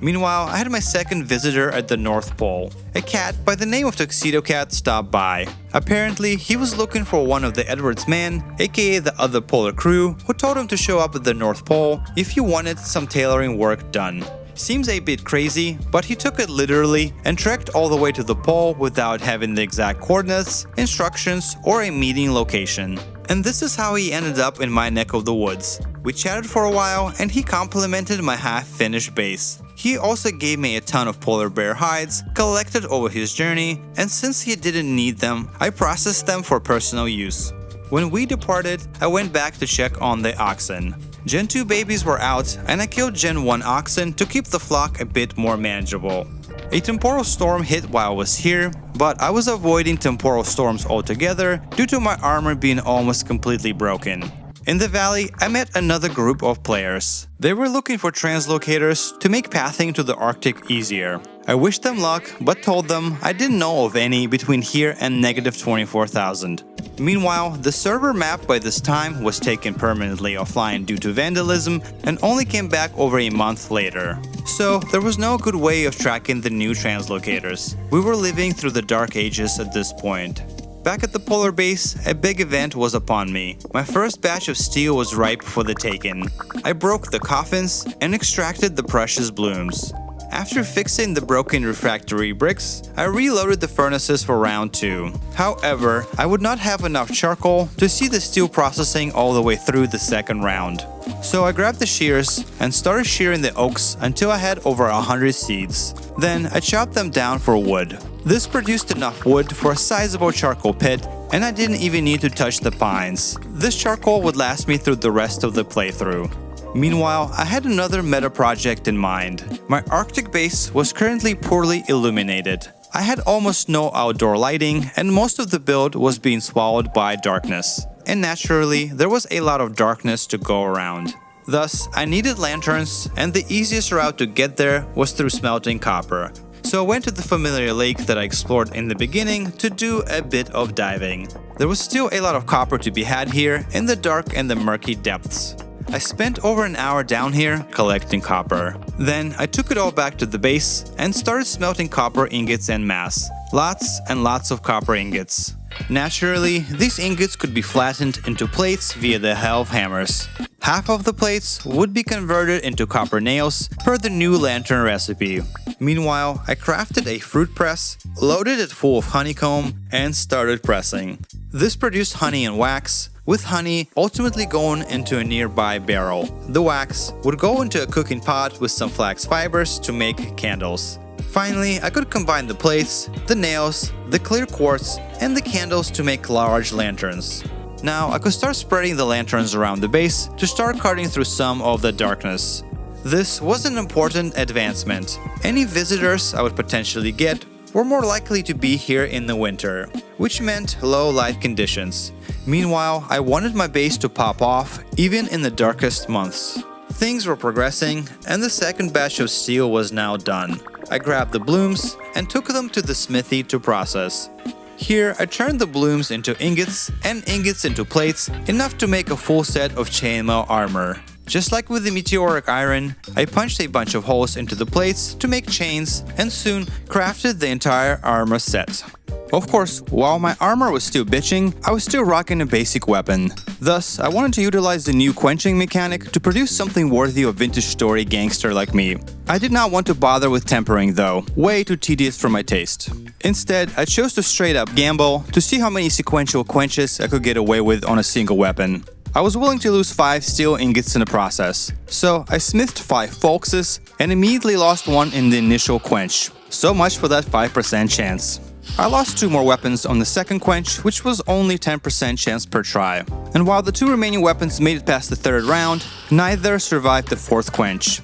Meanwhile, I had my second visitor at the North Pole. A cat by the name of Tuxedo Cat stopped by. Apparently, he was looking for one of the Edwards men, aka the other polar crew, who told him to show up at the North Pole if he wanted some tailoring work done. Seems a bit crazy, but he took it literally and trekked all the way to the pole without having the exact coordinates, instructions, or a meeting location. And this is how he ended up in my neck of the woods. We chatted for a while and he complimented my half-finished base. He also gave me a ton of polar bear hides collected over his journey, and since he didn't need them, I processed them for personal use. When we departed, I went back to check on the oxen. Gen 2 babies were out, and I killed Gen 1 oxen to keep the flock a bit more manageable. A temporal storm hit while I was here, but I was avoiding temporal storms altogether due to my armor being almost completely broken. In the valley, I met another group of players. They were looking for translocators to make pathing to the Arctic easier. I wished them luck, but told them I didn't know of any between here and -24,000. Meanwhile, the server map by this time was taken permanently offline due to vandalism and only came back over a month later. So there was no good way of tracking the new translocators. We were living through the dark ages at this point. Back at the polar base, a big event was upon me. My first batch of steel was ripe for the taking. I broke the coffins and extracted the precious blooms. After fixing the broken refractory bricks, I reloaded the furnaces for round 2. However, I would not have enough charcoal to see the steel processing all the way through the second round. So I grabbed the shears and started shearing the oaks until I had over 100 seeds. Then I chopped them down for wood. This produced enough wood for a sizable charcoal pit, and I didn't even need to touch the pines. This charcoal would last me through the rest of the playthrough. Meanwhile, I had another meta project in mind. My Arctic base was currently poorly illuminated. I had almost no outdoor lighting, and most of the build was being swallowed by darkness. And naturally, there was a lot of darkness to go around. Thus, I needed lanterns, and the easiest route to get there was through smelting copper. So I went to the familiar lake that I explored in the beginning to do a bit of diving. There was still a lot of copper to be had here in the dark and the murky depths. I spent over an hour down here collecting copper. Then I took it all back to the base and started smelting copper ingots en masse. Lots and lots of copper ingots. Naturally, these ingots could be flattened into plates via the helve hammers. Half of the plates would be converted into copper nails per the new lantern recipe. Meanwhile, I crafted a fruit press, loaded it full of honeycomb, and started pressing. This produced honey and wax, with honey ultimately going into a nearby barrel. The wax would go into a cooking pot with some flax fibers to make candles. Finally, I could combine the plates, the nails, the clear quartz, and the candles to make large lanterns. Now I could start spreading the lanterns around the base to start cutting through some of the darkness. This was an important advancement. Any visitors I would potentially get were more likely to be here in the winter, which meant low light conditions. Meanwhile, I wanted my base to pop off even in the darkest months. Things were progressing, and the second batch of steel was now done. I grabbed the blooms and took them to the smithy to process. Here, I turned the blooms into ingots and ingots into plates, enough to make a full set of chainmail armor. Just like with the meteoric iron, I punched a bunch of holes into the plates to make chains and soon crafted the entire armor set. Of course, while my armor was still bitching, I was still rocking a basic weapon. Thus, I wanted to utilize the new quenching mechanic to produce something worthy of vintage story gangster like me. I did not want to bother with tempering though, way too tedious for my taste. Instead, I chose to straight up gamble to see how many sequential quenches I could get away with on a single weapon. I was willing to lose 5 steel ingots in the process, so I smithed 5 folkses and immediately lost one in the initial quench. So much for that 5% chance. I lost 2 more weapons on the second quench, which was only 10% chance per try. And while the 2 remaining weapons made it past the 3rd round, neither survived the 4th quench.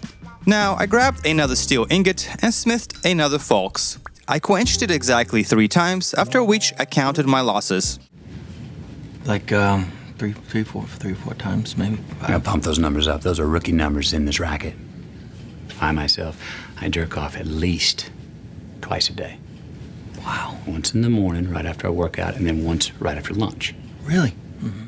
Now, I grabbed another steel ingot and smithed another folks. I quenched it exactly 3 times, after which I counted my losses. Like, three or four times, maybe. I gotta pump those numbers up. Those are rookie numbers in this racket. I myself, I jerk off at least twice a day. Wow. Once in the morning, right after I work out, and then once right after lunch. Really?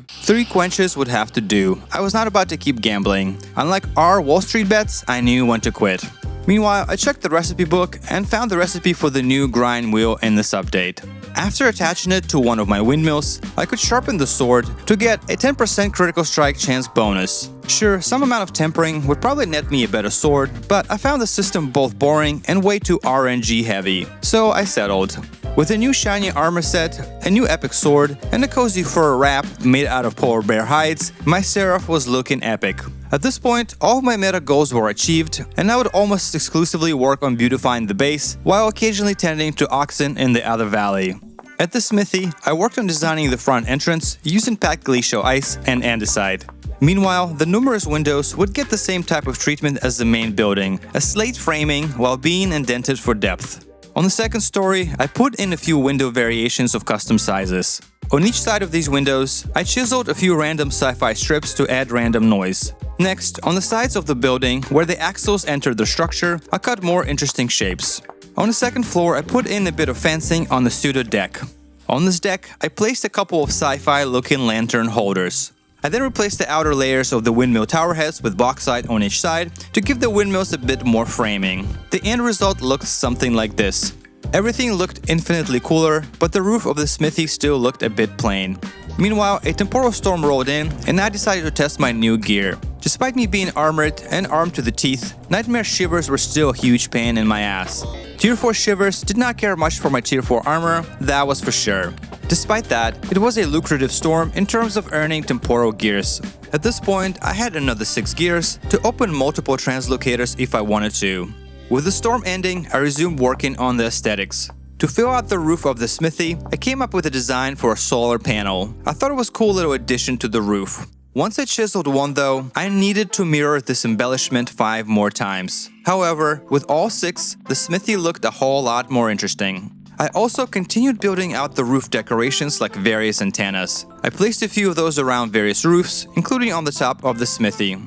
3 quenches would have to do. I was not about to keep gambling. Unlike our Wall Street bets, I knew when to quit. Meanwhile, I checked the recipe book and found the recipe for the new grind wheel in this update. After attaching it to one of my windmills, I could sharpen the sword to get a 10% critical strike chance bonus. Sure, some amount of tempering would probably net me a better sword, but I found the system both boring and way too RNG heavy, so I settled. With a new shiny armor set, a new epic sword, and a cozy fur wrap made out of polar bear hides, my Seraph was looking epic. At this point, all of my meta goals were achieved, and I would almost exclusively work on beautifying the base, while occasionally tending to oxen in the other valley. At the smithy, I worked on designing the front entrance using packed glacial ice and andesite. Meanwhile, the numerous windows would get the same type of treatment as the main building, a slate framing while being indented for depth. On the second story, I put in a few window variations of custom sizes. On each side of these windows, I chiseled a few random sci-fi strips to add random noise. Next, on the sides of the building, where the axles entered the structure, I cut more interesting shapes. On the second floor, I put in a bit of fencing on the pseudo deck. On this deck, I placed a couple of sci-fi looking lantern holders. I then replaced the outer layers of the windmill tower heads with bauxite on each side to give the windmills a bit more framing. The end result looked something like this. Everything looked infinitely cooler, but the roof of the smithy still looked a bit plain. Meanwhile, a temporal storm rolled in, and I decided to test my new gear. Despite me being armored and armed to the teeth, Nightmare Shivers were still a huge pain in my ass. Tier 4 Shivers did not care much for my Tier 4 armor, that was for sure. Despite that, it was a lucrative storm in terms of earning temporal gears. At this point, I had another 6 gears to open multiple translocators if I wanted to. With the storm ending, I resumed working on the aesthetics. To fill out the roof of the smithy, I came up with a design for a solar panel. I thought it was a cool little addition to the roof. Once I chiseled one though, I needed to mirror this embellishment 5 more times. However, with all 6, the smithy looked a whole lot more interesting. I also continued building out the roof decorations like various antennas. I placed a few of those around various roofs, including on the top of the smithy.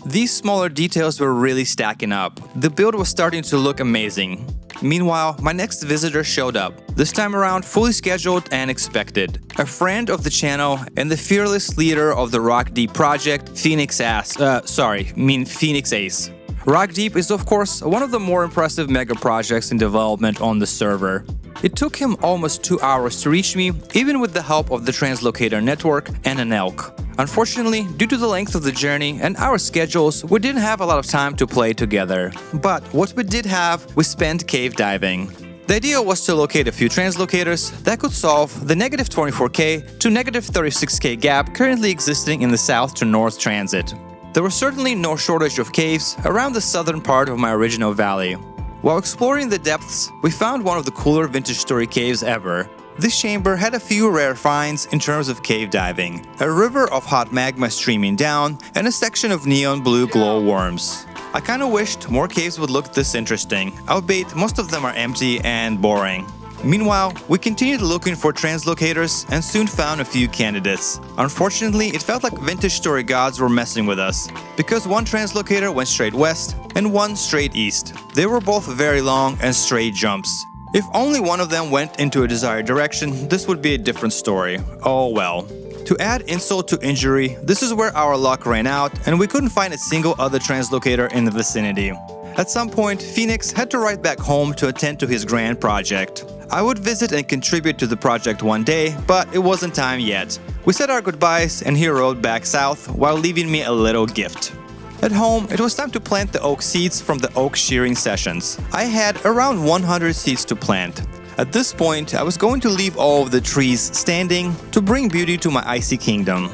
These smaller details were really stacking up. The build was starting to look amazing. Meanwhile, my next visitor showed up, this time around fully scheduled and expected. A friend of the channel and the fearless leader of the Rock Deep project, Phoenix Ace. Rock Deep is of course one of the more impressive mega projects in development on the server. It took him almost 2 hours to reach me, even with the help of the translocator network and an elk. Unfortunately, due to the length of the journey and our schedules, we didn't have a lot of time to play together. But what we did have, we spent cave diving. The idea was to locate a few translocators that could solve the negative 24K to negative 36K gap currently existing in the south to north transit. There was certainly no shortage of caves around the southern part of my original valley. While exploring the depths, we found one of the cooler vintage story caves ever. This chamber had a few rare finds in terms of cave diving, a river of hot magma streaming down, and a section of neon blue glow worms. I kinda wished more caves would look this interesting, albeit most of them are empty and boring. Meanwhile, we continued looking for translocators and soon found a few candidates. Unfortunately, it felt like vintage story gods were messing with us, because one translocator went straight west and one straight east. They were both very long and straight jumps. If only one of them went into a desired direction, this would be a different story. Oh well. To add insult to injury, this is where our luck ran out and we couldn't find a single other translocator in the vicinity. At some point, Phoenix had to ride back home to attend to his grand project. I would visit and contribute to the project one day, but it wasn't time yet. We said our goodbyes and he rode back south while leaving me a little gift. At home, it was time to plant the oak seeds from the oak shearing sessions. I had around 100 seeds to plant. At this point, I was going to leave all of the trees standing to bring beauty to my icy kingdom.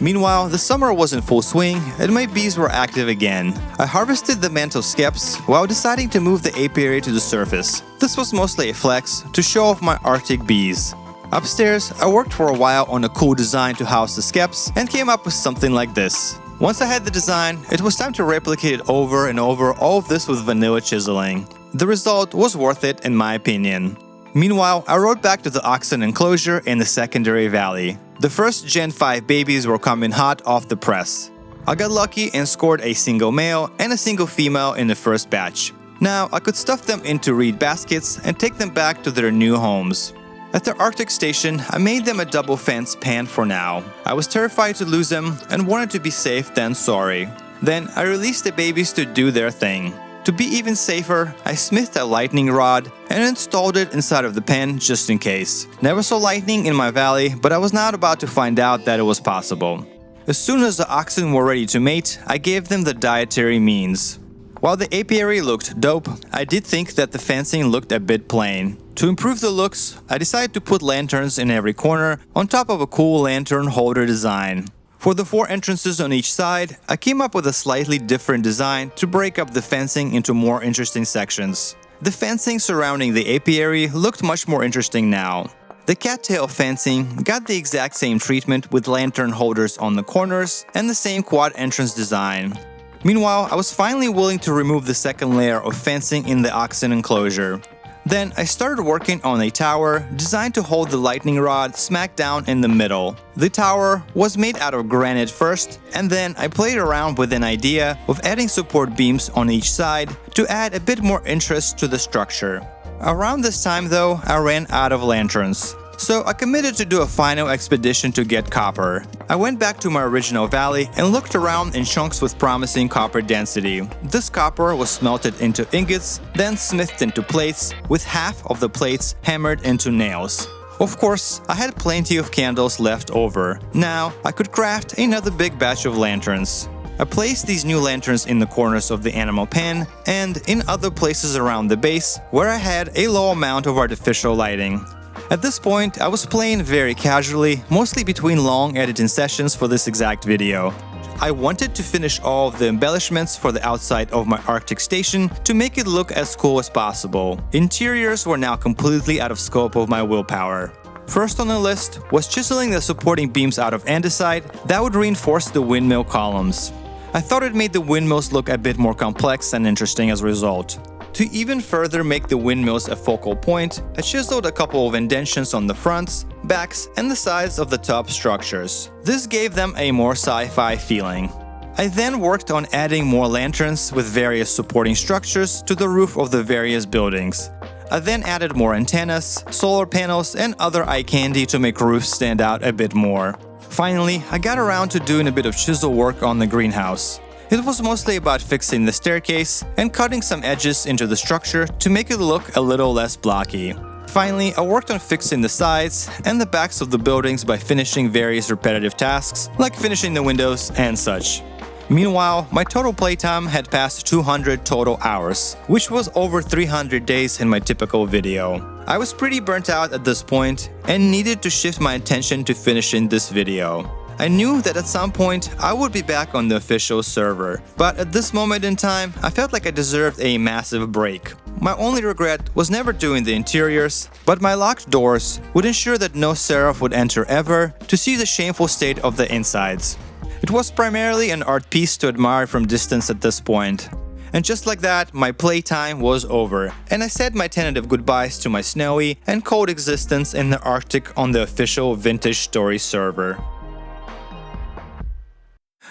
Meanwhile, the summer was in full swing and my bees were active again. I harvested the mantle skeps while deciding to move the apiary to the surface. This was mostly a flex to show off my Arctic bees. Upstairs, I worked for a while on a cool design to house the skeps and came up with something like this. Once I had the design, it was time to replicate it over and over, all of this with vanilla chiseling. The result was worth it in my opinion. Meanwhile, I rode back to the oxen enclosure in the secondary valley. The first Gen 5 babies were coming hot off the press. I got lucky and scored a single male and a single female in the first batch. Now, I could stuff them into reed baskets and take them back to their new homes. At the Arctic station, I made them a double fence pen for now. I was terrified to lose them and wanted to be safe than sorry. Then I released the babies to do their thing. To be even safer, I smithed a lightning rod and installed it inside of the pen just in case. Never saw lightning in my valley, but I was not about to find out that it was possible. As soon as the oxen were ready to mate, I gave them the dietary means. While the apiary looked dope, I did think that the fencing looked a bit plain. To improve the looks, I decided to put lanterns in every corner on top of a cool lantern holder design. For the 4 entrances on each side, I came up with a slightly different design to break up the fencing into more interesting sections. The fencing surrounding the apiary looked much more interesting now. The cattail fencing got the exact same treatment with lantern holders on the corners and the same quad entrance design. Meanwhile, I was finally willing to remove the second layer of fencing in the oxen enclosure. Then I started working on a tower designed to hold the lightning rod smack down in the middle. The tower was made out of granite first, and then I played around with an idea of adding support beams on each side to add a bit more interest to the structure. Around this time though, I ran out of lanterns. So I committed to do a final expedition to get copper. I went back to my original valley and looked around in chunks with promising copper density. This copper was smelted into ingots, then smithed into plates, with half of the plates hammered into nails. Of course, I had plenty of candles left over. Now, I could craft another big batch of lanterns. I placed these new lanterns in the corners of the animal pen and in other places around the base where I had a low amount of artificial lighting. At this point, I was playing very casually, mostly between long editing sessions for this exact video. I wanted to finish all of the embellishments for the outside of my Arctic station to make it look as cool as possible. Interiors were now completely out of scope of my willpower. First on the list was chiseling the supporting beams out of andesite that would reinforce the windmill columns. I thought it made the windmills look a bit more complex and interesting as a result. To even further make the windmills a focal point, I chiseled a couple of indentions on the fronts, backs, and the sides of the top structures. This gave them a more sci-fi feeling. I then worked on adding more lanterns with various supporting structures to the roof of the various buildings. I then added more antennas, solar panels, and other eye candy to make roofs stand out a bit more. Finally, I got around to doing a bit of chisel work on the greenhouse. It was mostly about fixing the staircase and cutting some edges into the structure to make it look a little less blocky. Finally, I worked on fixing the sides and the backs of the buildings by finishing various repetitive tasks, like finishing the windows and such. Meanwhile, my total playtime had passed 200 total hours, which was over 300 days in my typical video. I was pretty burnt out at this point and needed to shift my attention to finishing this video. I knew that at some point I would be back on the official server, but at this moment in time, I felt like I deserved a massive break. My only regret was never doing the interiors, but my locked doors would ensure that no seraph would enter ever to see the shameful state of the insides. It was primarily an art piece to admire from distance at this point. And just like that, my playtime was over, and I said my tentative goodbyes to my snowy and cold existence in the Arctic on the official Vintage Story server.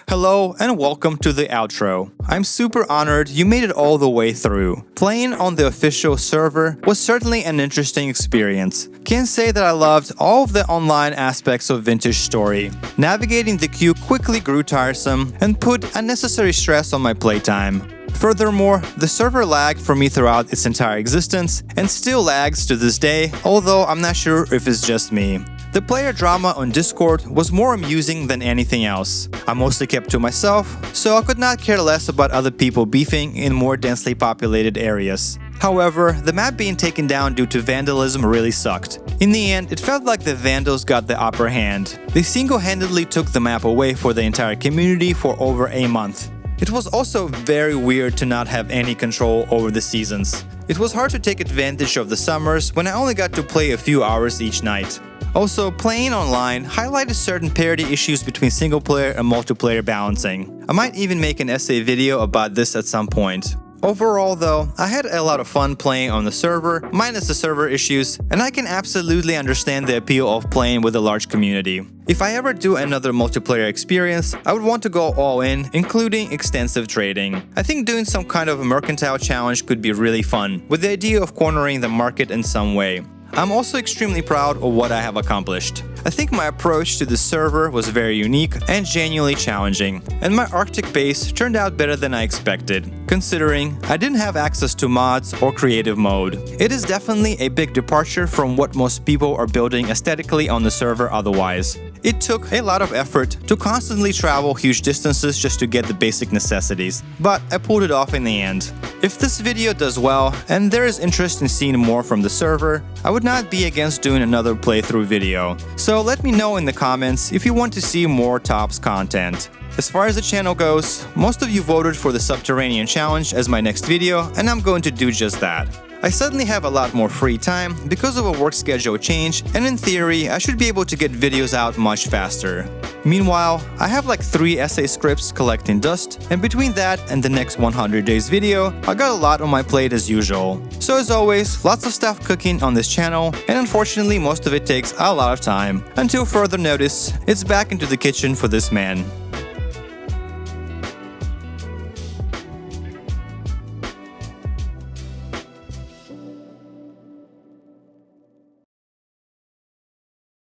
Hello and welcome to the outro. I'm super honored you made it all the way through. Playing on the official server was certainly an interesting experience. Can't say that I loved all of the online aspects of Vintage Story. Navigating the queue quickly grew tiresome and put unnecessary stress on my playtime. Furthermore, the server lagged for me throughout its entire existence and still lags to this day, although I'm not sure if it's just me. The player drama on Discord was more amusing than anything else. I mostly kept to myself, so I could not care less about other people beefing in more densely populated areas. However, the map being taken down due to vandalism really sucked. In the end, it felt like the Vandals got the upper hand. They single-handedly took the map away for the entire community for over a month. It was also very weird to not have any control over the seasons. It was hard to take advantage of the summers when I only got to play a few hours each night. Also, playing online highlighted certain parity issues between single-player and multiplayer balancing. I might even make an essay video about this at some point. Overall though, I had a lot of fun playing on the server, minus the server issues, and I can absolutely understand the appeal of playing with a large community. If I ever do another multiplayer experience, I would want to go all in, including extensive trading. I think doing some kind of a mercantile challenge could be really fun, with the idea of cornering the market in some way. I'm also extremely proud of what I have accomplished. I think my approach to the server was very unique and genuinely challenging, and my Arctic base turned out better than I expected, considering I didn't have access to mods or creative mode. It is definitely a big departure from what most people are building aesthetically on the server otherwise. It took a lot of effort to constantly travel huge distances just to get the basic necessities, but I pulled it off in the end. If this video does well and there is interest in seeing more from the server, I would not be against doing another playthrough video. So let me know in the comments if you want to see more TOPS content. As far as the channel goes, most of you voted for the Subterranean Challenge as my next video, and I'm going to do just that. I suddenly have a lot more free time because of a work schedule change, and in theory, I should be able to get videos out much faster. Meanwhile, I have like 3 essay scripts collecting dust, and between that and the next 100 days video, I got a lot on my plate as usual. So as always, lots of stuff cooking on this channel, and unfortunately most of it takes a lot of time. Until further notice, it's back into the kitchen for this man.